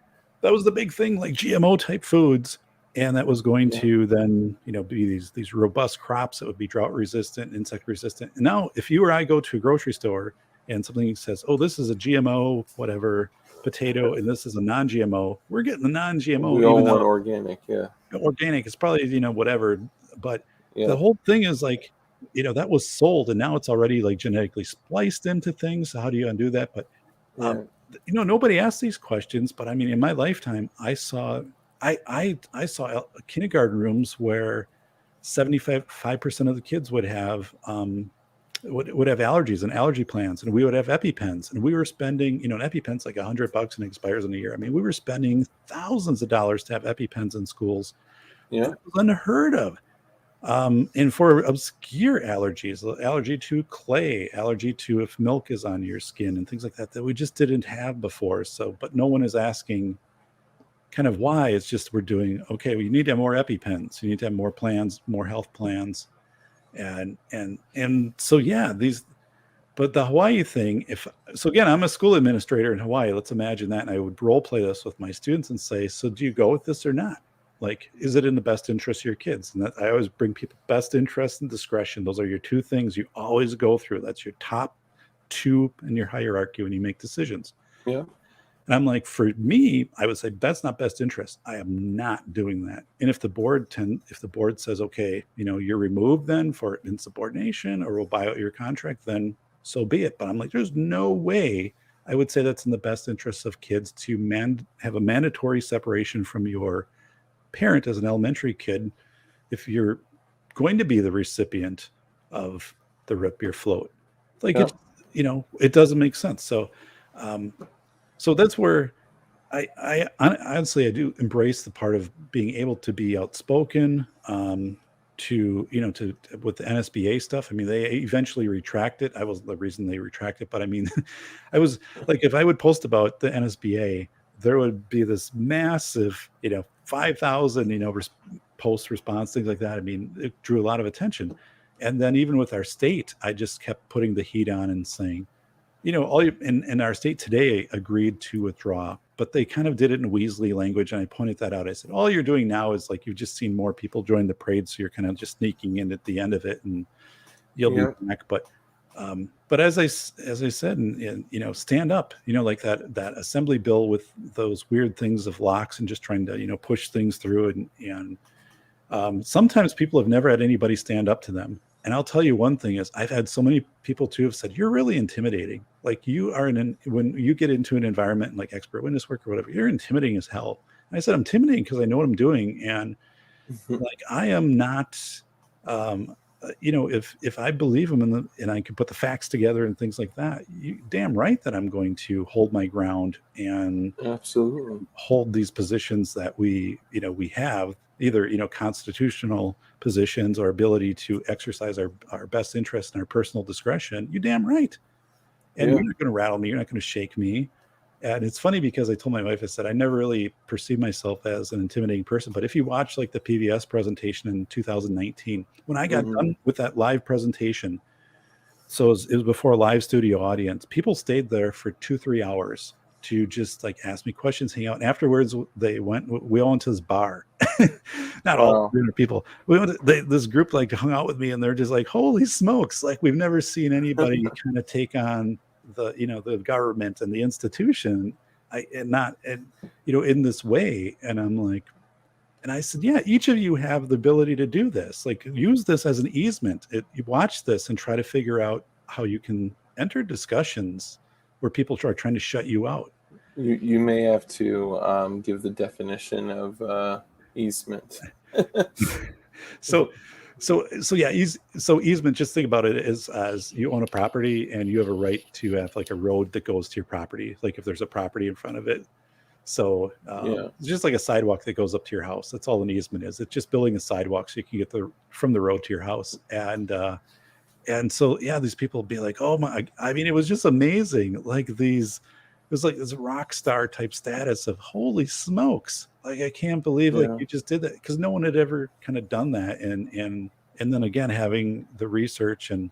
the big thing, like GMO type foods, and that was going Yeah, to then be these robust crops that would be drought resistant, insect resistant. And now, if you or I go to a grocery store and something says, "Oh, this is a GMO whatever potato, and this is a non-GMO," we're getting the non-GMO, we all even want though organic. Yeah, organic is probably whatever. But the yeah, whole thing is like, that was sold, and now it's already like genetically spliced into things. So how do you undo that? But yeah, nobody asked these questions. But I mean, in my lifetime, I saw kindergarten rooms where 75% of the kids would have allergies and allergy plans, and we would have EpiPens, and we were spending, an EpiPen's like $100 and expires in a year. I mean, we were spending thousands of dollars to have EpiPens in schools, and yeah, it was unheard of. And for obscure allergies, allergy to clay, allergy to if milk is on your skin, and things like that, that we just didn't have before. So, but no one is asking kind of why. It's just, we're doing okay. We need to have more EpiPens. You need to have more plans, more health plans, and so yeah, these. But the Hawaii thing, if so, again, I'm a school administrator in Hawaii. Let's imagine that, and I would role play this with my students and say, "So, do you go with this or not? Like, is it in the best interest of your kids?" And that, I always bring people best interest and discretion. Those are your two things you always go through. That's your top two in your hierarchy when you make decisions. yeah, And I'm like, for me, I would say that's not best interest. I am not doing that. And if the board says, okay, you're removed then for insubordination, or we'll buy out your contract, then so be it. But I'm like, there's no way I would say that's in the best interest of kids to have a mandatory separation from your parent as an elementary kid if you're going to be the recipient of the root beer float. Like, yeah, it doesn't make sense. Um, so that's where honestly, I do embrace the part of being able to be outspoken, to with the NSBA stuff. I mean, they eventually retract it. I was the reason they retract it, but I mean, I was like, if I would post about the NSBA, there would be this massive, 5,000, post response, things like that. I mean, it drew a lot of attention. And then even with our state, I just kept putting the heat on and saying, all and our state today agreed to withdraw, but they kind of did it in Weasley language. And I pointed that out. I said, all you're doing now is, like, you've just seen more people join the parade. So you're kind of just sneaking in at the end of it, and you'll be yeah, back. But But as I said, and stand up, like that assembly bill with those weird things of locks and just trying to push things through, and sometimes people have never had anybody stand up to them. And I'll tell you one thing is I've had so many people too have said, you're really intimidating. Like you are when you get into an environment like expert witness work or whatever, you're intimidating as hell. And I said, I'm intimidating because I know what I'm doing. And like, I am not, if I believe them and I can put the facts together and things like that, you damn right that I'm going to hold my ground and Absolutely. hold these positions that we have, either constitutional positions or ability to exercise our best interest and our personal discretion. You damn right. And Yeah. you're not going to rattle me, you're not going to shake me. And it's funny because I told my wife, I said I never really perceived myself as an intimidating person, but if you watch like the PBS presentation in 2019, when I got Hmm. done with that live presentation, so it was before a live studio audience. People stayed there for 2-3 hours to just like ask me questions, hang out. And afterwards, we all went to this bar. Not all Wow. 300 people. This group like hung out with me, and they're just like, holy smokes. Like, we've never seen anybody kind of take on the government and the institution. In this way. And I'm like, and I said, yeah, each of you have the ability to do this. Like, use this as an easement. You watch this and try to figure out how you can enter discussions where people are trying to shut you out. You may have to give the definition of easement. So, yeah, easement. Just think about it as you own a property and you have a right to have like a road that goes to your property. Like if there's a property in front of it. So Yeah. it's just like a sidewalk that goes up to your house. That's all an easement is. It's just building a sidewalk so you can get from the road to your house. And so, yeah, these people be like, oh my, I mean, it was just amazing. Like it was like this rock star type status of holy smokes. Like, I can't believe like Yeah. you just did that, because no one had ever kind of done that. And then again, having the research and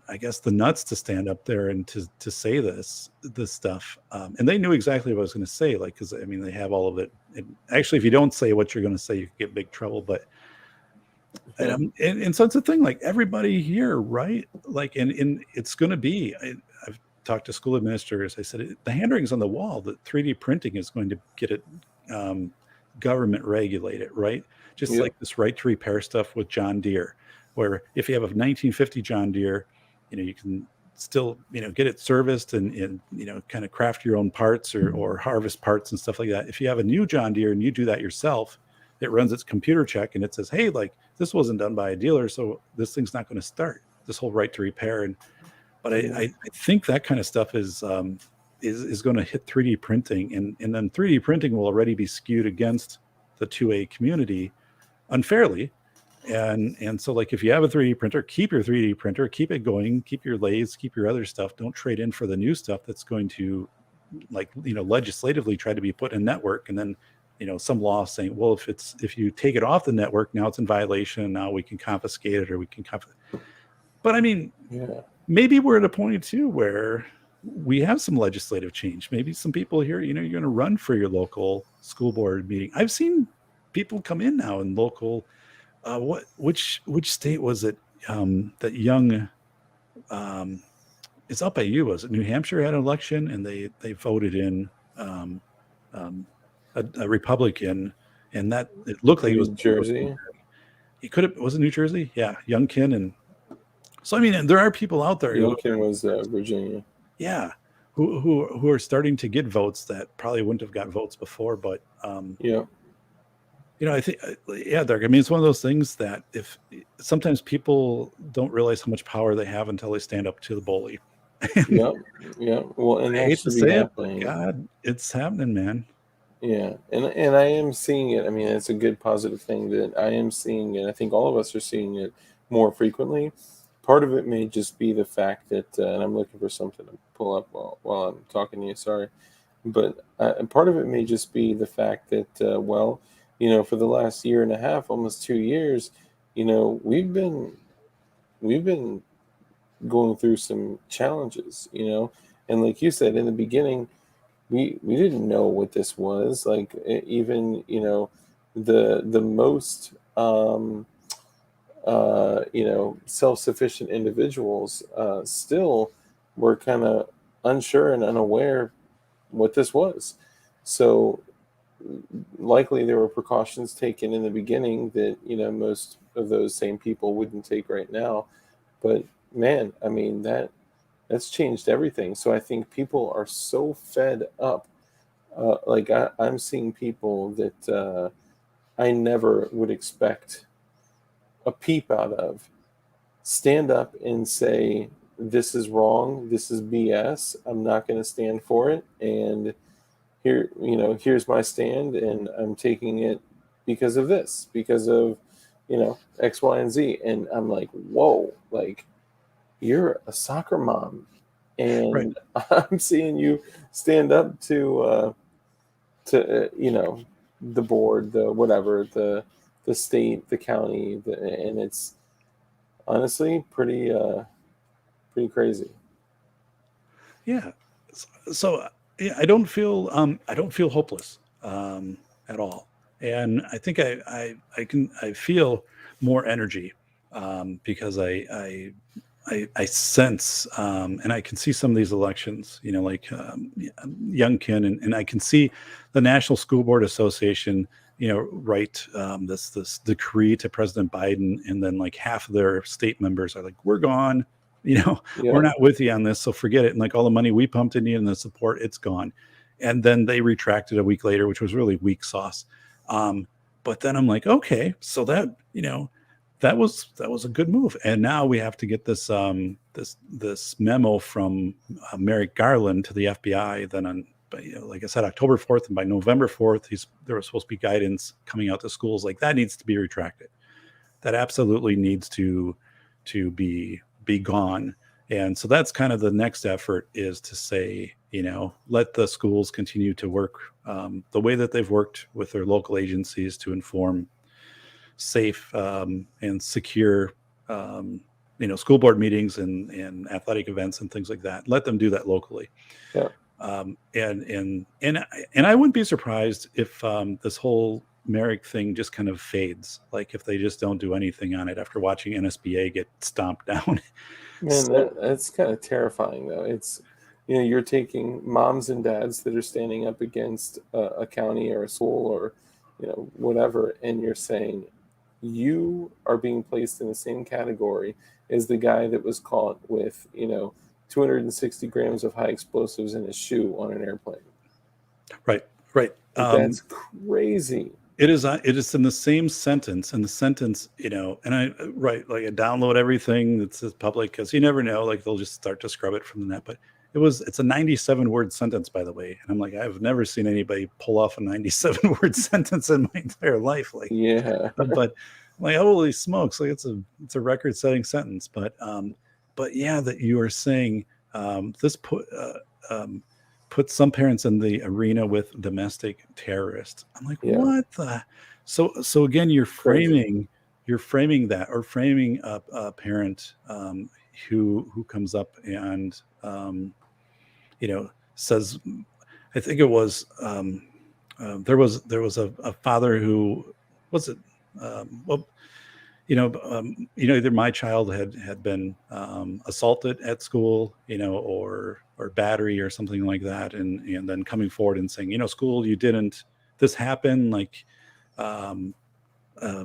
I guess the nuts to stand up there and to say this stuff. And they knew exactly what I was going to say. Like, cause I mean, they have all of it. And actually, if you don't say what you're going to say, you get big trouble, but Yeah. and so it's a thing, like everybody here, right? Like, and it's going to be, I've talked to school administrators. I said, the handwring's on the wall that 3D printing is going to get it um, government regulated, right? Just Yep. like this right to repair stuff with John Deere, where if you have a 1950 John Deere, you can still, get it serviced and kind of craft your own parts or harvest parts and stuff like that. If you have a new John Deere and you do that yourself, it runs its computer check and it says, hey, like, this wasn't done by a dealer, so this thing's not going to start. This whole right to repair. But Yeah. I think that kind of stuff is going to hit 3D printing, and then 3D printing will already be skewed against the 2A community unfairly. And so, like, if you have a 3D printer, keep your 3D printer, keep it going, keep your lathes, keep your other stuff. Don't trade in for the new stuff that's going to, like, legislatively try to be put in network. And then some law saying, well, if you take it off the network, now it's in violation, and now we can confiscate it, or we can but I mean, Yeah. maybe we're at a point too where we have some legislative change. Maybe some people here, you're going to run for your local school board meeting. I've seen people come in now in local which state was it, that young, um it's up by you, was it New Hampshire had an election and they voted in um, um, a Republican, and that it looked like it New was Jersey. he could have, was it New Jersey? Yeah, Youngkin. And so, I mean, and there are people out there who, Youngkin was Virginia. yeah, who are starting to get votes that probably wouldn't have got votes before. But Yeah. I think, yeah, Doug, I mean, it's one of those things that if sometimes people don't realize how much power they have until they stand up to the bully. And Yep. Yeah. Well, and I that hate to should be say it, but happening. God, it's happening, man. Yeah, and I am seeing it. I mean, it's a good positive thing that I am seeing it. I think all of us are seeing it more frequently. Part of it may just be the fact that, and I'm looking for something to pull up while I'm talking to you. Sorry, but and part of it may just be the fact that, well, for the last year and a half, almost 2 years, we've been going through some challenges, and like you said in the beginning, we didn't know what this was even the most self-sufficient individuals still were kind of unsure and unaware what this was. So likely there were precautions taken in the beginning that most of those same people wouldn't take right now. But man, I mean that's changed everything. So I think people are so fed up. Like I'm seeing people that I never would expect a peep out of stand up and say, this is wrong, this is BS, I'm not going to stand for it, and here's my stand, and I'm taking it because of this, because of X, Y, and Z. And I'm like, whoa, like you're a soccer mom, Right. and I'm seeing you stand up to the board, the whatever, the state, the county, and it's honestly pretty crazy. Yeah. So yeah, I don't feel hopeless at all, and I think I feel more energy because I sense and I can see some of these elections, like Youngkin, and I can see the National School Board Association, write this decree to President Biden, and then like half of their state members are like, "We're gone." We're Yeah, not with you on this, so forget it. And like all the money we pumped into you and the support, it's gone. And then they retracted a week later, which was really weak sauce. Um, but then I'm like, okay, so that was a good move. And now we have to get this memo from Merrick Garland to the FBI. Then on, like I said, October 4th, and by November 4th, there was supposed to be guidance coming out to schools. Like that needs to be retracted. That absolutely needs to be gone. And so that's kind of the next effort, is to say, let the schools continue to work the way that they've worked with their local agencies to inform safe and secure, school board meetings and athletic events and things like that. Let them do that locally. yeah, And I wouldn't be surprised if this whole Merrick thing just kind of fades, like if they just don't do anything on it after watching NSBA get stomped down. man, So that's kind of terrifying though. It's you're taking moms and dads that are standing up against a county or a school or whatever, and you're saying you are being placed in the same category as the guy that was caught with 260 grams of high explosives in his shoe on an airplane. right, right. Like that's crazy. It is in the same sentence, and the sentence, and I right, like I download everything that's public, because you never know, like they'll just start to scrub it from the net. But it's a 97 word sentence, by the way, and I'm like, I've never seen anybody pull off a 97 word sentence in my entire life. Like, Yeah, but like, holy smokes, like it's a record setting sentence. But yeah, that you are saying this put some parents in the arena with domestic terrorists. I'm like, yeah, what the? So again, you're crazy. framing that, or framing a parent who comes up and says, I think it was there was a father who was it well, either my child had been assaulted at school, or battery or something like that, and then coming forward and saying, school, you didn't, this happened, like, um,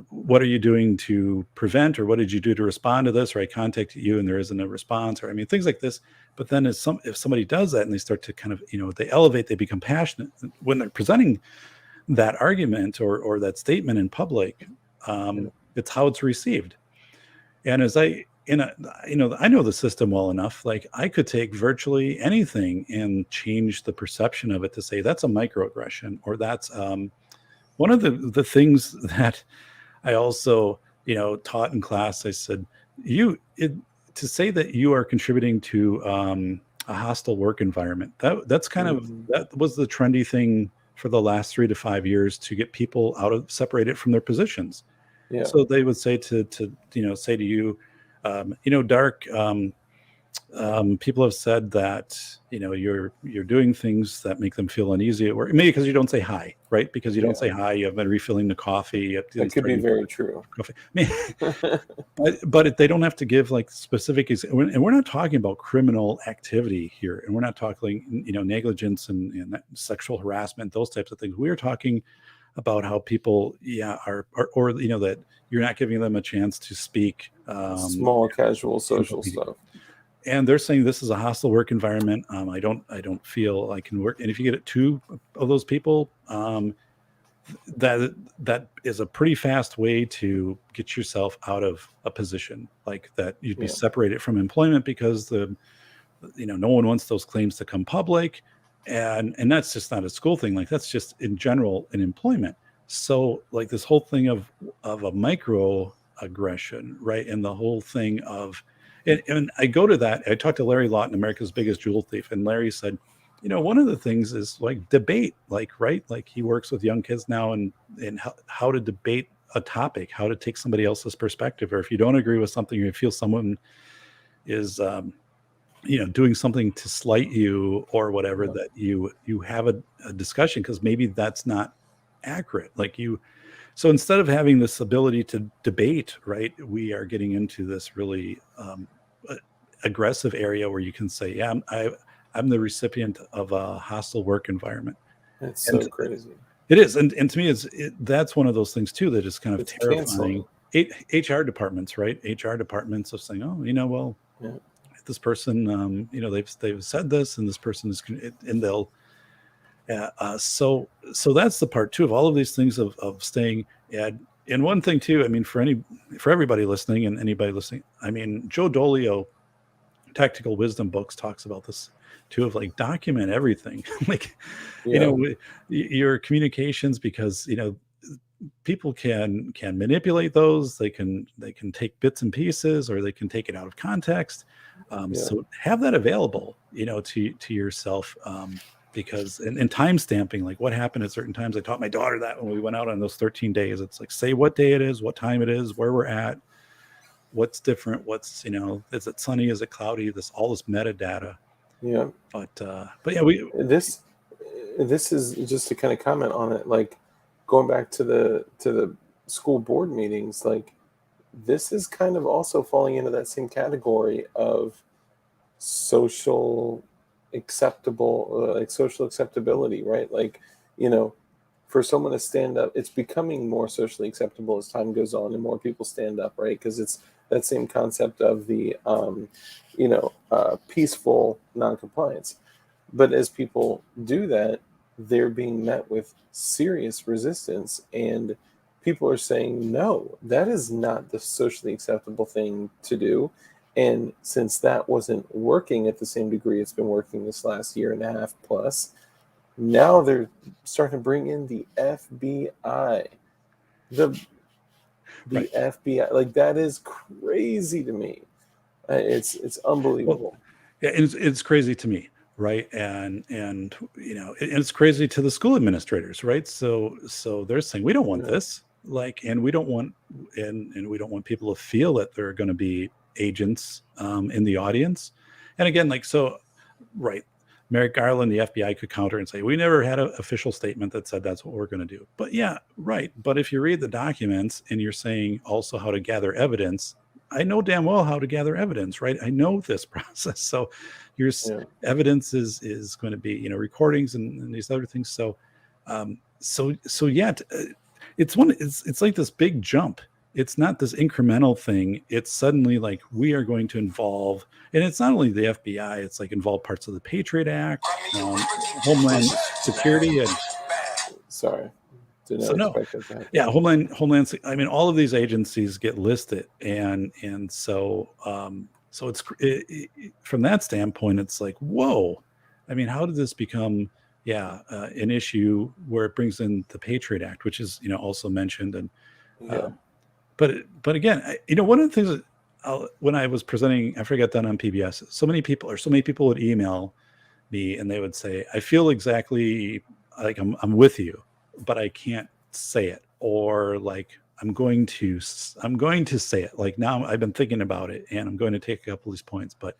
what are you doing to prevent, or what did you do to respond to this, or I contacted you and there isn't a response, or I mean things like this. But then if somebody does that and they start to kind of, they elevate, they become passionate when they're presenting that argument or that statement in public. Yeah, It's how it's received. And as I know the system well enough, like I could take virtually anything and change the perception of it to say that's a microaggression, or that's one of the things that I also, taught in class. I said, to say that you are contributing to a hostile work environment, that's kind of, mhm, that was the trendy thing for the last 3 to 5 years, to get people separated from their positions. yeah, So they would say say to you, Dark, People have said that you're doing things that make them feel uneasy at work. Maybe because you don't say hi, right? Because you don't say hi, you have been refilling the coffee. That could be very true. Coffee. But they don't have to give like specific, and we're not talking about criminal activity here, and we're not talking negligence and sexual harassment, those types of things. We're talking about how people are or that you're not giving them a chance to speak. Small casual social stuff. And they're saying this is a hostile work environment. I don't feel I can work. And if you get two of those people, that is a pretty fast way to get yourself out of a position like that. You'd be separated from employment because no one wants those claims to come public, and that's just not a school thing. Like that's just in general in employment. So like this whole thing of a micro aggression, right, and the whole thing of and I go to that. I talked to Larry Lawton, America's Biggest Jewel Thief, and Larry said, one of the things is like debate, like, right? Like he works with young kids now and how to debate a topic, how to take somebody else's perspective, or if you don't agree with something, or you feel someone is, doing something to slight you or whatever, that you have a discussion, because maybe that's not accurate. So instead of having this ability to debate, right, we are getting into this really aggressive area where you can say, yeah, I'm the recipient of a hostile work environment. It's so crazy. It is. And to me, that's one of those things too, that is kind of terrifying. HR departments, right? HR departments of saying, oh, this person, they've said this, and this person is, and they'll, so that's the part too of all of these things of staying. And one thing too, I mean, for everybody listening and anybody listening, I mean, Joe Dolio, Tactical Wisdom Books, talks about this too, of like document everything, like, your communications, because, people can manipulate those. They can take bits and pieces, or they can take it out of context. So have that available, to yourself, because and time stamping, like what happened at certain times. I taught my daughter that when we went out on those 13 days, it's like, say what day it is, what time it is, where we're at, what's different, what's, is it sunny, is it cloudy, all this metadata. Yeah. But yeah, this is just to kind of comment on it, like going back to the school board meetings, like this is kind of also falling into that same category of social acceptability, right? Like, for someone to stand up, it's becoming more socially acceptable as time goes on and more people stand up, right? Because it's that same concept of the peaceful non-compliance. But as people do that, they're being met with serious resistance, and people are saying, no, that is not the socially acceptable thing to do. And since that wasn't working at the same degree it's been working this last year and a half plus, now they're starting to bring in the FBI. The right. FBI, like that is crazy to me. It's unbelievable. Well, yeah, it's crazy to me, right? And it's crazy to the school administrators, right? So they're saying, we don't want this, like, and we don't want people to feel that they're going to be agents in the audience. And again, like, so, right, Merrick Garland, the FBI, could counter and say, we never had an official statement that said that's what we're going to do. But yeah, right. But if you read the documents and you're saying also how to gather evidence, I know damn well how to gather evidence, right? I know this process. So your evidence is going to be, recordings and these other things. So, it's like this big jump. It's not this incremental thing. It's suddenly like we are going to involve, and it's not only the FBI, it's like involve parts of the Patriot Act, Homeland Security, and Homeland. I mean, all of these agencies get listed, and so it's from that standpoint, it's like, whoa. I mean, how did this become an issue where it brings in the Patriot Act, which is also mentioned, and but again, one of the things that when I was presenting, after I got done on PBS, so many people would email me and they would say, I feel exactly like I'm with you, but I can't say it, or like I'm going to say it. Like now I've been thinking about it and I'm going to take a couple of these points, but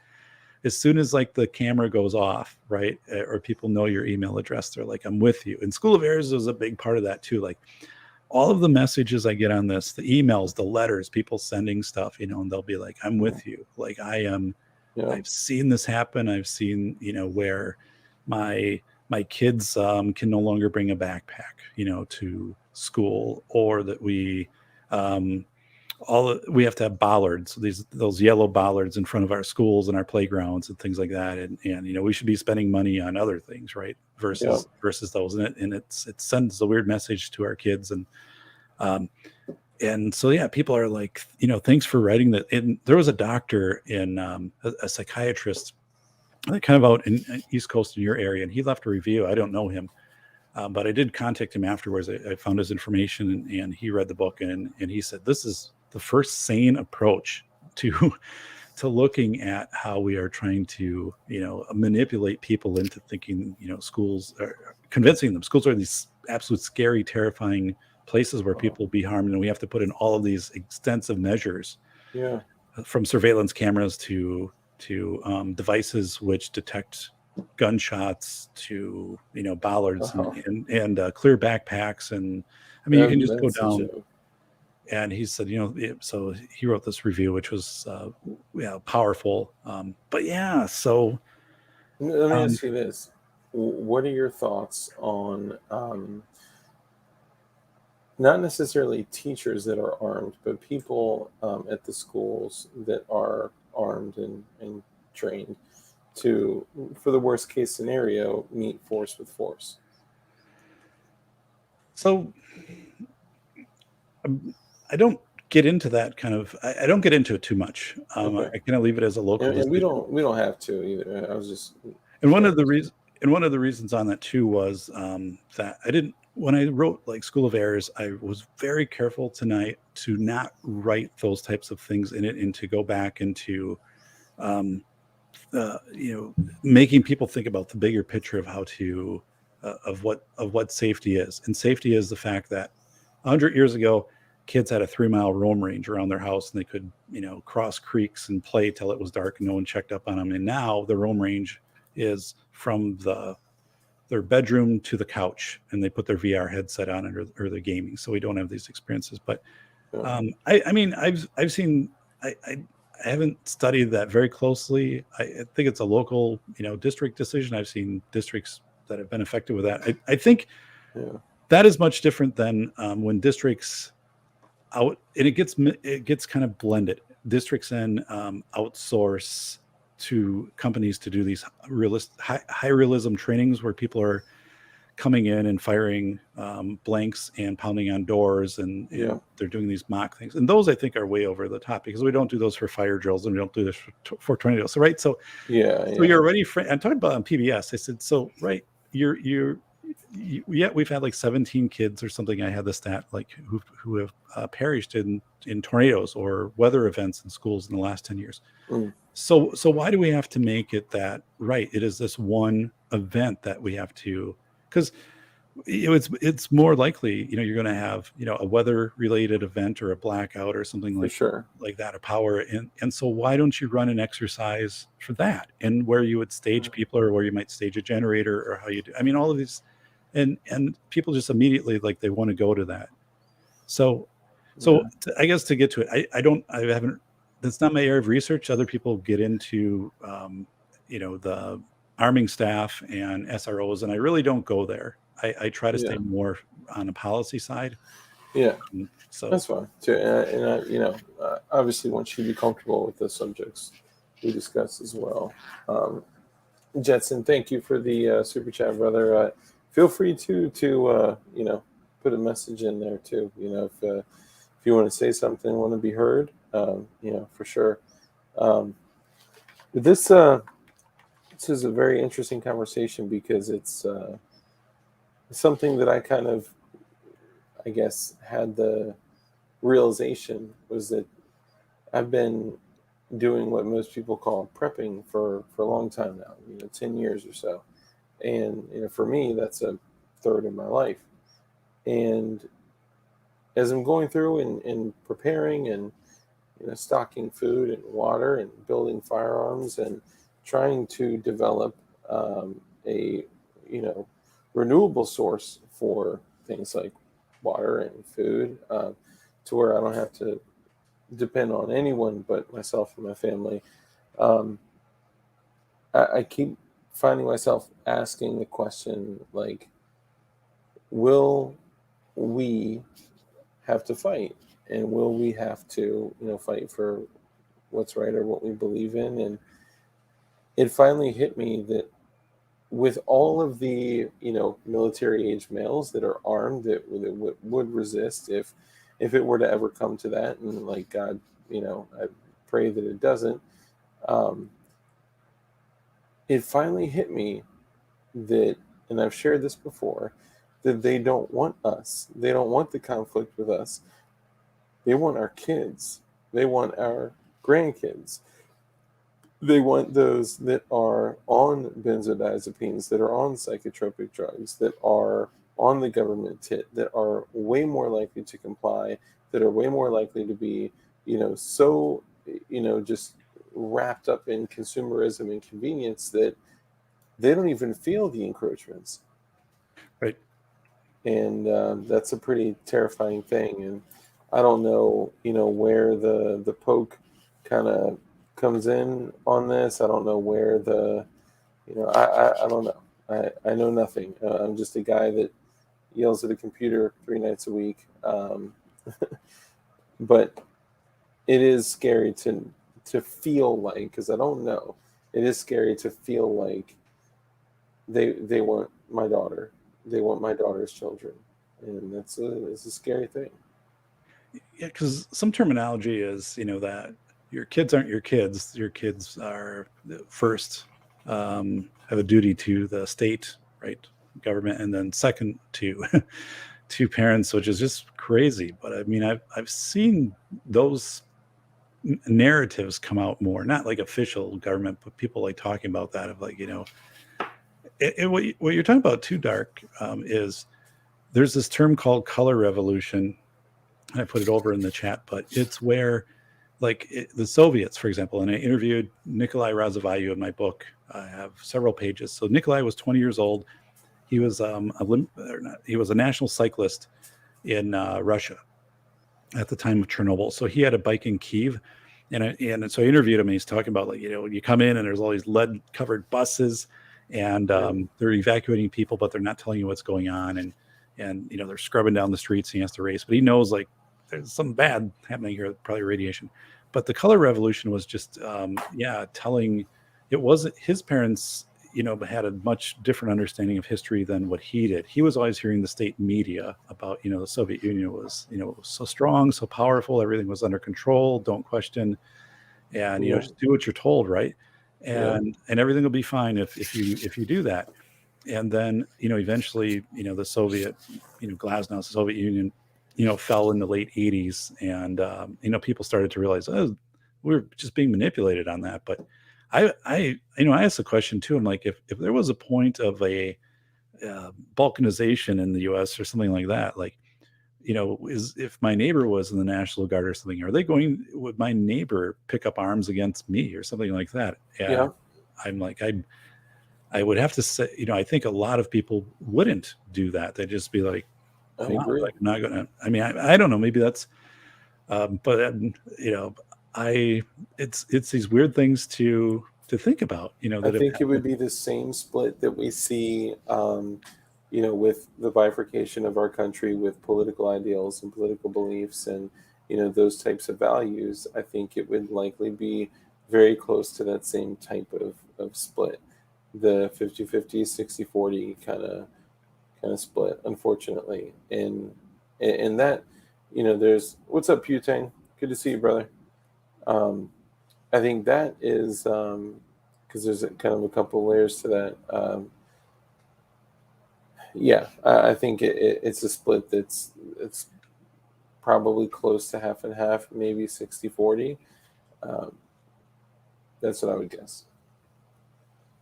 as soon as like the camera goes off, right, or people know your email address, they're like, I'm with you. And School of Errors is a big part of that too. Like all of the messages I get on this, the emails, the letters, people sending stuff, and they'll be like, I'm with you. Like Yeah. I've seen this happen. I've seen, where my kids can no longer bring a backpack, to school, or that um, we have to have bollards, those yellow bollards in front of our schools and our playgrounds and things like that. And we should be spending money on other things, right? Yeah. Versus those. It sends a weird message to our kids. Um, and so, yeah, people are like, thanks for writing that. And there was a doctor in a psychiatrist kind of out in East Coast in your area, and he left a review. I don't know him. But I did contact him afterwards. I found his information, and he read the book, and he said this is the first sane approach to to looking at how we are trying to manipulate people into thinking schools are convincing them schools are these absolute scary, terrifying places where people be harmed, and we have to put in all of these extensive measures, Yeah. from surveillance cameras to devices which detect gunshots, to bollards Uh-huh. and clear backpacks, and I mean you can just go That's such down. a. And he said, so he wrote this review, which was powerful. But yeah, so Let me um, ask you this: what are your thoughts on not necessarily teachers that are armed, but people at the schools that are armed and trained to, for the worst case scenario, meet force with force? so I don't get into that kind of. I don't get into it too much. Okay. I kind of leave it as a local And decision. we don't have to either. I was just And one of the curious. reasons, and one of the reasons on that too was that I didn't. When I wrote like School of Errors, I was very careful tonight to not write those types of things in it, and to go back into um, making people think about the bigger picture of how to of what safety is. And safety is the fact that 100 years ago, kids had a 3-mile roam range around their house, and they could cross creeks and play till it was dark and no one checked up on them. And now the roam range is from their bedroom to the couch, and they put their VR headset on, or the gaming, so we don't have these experiences. But Yeah. I mean, I've seen. I haven't studied that very closely. I think it's a local, district decision. I've seen districts that have been affected with that. I think Yeah. that is much different than when districts out, and it gets kind of blended. Districts then outsource to companies to do these high realism trainings where people are coming in and firing blanks and pounding on doors, Yeah. and they're doing these mock things, and those I think are way over the top, because we don't do those for fire drills, and we don't do this for tornadoes. So right, Yeah. so Yeah. you're already I'm talking about on PBS. I said, so right, yeah, we've had like 17 kids or something. I had the stat, like who have perished in tornadoes or weather events in schools in the last 10 years. Mm. So why do we have to make it that, right, it is this one event that we have to, because it's more likely you're going to have a weather related event or a blackout or something For sure. like that, a power, and so why don't you run an exercise for that, and where you would stage people, or where you might stage a generator, or how you do, I mean, all of these, and people just immediately, like, they want to go to that. So Yeah. I guess to get to it, I haven't, that's not my area of research. Other people get into the arming staff and SROs, and I really don't go there. I try to stay Yeah. more on the policy side. Yeah. So That's fine too. Obviously, once you be comfortable with the subjects we discuss as well. Um, Jetson, thank you for the super chat, brother. Feel free to put a message in there too. If you want to say something, want to be heard, for sure. Um, this this is a very interesting conversation because it's something that I kind of, I guess, had the realization was that I've been doing what most people call prepping for a long time now, 10 years or so. And for me, that's a third of my life. And as I'm going through and preparing and stocking food and water and building firearms and trying to develop a renewable source for things like water and food, to where I don't have to depend on anyone but myself and my family. Um, I keep finding myself asking the question, like, will we have to fight, and will we have to fight for what's right or what we believe in? And it finally hit me that with all of the military age males that are armed, would resist if it were to ever come to that, and like God, I pray that it doesn't. um, it finally hit me that, and I've shared this before, that they don't want us, they don't want the conflict with us, they want our kids, they want our grandkids, they want those that are on benzodiazepines, that are on psychotropic drugs, that are on the government tit, that are way more likely to comply, that are way more likely to be, so, just wrapped up in consumerism and convenience that they don't even feel the encroachments. Right. And that's a pretty terrifying thing. And I don't know, where the poke kind of comes in on this. I don't know where the, I don't know. I know nothing. I'm just a guy that yells at a computer 3 nights a week. But it is scary to feel like, because I don't know, it is scary to feel like they want my daughter, they want my daughter's children, and it's a scary thing. Yeah, because some terminology is, that your kids aren't your kids. Your kids are first, have a duty to the state, right, government, and then second to to parents, which is just crazy. But I mean, I've seen those narratives come out more, not like official government, but people like talking about that of like, what you're talking about too, Dark, is there's this term called color revolution. I put it over in the chat, but it's where the Soviets, for example, and I interviewed Nikolai Razavayu in my book. I have several pages. So Nikolai was 20 years old. He was he was a national cyclist in Russia at the time of Chernobyl. So he had a bike in Kiev, and so I interviewed him, and he's talking about, like, you come in and there's all these lead covered buses, and Right. they're evacuating people, but they're not telling you what's going on, and they're scrubbing down the streets, and he has to race, but he knows, like, there's something bad happening here, probably radiation. But the color revolution was just telling, it wasn't his parents, had a much different understanding of history than what he did. He was always hearing the state media about, the Soviet Union was, was so strong, so powerful, everything was under control, don't question, and Yeah. just do what you're told, right? Yeah. And everything will be fine if you do that. And then, eventually, the Soviet, Glasnost, the Soviet Union, fell in the late 80s, and people started to realize, oh, we're just being manipulated on that. But I asked the question too. I'm like, if there was a point of a balkanization in the U.S. or something like that, like, is if my neighbor was in the National Guard or something, would my neighbor pick up arms against me or something like that? And Yeah. I'm like, I would have to say, I think a lot of people wouldn't do that. They'd just be like, I I'm not, agree. like, I'm not gonna. I mean, I don't know. Maybe that's, but I it's these weird things to think about. I That have think it would happened. be the same split that we see, with the bifurcation of our country with political ideals and political beliefs and, those types of values. I think it would likely be very close to that same type of split, the 50-50, 60-40 kind of split, unfortunately. And that, there's, what's up, Putang? Good to see you, brother. Um, I think that is, because there's kind of a couple layers to that. Yeah, I think it's a split it's probably close to half and half, maybe 60-40. Um, that's what I would guess.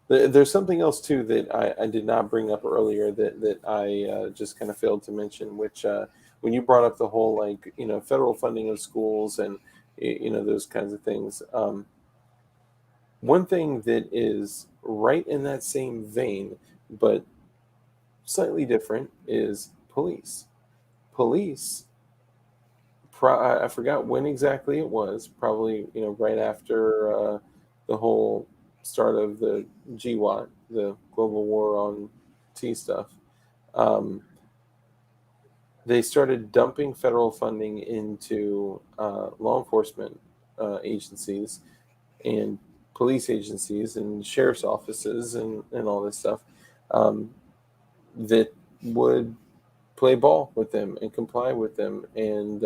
There's something else too that I did not bring up earlier that I just kind of failed to mention, which when you brought up the whole, like, federal funding of schools and those kinds of things. One thing that is right in that same vein, but slightly different, is police. Police, I forgot when exactly it was. Probably right after the whole start of the GWAT, the Global War on Tea stuff. Um, they started dumping federal funding into law enforcement agencies and police agencies and sheriff's offices and all this stuff um, that would play ball with them and comply with them and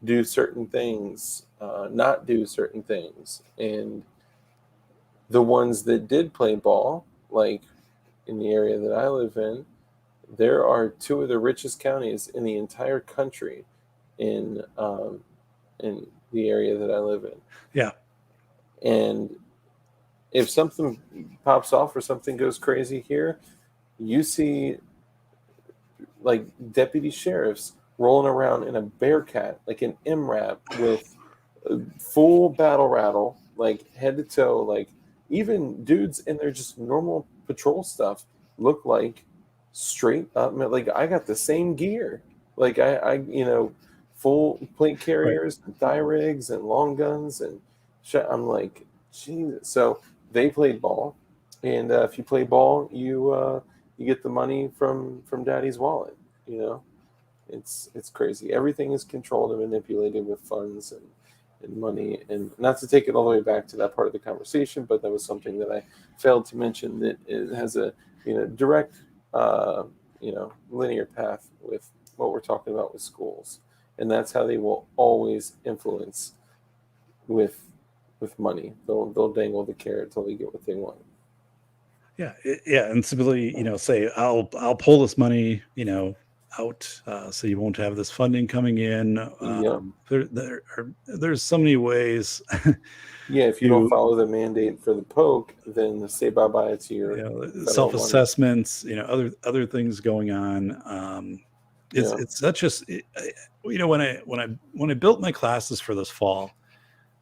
do certain things, not do certain things. And the ones that did play ball, like in the area that I live in, there are two of the richest counties in the entire country in the area that I live in. Yeah. And if something pops off or something goes crazy here, you see like deputy sheriffs rolling around in a Bearcat, like an MRAP with a full battle rattle, like head to toe. Like even dudes in their just normal patrol stuff look like straight up. Like I got the same gear. Like full plate Right. carriers, and thigh rigs, and long guns, and shit. I'm like, Jesus. So they played ball, and if you play ball, you get the money from daddy's wallet. You know, it's crazy. Everything is controlled and manipulated with funds and money. And not to take it all the way back to that part of the conversation, but that was something that I failed to mention, that it has a direct linear path with what we're talking about with schools, and that's how they will always influence with money. They'll dangle the carrot until they get what they want. Yeah, yeah, and simply, say, I'll pull this money, out, so you won't have this funding coming in. Yep. There's so many ways Yeah, if you don't to, follow the mandate for the poke, then say bye bye to your federal money. self-assessments, other things going on. It's Yeah, it's such a, when I built my classes for this fall,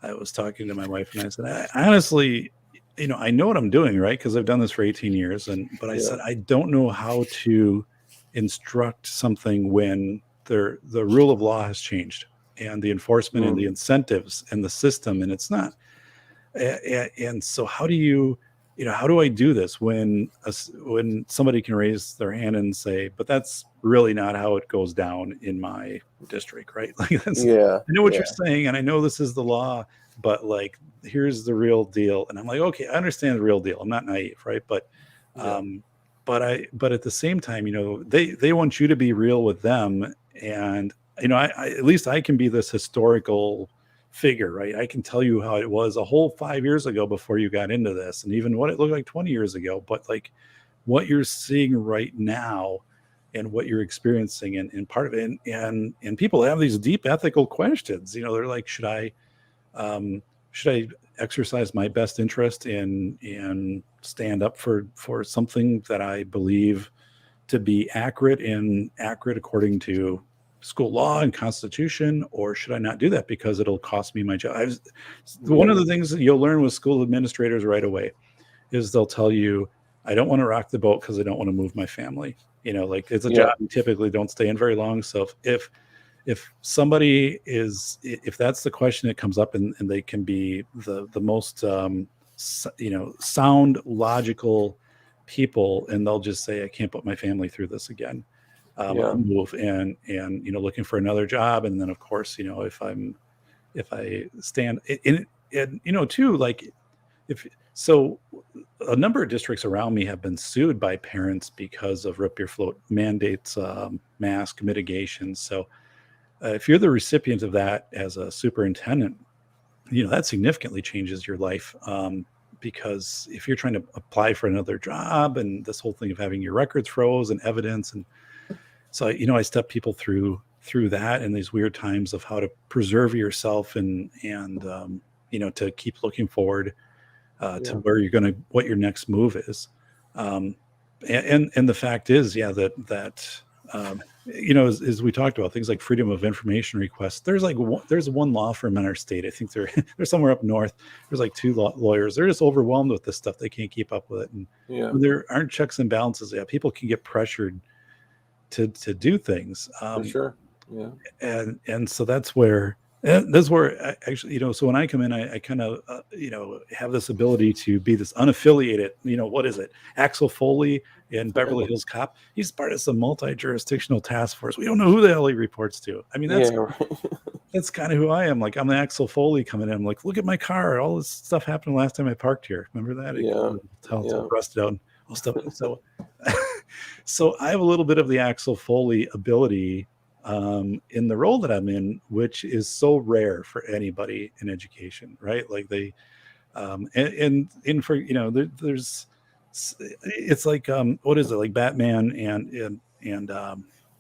I was talking to my wife and I said, I honestly, I know what I'm doing, right? Because I've done this for 18 years. But I yeah, said, I don't know how to instruct something when the rule of law has changed and the enforcement and the mm, incentives and the system, and it's not. And so how do I do this when somebody can raise their hand and say, but that's really not how it goes down in my district, right? Like that's, yeah, I know what you're yeah, saying and I know this is the law, but like here's the real deal. And I'm like, okay, I understand the real deal. I'm not naive, right? yeah, Um but at the same time, they want you to be real with them. And I at least I can be this historical figure, right? I can tell you how it was a whole 5 years ago before you got into this, and even what it looked like 20 years ago. But like what you're seeing right now and what you're experiencing, and part of it, and people have these deep ethical questions. They're like, should I exercise my best interest and stand up for something that I believe to be accurate according to school law and constitution, or should I not do that because it'll cost me my job? One yeah, of the things that you'll learn with school administrators right away is they'll tell you, I don't want to rock the boat because I don't want to move my family. Like it's a job yeah, you typically don't stay in very long. So if somebody is, if that's the question that comes up, and they can be the most sound, logical people, and they'll just say, I can't put my family through this again. I'll yeah, move, and looking for another job. And then of course, if I stand in, and too, like, if so, a number of districts around me have been sued by parents because of rip your float mandates, mask mitigation. So if you're the recipient of that as a superintendent, that significantly changes your life, because if you're trying to apply for another job and this whole thing of having your records froze and evidence, and so I step people through that in these weird times of how to preserve yourself, and to keep looking forward, to yeah, where what your next move is. um, and the fact is, yeah, that as we talked about things like freedom of information requests, there's one law firm in our state. I think they're somewhere up north. There's like two lawyers. They're just overwhelmed with this stuff. They can't keep up with it, and Yeah, when there aren't checks and balances. Yeah, people can get pressured to do things. for sure. Yeah, And so that's where actually, so when I come in, I kind of have this ability to be this unaffiliated, what is it, Axel Foley in Beverly Hills Cop. He's part of some multi-jurisdictional task force. We don't know who the hell he reports to. I mean, yeah, right. that's kind of who I am. Like, I'm the Axel Foley coming in. I'm like, look at my car, all this stuff happened last time I parked here. Remember that? Yeah, It's all yeah, rusted out and all stuff. So so I have a little bit of the Axel Foley ability in the role that I'm in, which is so rare for anybody in education, right? Like they, and for, there's, it's like, what is it? Like Batman and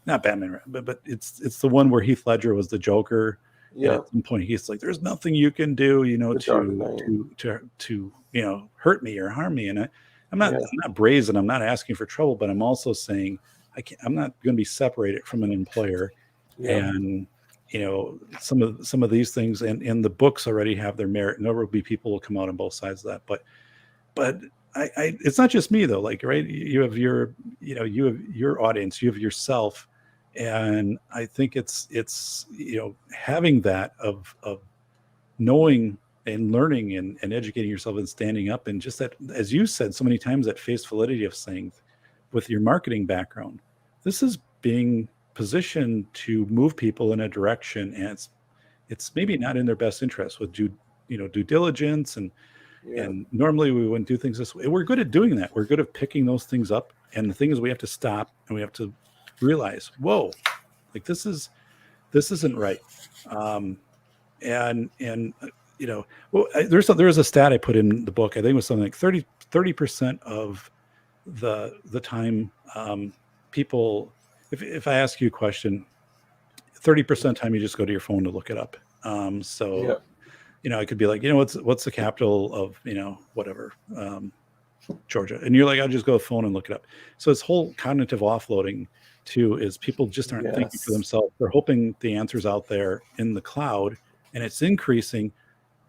not Batman, but it's the one where Heath Ledger was the Joker. And yeah. at some point he's like, there's nothing you can do, The Dark Knight. to hurt me or harm me. And I'm Yeah, not brazen. I'm not asking for trouble, but I'm also saying I'm not going to be separated from an employer. yeah, And some of these things, and the books already have their merit, and there will be people who will come out on both sides of that. But I it's not just me though. Like, right, you have you have your audience, you have yourself, and I think it's having that of knowing and learning and educating yourself and standing up, and just that, as you said so many times, that face validity of saying, with your marketing background, this is being positioned to move people in a direction, and it's maybe not in their best interest with due diligence, yeah, and normally we wouldn't do things this way. We're good at doing that. We're good at picking those things up, and the thing is, we have to stop and we have to realize, whoa, like this isn't right. And well, there was a stat I put in the book. I think it was something like 30% of the time, people, if I ask you a question, 30% of the time you just go to your phone to look it up. So yeah, I could be like, what's the capital of whatever, Georgia, and you're like, I'll just go to the phone and look it up. So this whole cognitive offloading too is people just aren't thinking for yes, themselves. They're hoping the answer's out there in the cloud, and it's increasing.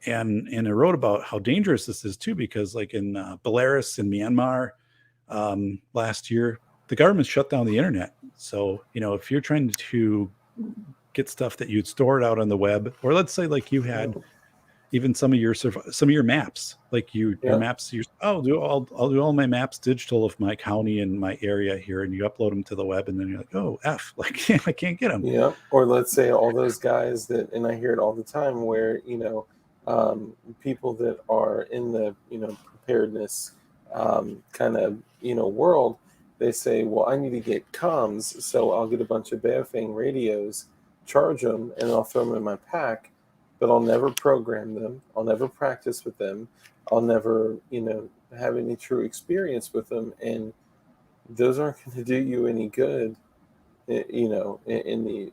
And I wrote about how dangerous this is too, because like in Belarus in Myanmar last year, the government shut down the internet. So if you're trying to get stuff that you'd stored out on the web, or let's say like you had even some of your maps, like your yeah, maps, I'll do all my maps digital of my county and my area here, and you upload them to the web, and then you're like, oh F, like I can't get them. yeah. Or let's say all those guys that, and I hear it all the time, where people that are in the preparedness kind of world, they say, well, I need to get comms, so I'll get a bunch of Baofeng radios, charge them, and I'll throw them in my pack, but I'll never program them. I'll never practice with them. I'll never, have any true experience with them. And those aren't going to do you any good, in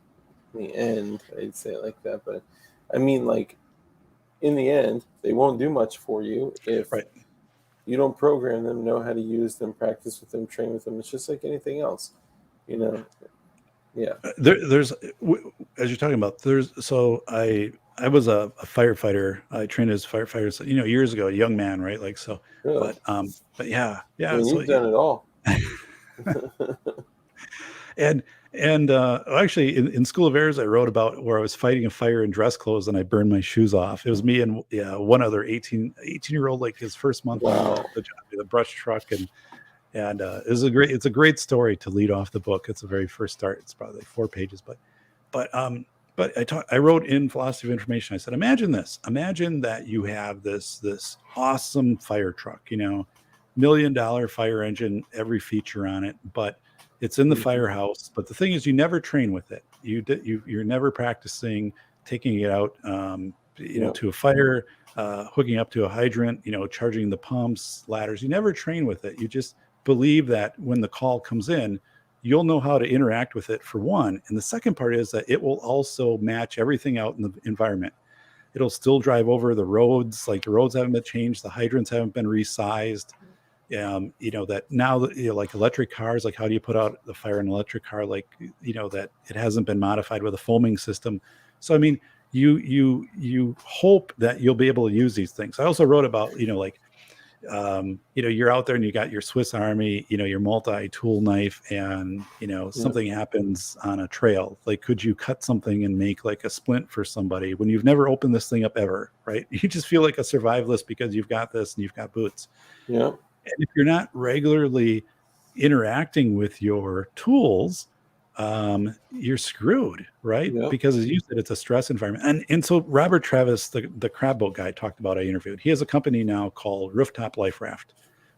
the end. I'd say it like that. But I mean, like, in the end, they won't do much for you if Right. you don't program them, know how to use them, practice with them, train with them. It's just like anything else, Yeah. There's as you're talking about, so I was a firefighter. I trained as firefighters, years ago, a young man, right? Like, so, Really. but yeah, I mean, so you've done it all. and actually in School of Airs, I wrote about where I was fighting a fire in dress clothes and I burned my shoes off. It was me and one other 18-year-old, like his first month Wow. on the job, the brush truck, and it's a great story to lead off the book. It's the very first start. It's probably like 4 pages, but I wrote in Philosophy of Information. I said, imagine this. Imagine that you have this awesome fire truck, $1 million fire engine, every feature on it, but it's in the firehouse. But the thing is, you never train with it. You're never practicing taking it out, to a fire, hooking up to a hydrant, charging the pumps, ladders. You never train with it. You just believe that when the call comes in, you'll know how to interact with it, for one. And the second part is that it will also match everything out in the environment. It'll still drive over the roads, like the roads haven't been changed, the hydrants haven't been resized. That now, like electric cars, like how do you put out the fire in an electric car, like, that it hasn't been modified with a foaming system. So I mean, you hope that you'll be able to use these things. I also wrote about, like, you're out there and you got your Swiss Army, your multi-tool knife, and Yeah. something happens on a trail. Like, could you cut something and make like a splint for somebody when you've never opened this thing up ever, right? You just feel like a survivalist because you've got this and you've got boots. Yeah. And if you're not regularly interacting with your tools, you're screwed, right? Yeah. Because as you said, it's a stress environment. And so Robert Travis, the crab boat guy, talked about, I interviewed. He has a company now called Rooftop Life Raft.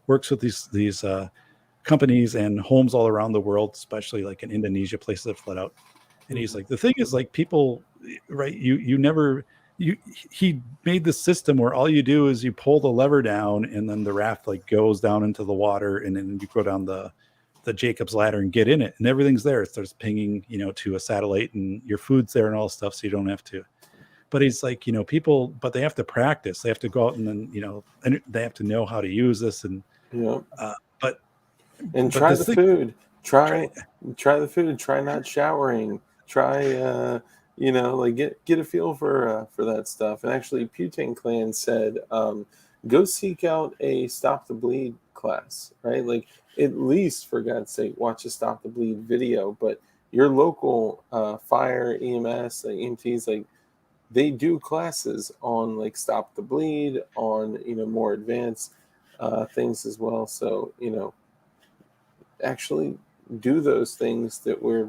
Works with these companies and homes all around the world, especially like in Indonesia, places that flood out. And he's like, the thing is, like, people, right? You never you he made this system where all you do is you pull the lever down and then the raft like goes down into the water, and then you go down the Jacob's ladder and get in it, and everything's there. It starts pinging, to a satellite, and your food's there and all stuff, so you don't have to. But he's like, people, but they have to practice. They have to go out and then, and they have to know how to use this. And Yeah. but And but try this the thing, food. Try right? try the food. Try not showering. Try like get a feel for that stuff. And actually, Putain Clan said, go seek out a Stop the Bleed class, right? Like, at least for God's sake, watch a Stop the Bleed video. But your local fire, EMS, like EMTs, like, they do classes on like Stop the Bleed, on more advanced things as well. So actually do those things that we're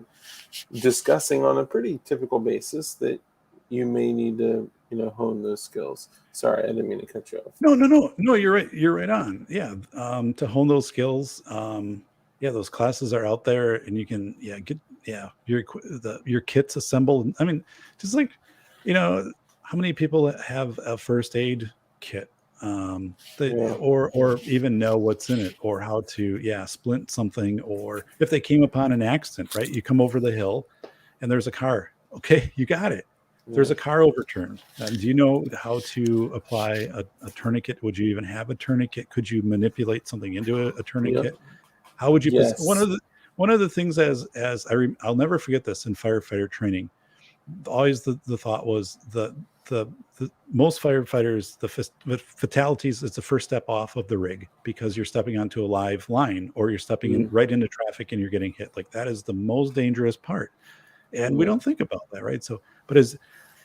discussing on a pretty typical basis, that you may need to hone those skills. Sorry, I didn't mean to cut you off. No, you're right. You're right on. Yeah. To hone those skills. Yeah, those classes are out there, and you can, get, your kits assembled. I mean, just like, how many people have a first aid kit, Yeah. or even know what's in it, or how to, splint something, or if they came upon an accident, right? You come over the hill and there's a car. Okay, you got it. There's Yeah. a car overturned. Do you know how to apply a tourniquet? Would you even have a tourniquet? Could you manipulate something into a Yep. tourniquet? How would you Yes. one of the things, I'll never forget this in firefighter training. Always the thought was the most firefighters, the fatalities, it's the first step off of the rig, because you're stepping onto a live line, or you're stepping in Mm. right into traffic and you're getting hit. Like, that is the most dangerous part, and we Yeah. don't think about that, right? So, but as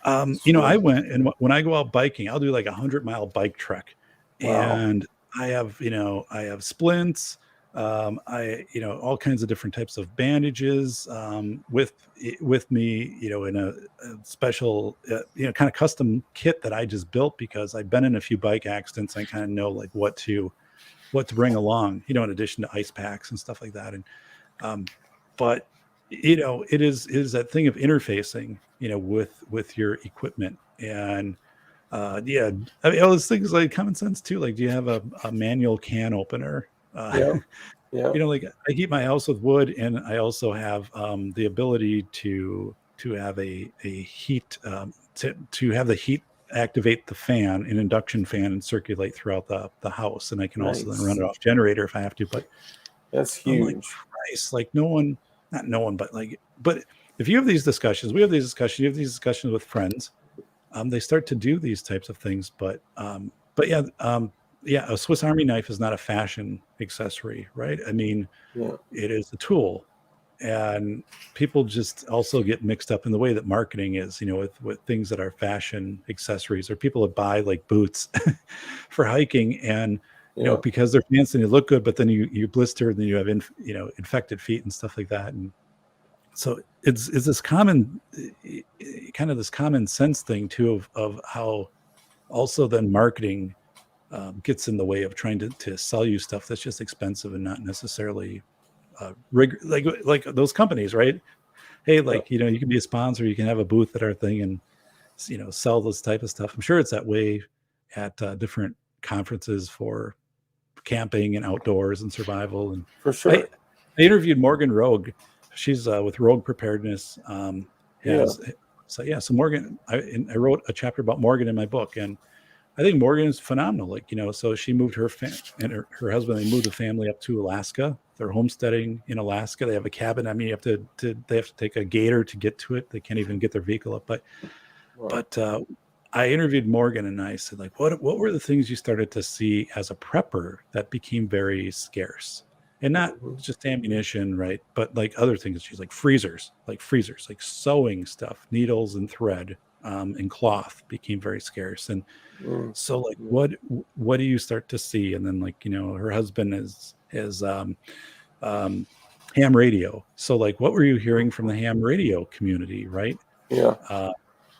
It's I true. went, and when I go out biking, I'll do like 100-mile bike trek, Wow. and I have splints, all kinds of different types of bandages, with me, in a special, kind of custom kit that I just built, because I've been in a few bike accidents. I kind of know like what to bring along, in addition to ice packs and stuff like that. And but it is that thing of interfacing, with your equipment. And yeah, I mean, all those things like common sense too. Like, do you have a manual can opener? Yep. Yep. Like, I heat my house with wood, and I also have the ability to have a heat, to have the heat activate the fan, an induction fan, and circulate throughout the house. And I can also then run Nice. it off generator if I have to. But That's I'm like, huge. Christ, like, no one, not no one, but like, but if you have these discussions, we have these discussions, you have these discussions with friends, they start to do these types of things. But yeah, a Swiss Army knife is not a fashion accessory, right? I mean, Yeah. it is a tool. And people just also get mixed up in the way that marketing is, with things that are fashion accessories, or people that buy like boots for hiking, and Yeah. because they're fancy and they look good, but then you blister, and then you have infected feet and stuff like that. And so it's this common, kind of this common sense thing too, of how also then marketing gets in the way of trying to sell you stuff that's just expensive and not necessarily like those companies, right? Hey, Yeah. like, you can be a sponsor, you can have a booth at our thing, and sell this type of stuff. I'm sure it's that way at different conferences for camping and outdoors and survival. And For I, sure. I interviewed Morgan Rogue. She's with Rogue Preparedness. Yeah. Has so yeah. So Morgan, I wrote a chapter about Morgan in my book, and I think Morgan is phenomenal. Like, so she moved and her husband, they moved the family up to Alaska. They're homesteading in Alaska. They have a cabin. I mean, they have to take a gator to get to it. They can't even get their vehicle up. Wow. But I interviewed Morgan and I said, like, what were the things you started to see as a prepper that became very scarce? And not Mhm. just ammunition, right? But like other things. She's like freezers, like sewing stuff, needles and thread, and cloth became very scarce. And Mm. so like Yeah. what do you start to see? And then like, her husband is um ham radio. So like what were you hearing from the ham radio community, right? Yeah. Uh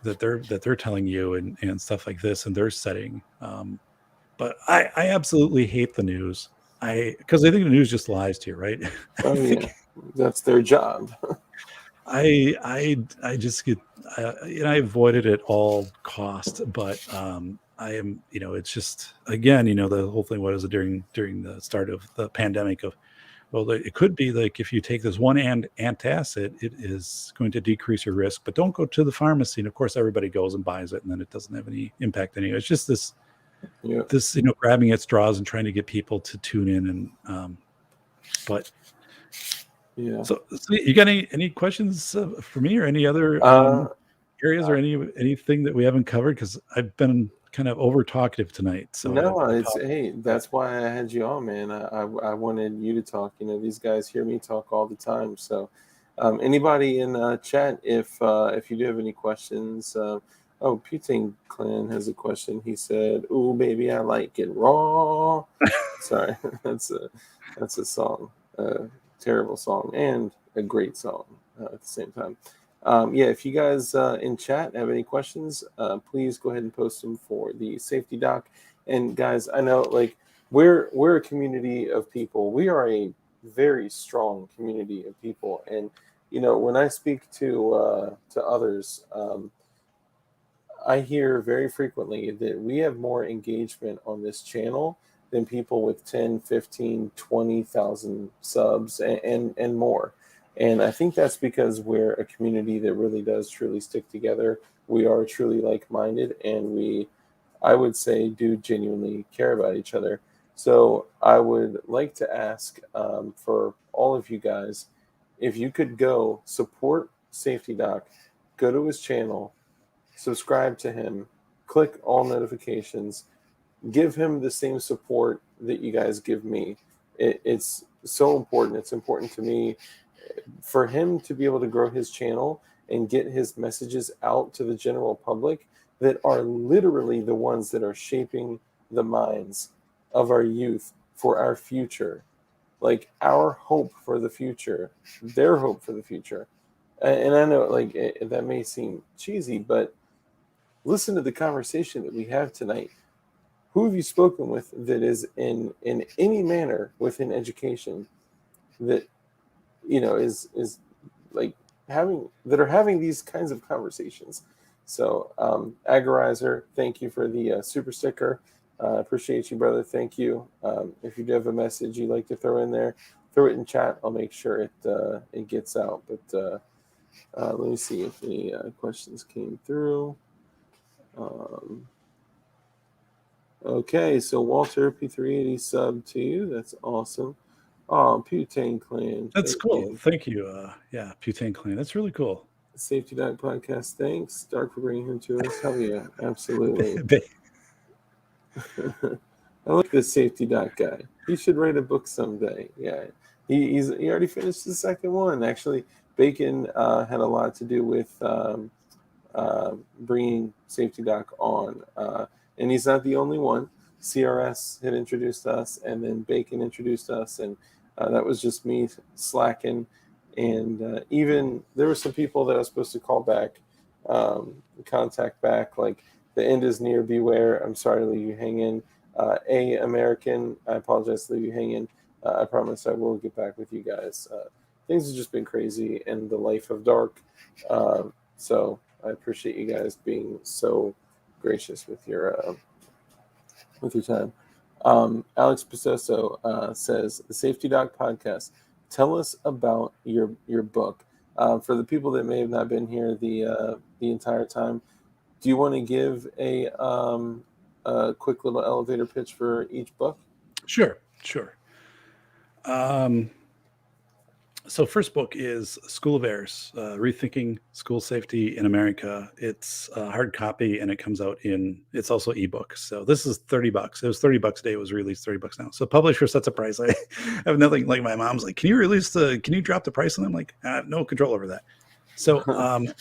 that they're telling you and stuff like this and they're setting. But I absolutely hate the news. Because I think the news just lies to you, right? I Oh yeah. think That's their job. I just get and I avoid it at all cost. But I am, it's just again, the whole thing was during the start of the pandemic of, well, it could be like if you take this one antacid, it is going to decrease your risk, but don't go to the pharmacy. And of course, everybody goes and buys it, and then it doesn't have any impact anyway. It's just Yeah. this grabbing at straws and trying to get people to tune in. And but Yeah. so you got any questions for me or any other Uh, areas or anything that we haven't covered? Because I've been kind of over talkative tonight, so I no, it's apologize hey, for that. that's why I had you on, man. I wanted you to talk. These guys hear me talk all the time. So, anybody in chat, if you do have any questions, oh, Putin Clan has a question. He said, "Ooh, baby, I like it raw." Sorry, that's a song, terrible song, and a great song at the same time. Yeah, if you guys in chat have any questions, please go ahead and post them for the safety doc. And guys, I know like we're a community of people. We are a very strong community of people, and when I speak to others, I hear very frequently that we have more engagement on this channel than people with 10, 15, 20,000 subs and more. And I think that's because we're a community that really does truly stick together. We are truly like minded, and I would say, do genuinely care about each other. So I would like to ask for all of you guys if you could go support Safety Doc, go to his channel, subscribe to him, click all notifications, give him the same support that you guys give me. It's so important. It's important to me for him to be able to grow his channel and get his messages out to the general public that are literally the ones that are shaping the minds of our youth for our future, like our hope for the future, their hope for the future. And I know like that may seem cheesy, but listen to the conversation that we have tonight. Who have you spoken with that is in any manner within education that is like having these kinds of conversations? So Agorizer, thank you for the super sticker. Appreciate you, brother. Thank you. If you do have a message you'd like to throw in there, throw it in chat. I'll make sure it gets out. But let me see if any questions came through. Um, okay, so Walter P380 sub to you. That's awesome. Oh, Putane Clan, That's thank cool. you. Thank you. Yeah, Butane Clan. That's really cool. Safety Dog Podcast, thanks. Dark for bringing him to us. Hell yeah, absolutely. I like this Safety Doc guy. He should write a book someday. Yeah, he already finished the second one. Actually, Bacon had a lot to do with bringing Safety Doc on, and he's not the only one. CRS had introduced us, and then Bacon introduced us, and that was just me slacking. And even there were some people that I was supposed to call back, contact back, like the end is near, beware. I'm sorry to leave you hanging. A American, I apologize to leave you hanging. I promise I will get back with you guys. Things have just been crazy in the life of Dark. So I appreciate you guys being so gracious with your time. Alex Pisoso says, the Safety Doc Podcast, tell us about your book. For the people that may have not been here the entire time, do you want to give a quick little elevator pitch for each book? Sure, sure. Um, so first book is School of Errors, Rethinking School Safety in America. It's a hard copy and it comes out it's also ebook. So this is $30. It was $30 a day. It was released $30 now. So publisher sets a price. I have nothing, like my mom's like, can you drop the price on them? Like, I have no control over that. So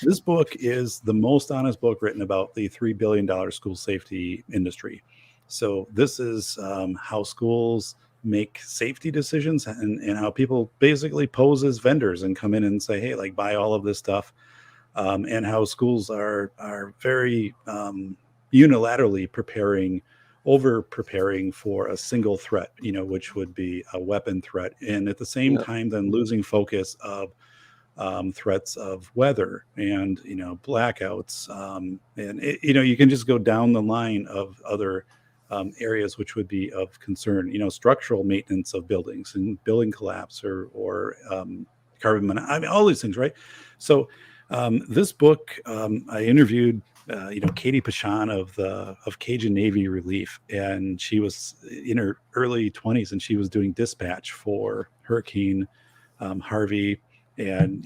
this book is the most honest book written about the $3 billion school safety industry. So this is how schools make safety decisions, and how people basically pose as vendors and come in and say, hey, like, buy all of this stuff, and how schools are very unilaterally over preparing for a single threat, which would be a weapon threat, and at the same Yeah. time then losing focus of threats of weather and blackouts, and you can just go down the line of other areas which would be of concern. Structural maintenance of buildings and building collapse, or carbon I mean, all these things, right? So this book, I interviewed Katie Pachon of Cajun Navy Relief, and she was in her early 20s, and she was doing dispatch for Hurricane Harvey. And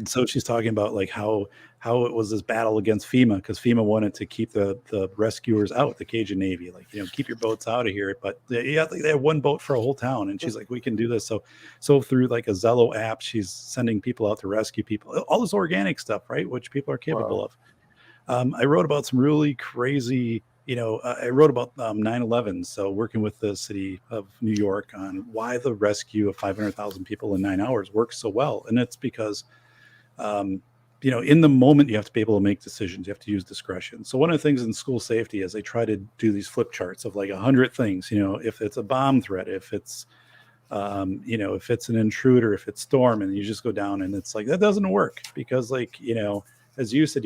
so she's talking about like how it was this battle against FEMA, because FEMA wanted to keep the rescuers out, the Cajun Navy, like, keep your boats out of here. But they had one boat for a whole town, and she's like, we can do this. So through like a Zello app, she's sending people out to rescue people, all this organic stuff, right, which people are capable of. I wrote about some really crazy, I wrote about 9/11. So working with the city of New York on why the rescue of 500,000 people in 9 hours works so well. And it's because, in the moment, you have to be able to make decisions. You have to use discretion. So one of the things in school safety is they try to do these flip charts of like 100 things, if it's a bomb threat, if it's, if it's an intruder, if it's storm, and you just go down, and it's like, that doesn't work because, like, as you said,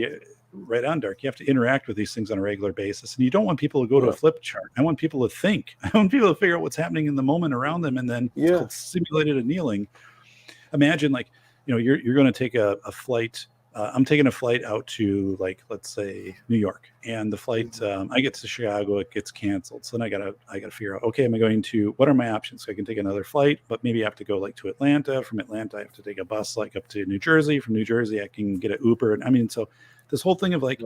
right on, Dark, you have to interact with these things on a regular basis, and you don't want people to go to a flip chart. I want people to think. I want people to figure out what's happening in the moment around them, and then it's called simulated annealing. Imagine, like, you're going to take a flight. I'm taking a flight out to, like, let's say New York, and the flight, I get to Chicago, it gets canceled. So then I gotta figure out, okay, what are my options? So I can take another flight, but maybe I have to go like to Atlanta. From Atlanta, I have to take a bus like up to New Jersey. From New Jersey, I can get an Uber. And I mean, so this whole thing of like,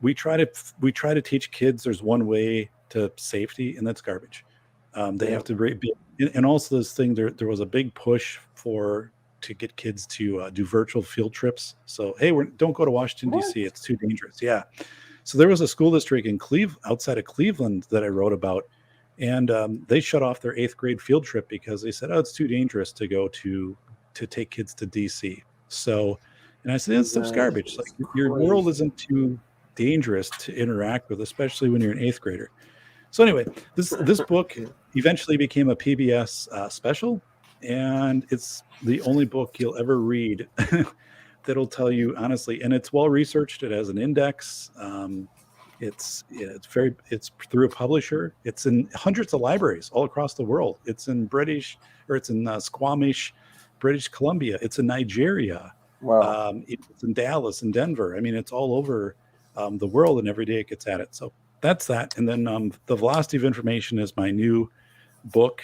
we try to teach kids there's one way to safety, and that's garbage. They have to be, and also this thing, there was a big push to get kids to do virtual field trips. So, hey, don't go to Washington, D.C. It's too dangerous. Yeah. So there was a school district in outside of Cleveland that I wrote about, and they shut off their 8th grade field trip because they said, oh, it's too dangerous to go to take kids to D.C. So, and I said, that's garbage. Like, your world isn't too dangerous to interact with, especially when you're an 8th grader. So anyway, this book eventually became a PBS special, and it's the only book you'll ever read that'll tell you honestly, and it's well researched. It has an index. It's through a publisher. It's in hundreds of libraries all across the world. It's in Squamish, British Columbia. It's in Nigeria. Wow. It's in Dallas and Denver. I mean, it's all over the world, and every day it gets at it. So that's that. And then The Velocity of Information is my new book.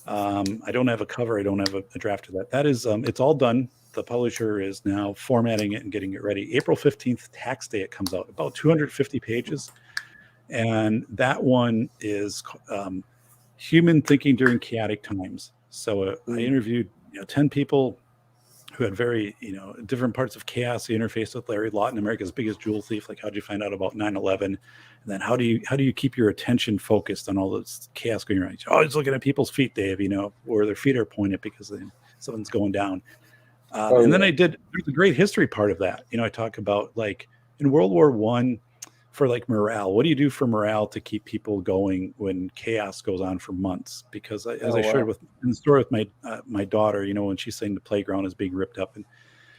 I don't have a cover. I don't have a draft of that. That is, it's all done. The publisher is now formatting it and getting it ready. April 15th, tax day, it comes out. About 250 pages. And that one is Human Thinking During Chaotic Times. So I interviewed 10 people who had very, different parts of chaos. He interfaced with Larry Lawton, America's biggest jewel thief. Like, how'd you find out about 9/11? And then how do you keep your attention focused on all this chaos going around? You're always looking at people's feet, Dave, where their feet are pointed because something's going down. Then there's a great history part of that. I talk about, like, in World War I, for like morale, what do you do for morale to keep people going when chaos goes on for months? Because as I shared in the story with my daughter, when she's saying the playground is being ripped up, and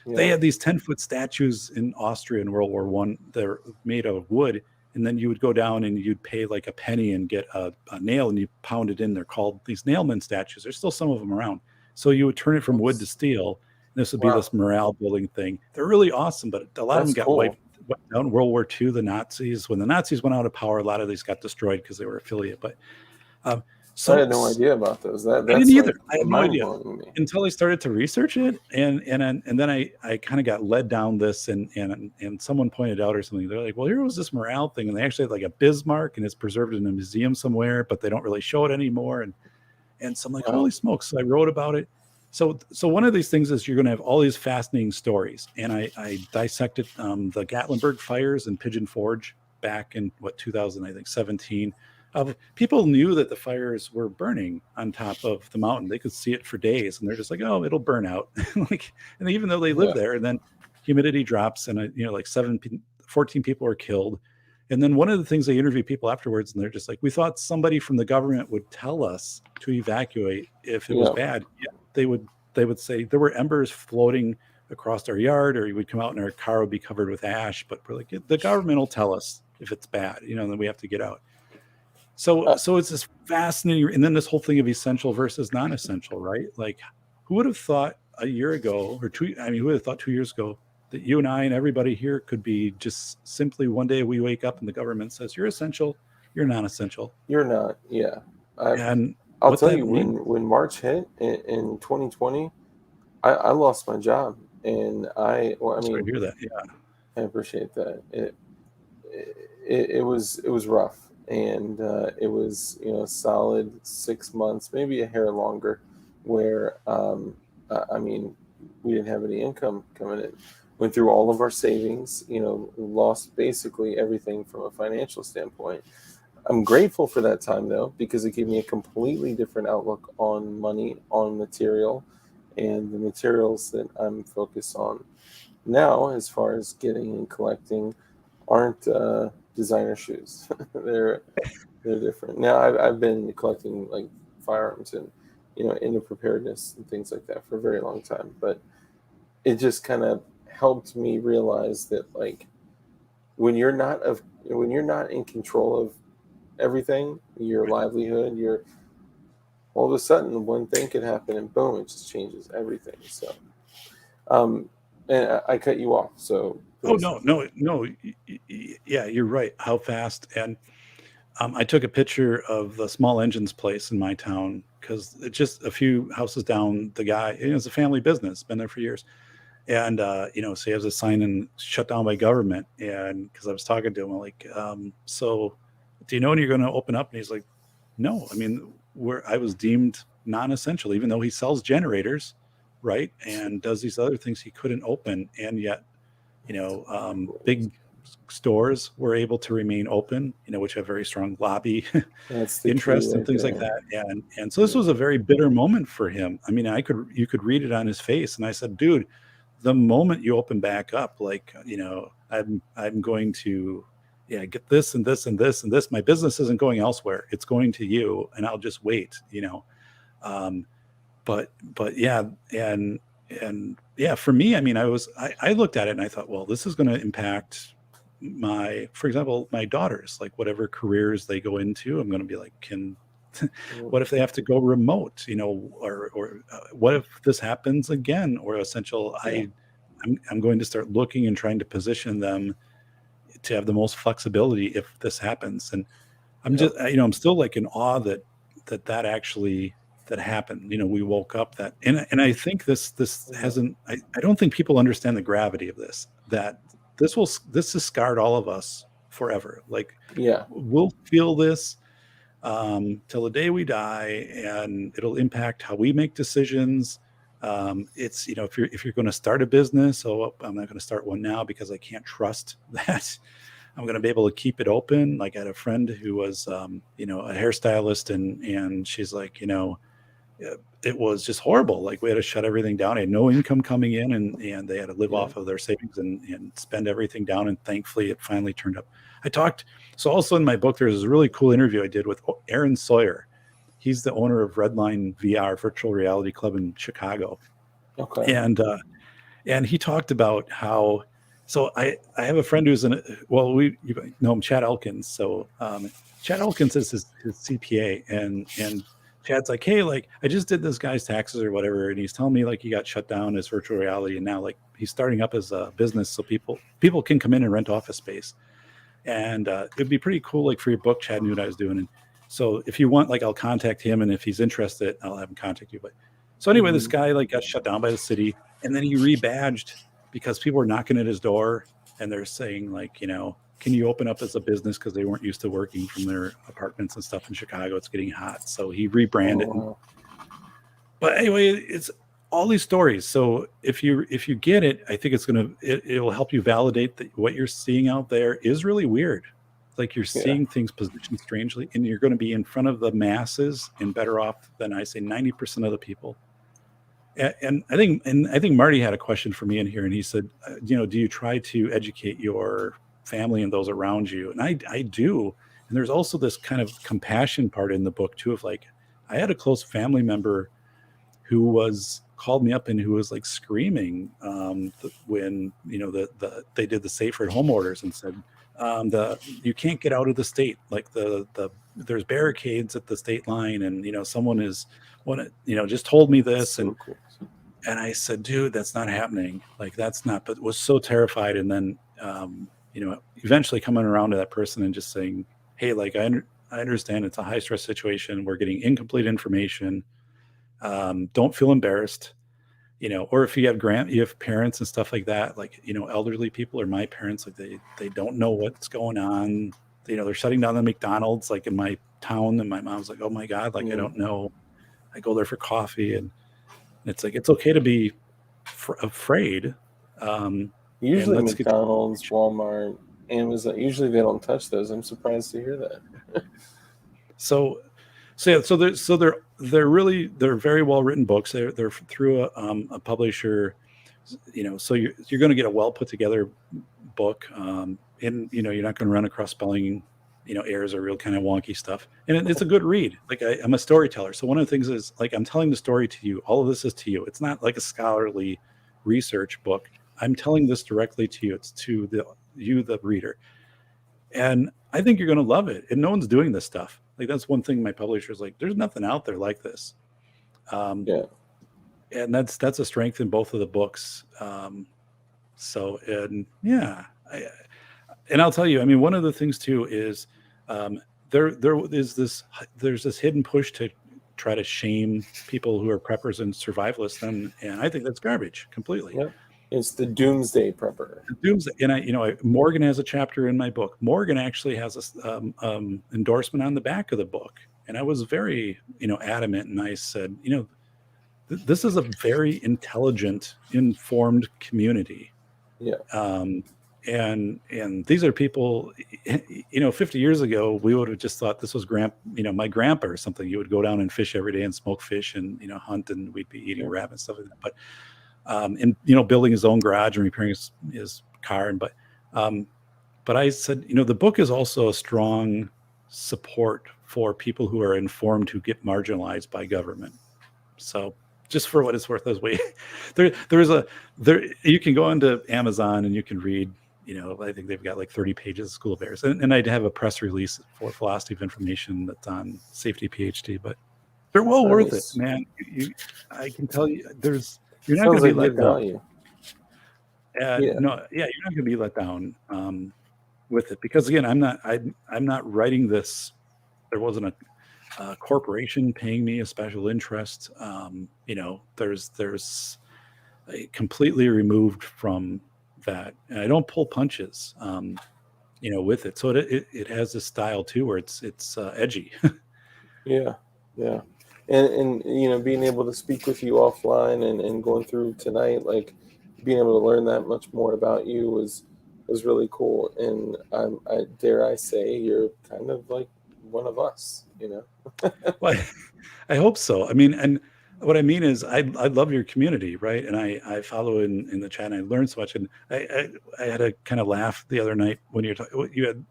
they had these 10-foot statues in Austria in World War I. They're made of wood, and then you would go down and you'd pay like a penny and get a nail, and you pound it in. They're called these nailman statues. There's still some of them around. So you would turn it from wood to steel. This would be this morale building thing. They're really awesome, but a lot of them got wiped. went down World War II, the Nazis. When the Nazis went out of power, a lot of these got destroyed because they were affiliate. But um, I so had no idea about those. I didn't That's either. like I had no mind idea blowing to me. until I started to research it, and then I kind of got led down this, and someone pointed out or something. They're like, well, here was this morale thing, and they actually had like a Bismarck, and it's preserved in a museum somewhere, but they don't really show it anymore. And so I'm like, Wow. holy smokes! So I wrote about it. So one of these things is you're going to have all these fascinating stories, and I dissected the Gatlinburg fires in Pigeon Forge back in 2000, I think 17. People knew that the fires were burning on top of the mountain. They could see it for days, and they're just like, "Oh, it'll burn out." Like, and even though they live Yeah. there, and then humidity drops, and like 14 people are killed. And then one of the things they interview people afterwards, and they're just like, "We thought somebody from the government would tell us to evacuate if it was Yeah. bad." Yeah, they would say there were embers floating across our yard, or you would come out and our car would be covered with ash. But we're like, the government will tell us if it's bad, and then we have to get out. So Uh, it's this fascinating, and then this whole thing of essential versus non-essential, right? Like, who would have thought a year ago or two? I mean, who would have thought 2 years ago that you and I and everybody here could be just simply one day we wake up and the government says you're essential, you're non-essential, you're not. Yeah. and I'll what tell that you, means. when March hit in 2020, I lost my job, and well, I Sorry mean, to hear that. Yeah, I appreciate that. It was rough, and it was a solid 6 months, maybe a hair longer, where I mean, we didn't have any income coming in. Went through all of our savings, lost basically everything from a financial standpoint. I'm grateful for that time though, because it gave me a completely different outlook on money, on material, and the materials that I'm focused on now, as far as getting and collecting, aren't designer shoes. they're different. Now I've been collecting like firearms and into preparedness and things like that for a very long time, but it just kind of helped me realize that, like, when you're not in control of everything, your right. livelihood, your all of a sudden one thing could happen and boom, it just changes everything. So um and I cut you off, so Oh please. no, no, no. Yeah, you're right. How fast? And I took a picture of the small engines place in my town because it's just a few houses down. The guy, it's a family business, been there for years. And so he has a sign and shut down by government. And because I was talking to him, I'm like, so do you know when you're going to open up? And he's like, no. I mean, where I was deemed non-essential, even though he sells generators, right, and does these other things, he couldn't open. And yet, big stores were able to remain open, which have very strong lobby That's the key interest and right things like there. that. And so this Yeah. was a very bitter moment for him. I mean, you could read it on his face. And I said, dude, the moment you open back up, like, I'm going to, yeah, get this and this and this and this. My business isn't going elsewhere. It's going to you, and I'll just wait. Um, but yeah, and yeah, for me, I mean, I looked at it and I thought, well, this is going to impact for example, my daughters, like whatever careers they go into. I'm going to be like, what if they have to go remote, or what if this happens again, or essential? Yeah. I'm going to start looking and trying to position them to have the most flexibility if this happens. And I'm Yeah. just, I'm still like in awe that actually that happened. We woke up and I think this Yeah. hasn't, I don't think people understand the gravity of this, that this has scarred all of us forever. Like, Yeah. we'll feel this till the day we die, and it'll impact how we make decisions. It's, if you're going to start a business, so I'm not going to start one now because I can't trust that I'm going to be able to keep it open. Like, I had a friend who was, a hairstylist, and she's like, it was just horrible. Like, we had to shut everything down. I had no income coming in, and they had to live Yeah. off of their savings and spend everything down. And thankfully, it finally turned up. So also in my book, there's this really cool interview I did with Aaron Sawyer. He's the owner of Redline VR Virtual Reality Club in Chicago, Okay. and he talked about how. So I have a friend who's you know him, Chad Elkins. So Chad Elkins is his CPA, and Chad's like, hey, like I just did this guy's taxes or whatever, and he's telling me like he got shut down as virtual reality, and now like he's starting up as a business so people can come in and rent office space, and it'd be pretty cool like for your book. Chad knew what I was doing, and so if you want, like I'll contact him, and if he's interested, I'll have him contact you. But so anyway, this guy like got shut down by the city, and then he rebadged because people were knocking at his door and they're saying like, can you open up as a business, because they weren't used to working from their apartments and stuff in Chicago. It's getting hot, so he rebranded. Wow. But anyway, it's all these stories. So if you get it, I think it will help you validate that what you're seeing out there is really weird. Like you're seeing things positioned strangely, and you're going to be in front of the masses and better off than I say 90% of the people. And I think Marty had a question for me in here, and he said, do you try to educate your family and those around you? And I do. And there's also this kind of compassion part in the book too, of like, I had a close family member who called me up and who was like screaming when they did the safer at home orders, and said you can't get out of the state, like there's barricades at the state line, and someone just told me this. So and cool. And I said, dude, that's not happening. Like that's not, but was so terrified. And then eventually coming around to that person and just saying, hey, like I understand it's a high stress situation, we're getting incomplete information, don't feel embarrassed, or if you have parents and stuff like that, like elderly people, or my parents, like they don't know what's going on, they're shutting down the McDonald's like in my town, and my mom's like, oh my God, like I don't know, I go there for coffee, and it's like it's okay to be afraid. Usually McDonald's, Walmart, Amazon, usually they don't touch those. I'm surprised to hear that. So they're very well written books. They're through a publisher, so you're going to get a well put together book, and you're not going to run across spelling errors or real kind of wonky stuff, and it's a good read. Like I'm a storyteller, so one of the things is like I'm telling the story to you. All of this is to you. It's not like a scholarly research book. I'm telling this directly to you. It's to the reader, and I think you're going to love it. And no one's doing this stuff. Like that's one thing my publisher is like, there's nothing out there like this. And that's a strength in both of the books. And I'll tell you, I mean, one of the things too is there's this hidden push to try to shame people who are preppers and survivalists, and I think that's garbage completely. Yep. It's the doomsday prepper. And Morgan has a chapter in my book. Morgan actually has a endorsement on the back of the book, and I was very adamant, and I said, this is a very intelligent, informed community. Yeah. And these are people, 50 years ago, we would have just thought this was my grandpa or something. You would go down and fish every day and smoke fish and, hunt, and we'd be eating rabbit and stuff like that. But, building his own garage and repairing his car. But I said, the book is also a strong support for people who are informed, who get marginalized by government. So just for what it's worth, you can go into Amazon and you can read, I think they've got like 30 pages of School of Bears, and I'd have a press release for Philosophy of Information that's on Safety PhD, but they're well worth it, man. I can tell you, you're not going to be let down. You're not going to be let down with it, because again, I'm not writing this. There wasn't a corporation paying me a special interest. There's completely removed from that, and I don't pull punches, with it. So it has this style too, where it's edgy. Yeah. And being able to speak with you offline and going through tonight, like being able to learn that much more about you was really cool. And I dare I say you're kind of like one of us, Well, I hope so. I mean, and what I mean is I love your community, right? And I follow in the chat, and I learned so much. And I had a kind of laugh the other night when you had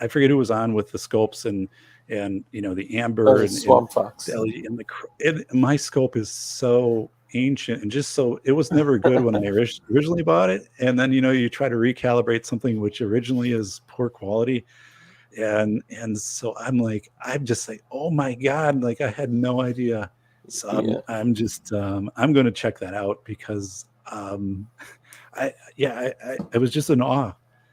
I forget who was on with the scopes and the amber and swamp fox. The LED, and my scope is so ancient and just so, it was never good when I originally bought it, and then you try to recalibrate something which originally is poor quality. And so I'm just like, oh my God, like I had no idea. So Yeah. I'm going to check that out because I was just in awe.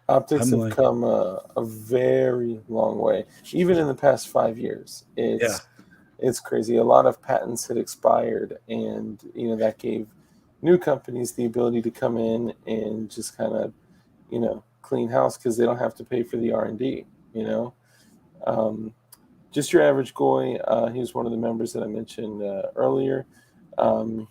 Optics I'm have like, come a very long way, even in the past 5 years. yeah. It's crazy. A lot of patents had expired, and that gave new companies the ability to come in and just kind of clean house because they don't have to pay for the R&D. You know, um, just your average goy. He was one of the members that I mentioned earlier.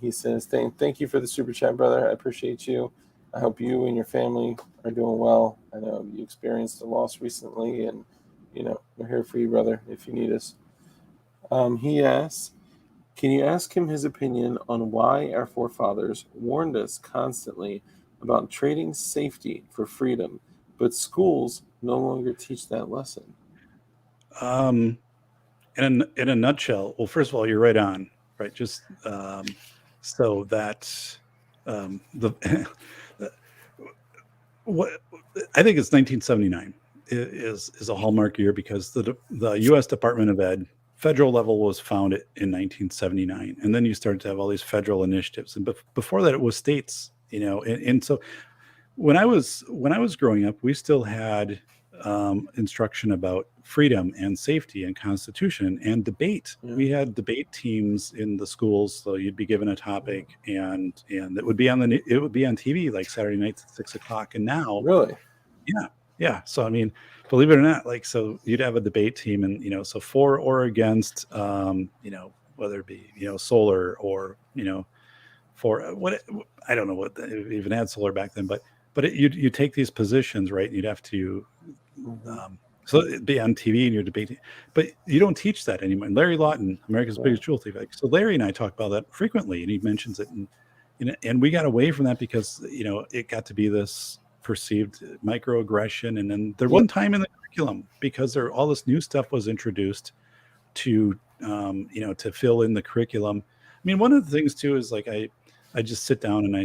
He says, thank you for the super chat, brother. I appreciate you. I hope you and your family are doing well. I know you experienced a loss recently, and we're here for you, brother, if you need us. He asks, can you ask him his opinion on why our forefathers warned us constantly about trading safety for freedom, but schools no longer teach that lesson? Um, in a nutshell, well, first of all, you're right on, right? Just so that the what I think it's 1979 is a hallmark year because the U.S. Department of Ed federal level was founded in 1979, and then you start to have all these federal initiatives, and before that it was states, and so when I was growing up, we still had instruction about freedom and safety and constitution and debate. Yeah. We had debate teams in the schools, so you'd be given a topic, and it would be on TV like Saturday nights at 6 o'clock. And now, Really? yeah, yeah. So I mean, believe it or not, like so you'd have a debate team, and so for or against, whether it be solar or for what I don't know what even had solar back then, but you take these positions, right? And you'd have to Hmm. so it'd be on TV and you're debating, but you don't teach that anymore. And Larry Lawton, America's Yeah. Biggest Jewel Thief, like, so Larry and I talk about that frequently, and he mentions it, and we got away from that because it got to be this perceived microaggression, and then there Yep. wasn't time in the curriculum because all this new stuff was introduced to to fill in the curriculum. I mean, one of the things too is like I just sit down and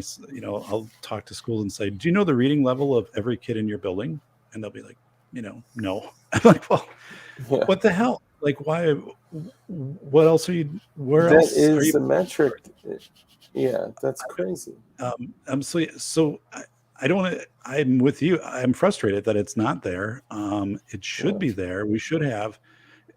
I'll talk to schools and say, do you know the reading level of every kid in your building? And they'll be like, no. I'm like, well, Yeah. what the hell? Like, why? What else are you? Where That else are is you? the metric. Yeah, that's crazy. I don't want to. I'm with you. I'm frustrated that it's not there. It should Yeah. be there. We should have.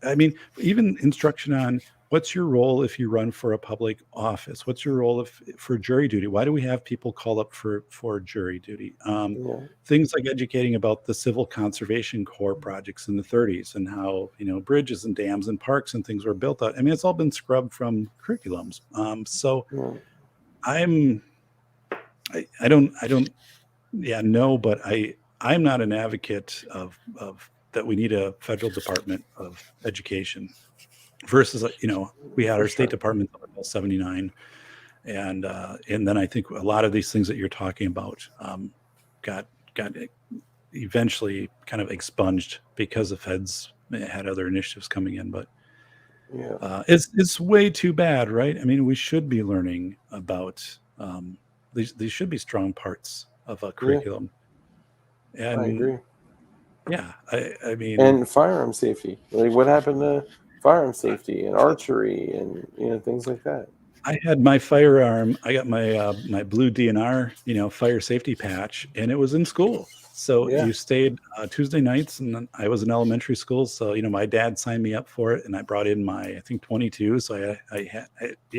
I mean, even instruction on what's your role if you run for a public office? What's your role for jury duty? Why do we have people call up for jury duty? Yeah. Things like educating about the Civil Conservation Corps projects in the 30s and how bridges and dams and parks and things were built out. I mean, it's all been scrubbed from curriculums. So Yeah. I'm I don't yeah, no, but I'm not an advocate of that we need a federal department of education versus we had For our State sure. Department until 79, and then I think a lot of these things that you're talking about got eventually kind of expunged because the feds had other initiatives coming in, but Yeah. it's way too bad, right? I mean, we should be learning about these should be strong parts of a Yeah. curriculum. I And agree. yeah, I mean, And firearm safety. Like, what happened to firearm safety and archery and things like that? I had my firearm. I got my blue DNR, fire safety patch, and it was in school. So Yeah. you stayed Tuesday nights, and then I was in elementary school. So my dad signed me up for it, and I brought in my I think 22. So you had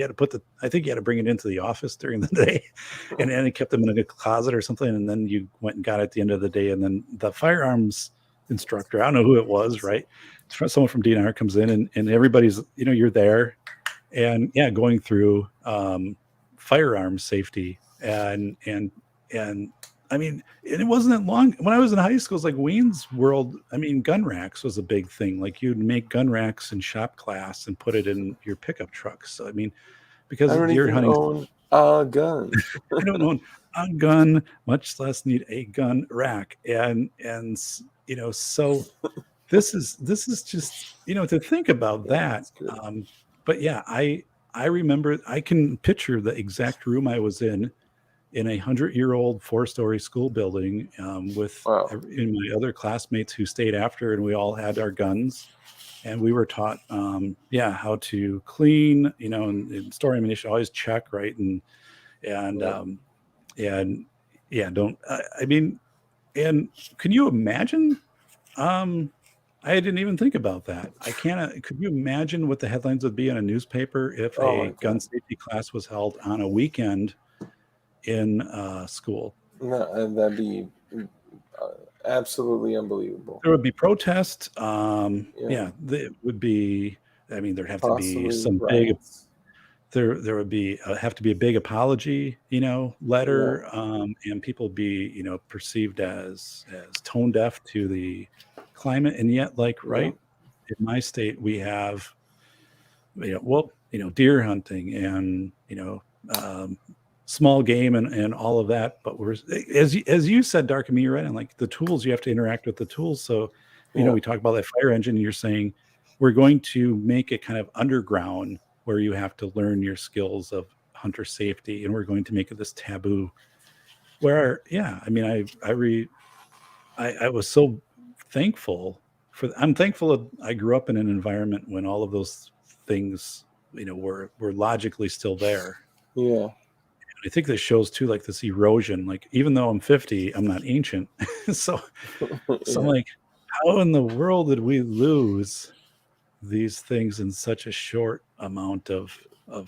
to put I think you had to bring it into the office during the day, and then they kept them in a closet or something, and then you went and got it at the end of the day, and then the firearms instructor, I don't know who it was, right? Someone from DNR comes in, and everybody's you're there and yeah, going through firearm safety and I mean, and it wasn't that long when I was in high school. It's like Wayne's World. I mean, gun racks was a big thing. Like you'd make gun racks in shop class and put it in your pickup trucks. So I mean, I because don't deer even hunting, own a gun. I don't own a gun, much less need a gun rack. And so this is just to think about Yeah, that. that's good. But yeah, I remember I can picture the exact room I was in in a 100-year-old 4-story school building with Wow. my other classmates who stayed after, and we all had our guns, and we were taught, how to clean, and store ammunition, always check, right, and Yeah. and yeah, don't. I mean, and can you imagine? I didn't even think about that. I can't. Could you imagine what the headlines would be in a newspaper if Oh my a gun God. safety class was held on a weekend in school? No, and that'd be uh, absolutely unbelievable. There would be protests. Yeah. There would be. I mean, there'd have to be Possibly some big. riots. There would be have to be a big apology, Yeah. letter, and people be, perceived as tone deaf to the climate, and yet, like, Yeah. right in my state, we have, deer hunting and small game and all of that. But we're, as you said, Dark, and me, you're right. And like the tools, you have to interact with the tools. So, Yeah. we talk about that fire engine, and you're saying we're going to make it kind of underground where you have to learn your skills of hunter safety, and we're going to make it this taboo. Where, yeah, I mean, I was so thankful I'm thankful that I grew up in an environment when all of those things, were logically still there. Yeah. I think this shows too, like this erosion. Like, even though I'm 50, I'm not ancient. so I'm Yeah. like, how in the world did we lose these things in such a short amount of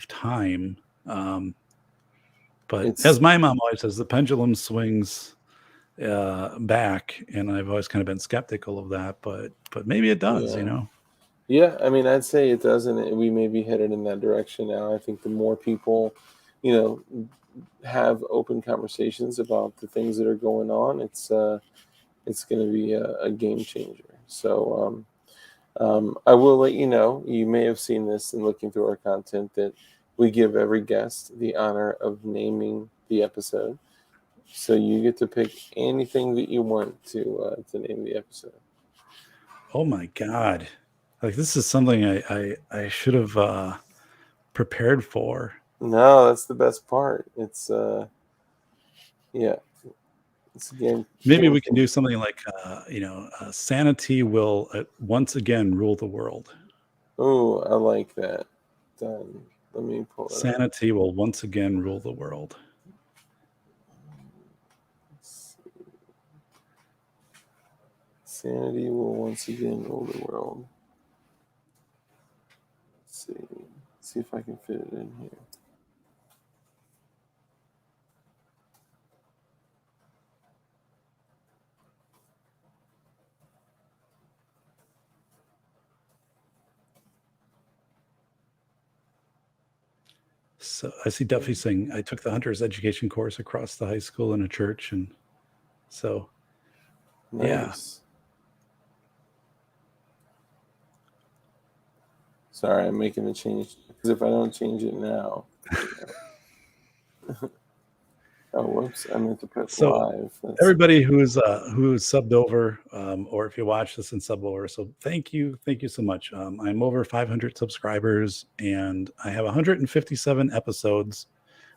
time? But It's as my mom always says, the pendulum swings back, and I've always kind of been skeptical of that. But maybe it does. yeah. Yeah, I mean, I'd say it doesn't. We may be headed in that direction now. I think the more people, you know, have open conversations about the things that are going on, it's going to be a game changer. So I will let you know. You may have seen this in looking through our content that we give every guest the honor of naming the episode. So you get to pick anything that you want to name the episode. Oh my god! Like, this is something I should have prepared for. No, that's the best part. It's yeah, it's a Maybe game we can do changer. something like, sanity will once again rule the world. Oh, I like that. Done. Let me pull it up. Sanity will once again rule the world. Let's see. Sanity will once again rule the world. Let's see. See if I can fit it in here. So I see Duffy saying, I took the hunter's education course across the high school in a church. And so, yeah. Nice. Sorry, I'm making a change because if I don't change it now, oh whoops, I meant to put So live. everybody who's subbed over, or if you watch this and sub over, so thank you so much. I'm over 500 subscribers, and I have 157 episodes.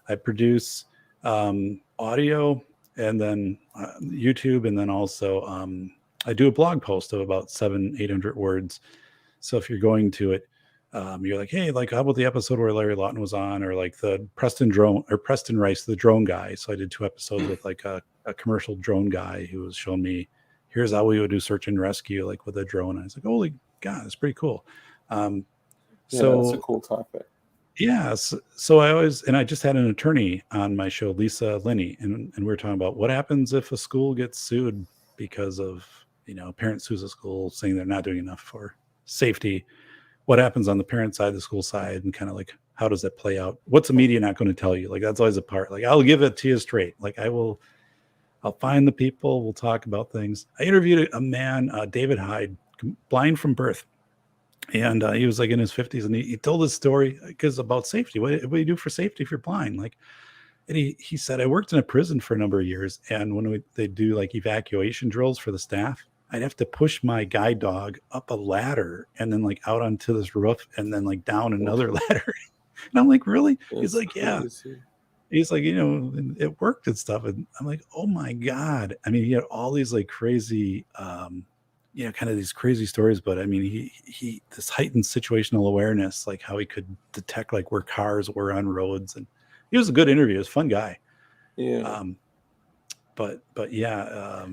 I produce audio, and then YouTube, and then also I do a blog post of about 800 words. So if you're going to it, you're like, hey, like, how about the episode where Larry Lawton was on, or like the Preston Rice, the drone guy. So I did 2 episodes with like a commercial drone guy who was showing me, here's how we would do search and rescue, like with a drone. And I was like, holy God, that's pretty cool. Yeah, that's a So cool topic. yes. So I just had an attorney on my show, Lisa Linney, and we were talking about what happens if a school gets sued because of, parent sues a school saying they're not doing enough for safety. What happens on the parent side, the school side, and kind of like, how does that play out? What's the media not going to tell you? Like, that's always a part. Like, I'll give it to you straight. Like, I'll find the people. We'll talk about things. I interviewed a man, David Hyde, blind from birth. And he was like in his 50s, and he told his story because about safety. What do you do for safety if you're blind? Like, and he said, I worked in a prison for a number of years, and when they do like evacuation drills for the staff, I'd have to push my guide dog up a ladder and then like out onto this roof and then like down another ladder. And I'm like, really? He's It's like, yeah. crazy. he's like, it worked and stuff. And I'm like, oh my God. I mean, he had all these like crazy, kind of these crazy stories, but I mean, this heightened situational awareness, like how he could detect like where cars were on roads. And he was a good interview. He was a fun guy. Yeah. Um, but yeah,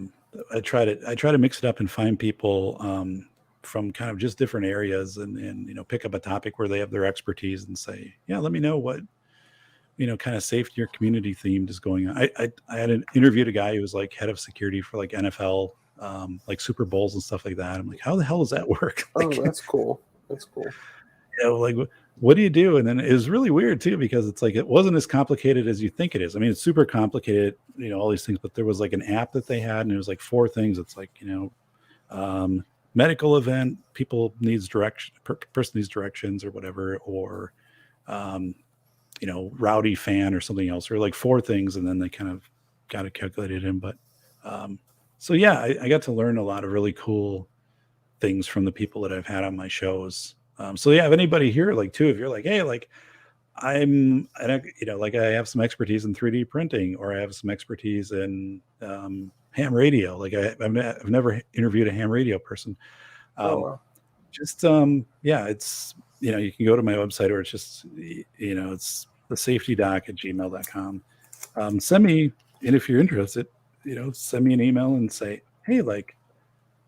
I try to mix it up and find people, from kind of just different areas, and pick up a topic where they have their expertise and say, yeah, let me know what, kind of safety or community themed is going on. I had interviewed a guy who was like head of security for like NFL, like Super Bowls and stuff like that. I'm like, how the hell does that work? Oh, Like, that's cool. That's cool. like what do you do? And then it was really weird too, because it's like, it wasn't as complicated as you think it is. I mean, it's super complicated, all these things, but there was like an app that they had, and it was like four things. It's like, um, medical event, people needs direction, person needs directions or whatever, or, um, rowdy fan or something else, or like four things. And then they kind of got it calculated in. But, um, so yeah, I got to learn a lot of really cool things from the people that I've had on my shows. So yeah, if anybody here, like too, if you're like, hey, like like I have some expertise in 3D printing, or I have some expertise in, ham radio. Like I've never interviewed a ham radio person. Oh Um, wow. just yeah, it's, you can go to my website, or it's just, it's the safetydoc@gmail.com. Send me, and if you're interested, send me an email and say, hey, like,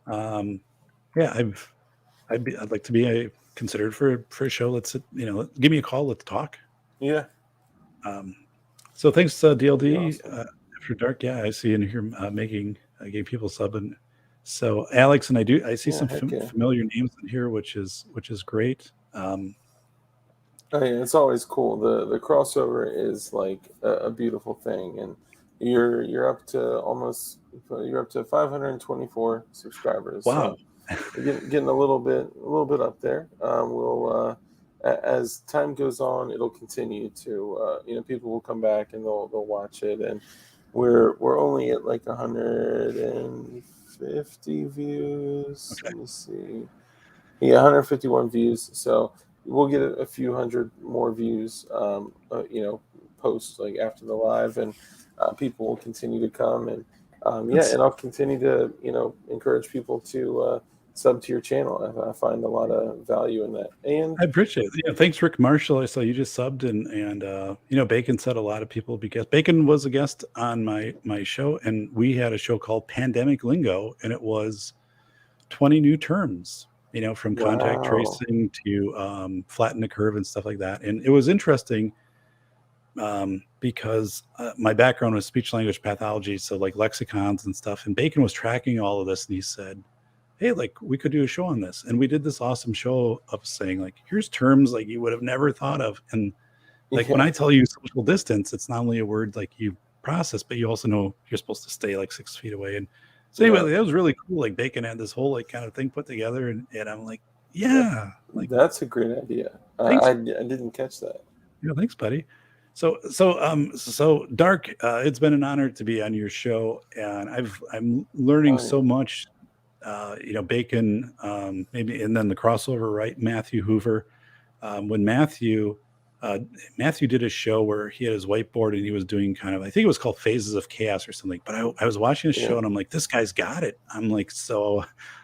um, yeah, I'd like to be considered for a show. Let's, give me a call. Let's talk. Yeah. Um, so thanks, That'd be DLD. awesome. After dark, yeah, I see in here, gave people sub. And so Alex, and I see Yeah. some Heck yeah. familiar names in here, which is great. Oh, yeah, it's always cool. The crossover is like a beautiful thing, and you're up to almost, you're up to 524 subscribers. Wow. So you're getting a little bit up there. As time goes on, it'll continue to, people will come back and they'll watch it, and we're only at like 150 views. Okay. Let me see. Yeah, 151 views. So we'll get a few hundred more views, post like after the live, and people will continue to come, and yeah, That's and I'll continue to encourage people to sub to your channel. I find a lot of value in that, and I appreciate it. Yeah, thanks, Rick Marshall. I saw you just subbed, and Bacon said a lot of people, because Bacon was a guest on my show, and we had a show called Pandemic Lingo, and it was 20 new terms, from contact wow, tracing to, flatten the curve and stuff like that. And it was interesting, because my background was speech language pathology, so like lexicons and stuff. And Bacon was tracking all of this, and he said, hey, like we could do a show on this. And we did this awesome show of saying, like, here's terms like you would have never thought of. And like when yeah, I tell you social distance, it's not only a word like you process, but you also know you're supposed to stay like 6 feet away. And so yeah. anyway, that was really cool. Like Bacon had this whole like kind of thing put together, and I'm like, That, yeah, like that's a great idea. thanks, I didn't catch that. thanks, buddy. So Dark, it's been an honor to be on your show, and I'm learning Oh so yeah, much. Bacon, maybe, and then the crossover, right? Matthew Hoover. When Matthew did a show where he had his whiteboard, and he was doing kind of, I think it was called Phases of Chaos or something. But I was watching a yeah. show, and I'm like, this guy's got it. I'm like, so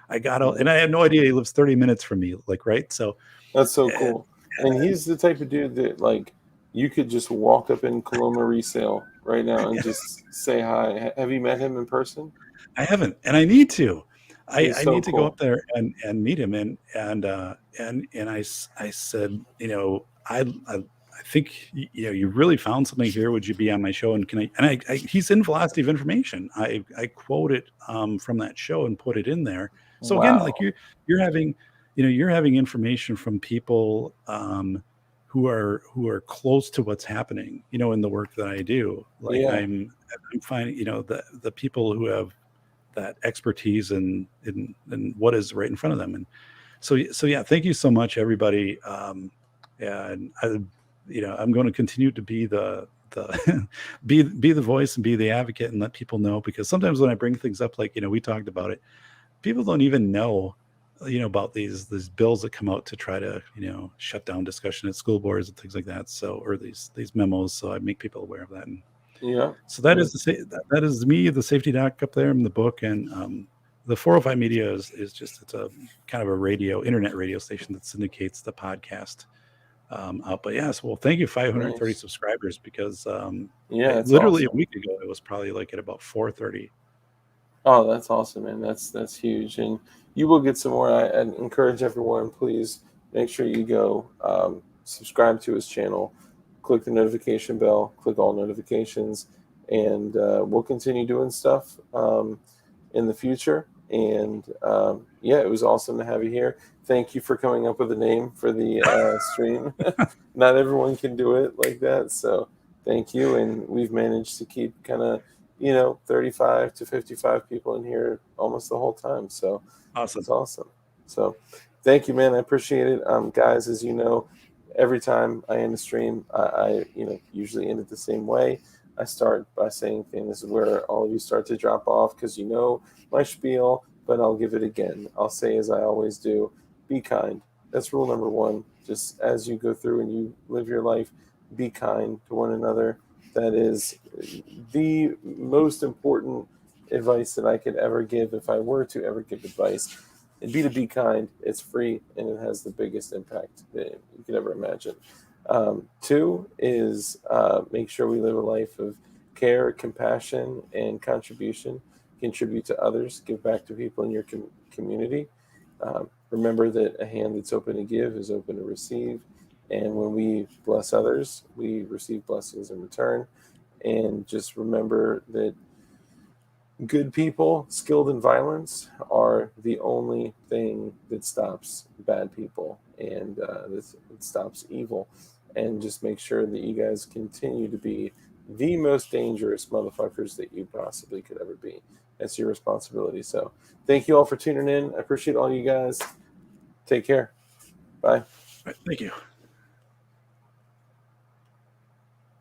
I got all, Yeah. and I had no idea he lives 30 minutes from me, like, right? So, That's so uh, cool. And he's the type of dude that like you could just walk up in Coloma resale right now and just say hi. Have you met him in person? I haven't, and I need to. He's I so need to go up cool. there and meet him. And I said, I think you really found something here. Would you be on my show? And can I? And he's in Velocity of Information. I quote it, from that show and put it in there. So again, like Wow. you're having, you're having information from people, who are close to what's happening, in the work that I do. Like Yeah. I'm finding, the people who have that expertise in what is right in front of them. And so yeah, thank you so much, everybody. And I'm going to continue to be the be the voice and be the advocate and let people know, because sometimes when I bring things up, like, we talked about it, people don't even know about these bills that come out to try to, shut down discussion at school boards and things like that. So, or these memos. So I make people aware of that. And Yeah. so that is that is me, the safety doc up there in the book. And the 405 Media is just, it's a kind of a internet radio station that syndicates the podcast out. But yes, well, thank you, 530 Nice. subscribers, because Yeah, it's literally awesome. a week ago it was probably like at about 430. Oh, that's awesome, man. That's huge, and you will get some more. I encourage everyone, please make sure you go subscribe to his channel, click the notification bell, click all notifications, and we'll continue doing stuff in the future. And yeah, it was awesome to have you here. Thank you for coming up with a name for the stream. Not everyone can do it like that, so thank you. And we've managed to keep kind of 35 to 55 people in here almost the whole time. So Awesome. it's awesome. So thank you, man. I appreciate it. Guys, as you know, every time I end a stream, I usually end it the same way. I start by saying things. This is where all of you start to drop off because you know my spiel, but I'll give it again. I'll say, as I always do, be kind. That's rule number one. Just as you go through and you live your life, be kind to one another. That is the most important advice that I could ever give if I were to ever give advice. It'd be to be kind. It's free and it has the biggest impact that you could ever imagine. Two is make sure we live a life of care, compassion, and contribution. Contribute to others, give back to people in your community. Remember that a hand that's open to give is open to receive. And when we bless others, we receive blessings in return. And just remember that good people skilled in violence are the only thing that stops bad people and it stops evil. And just make sure that you guys continue to be the most dangerous motherfuckers that you possibly could ever be. That's your responsibility. So thank you all for tuning in. I appreciate all you guys. Take care. Bye. All right, thank you.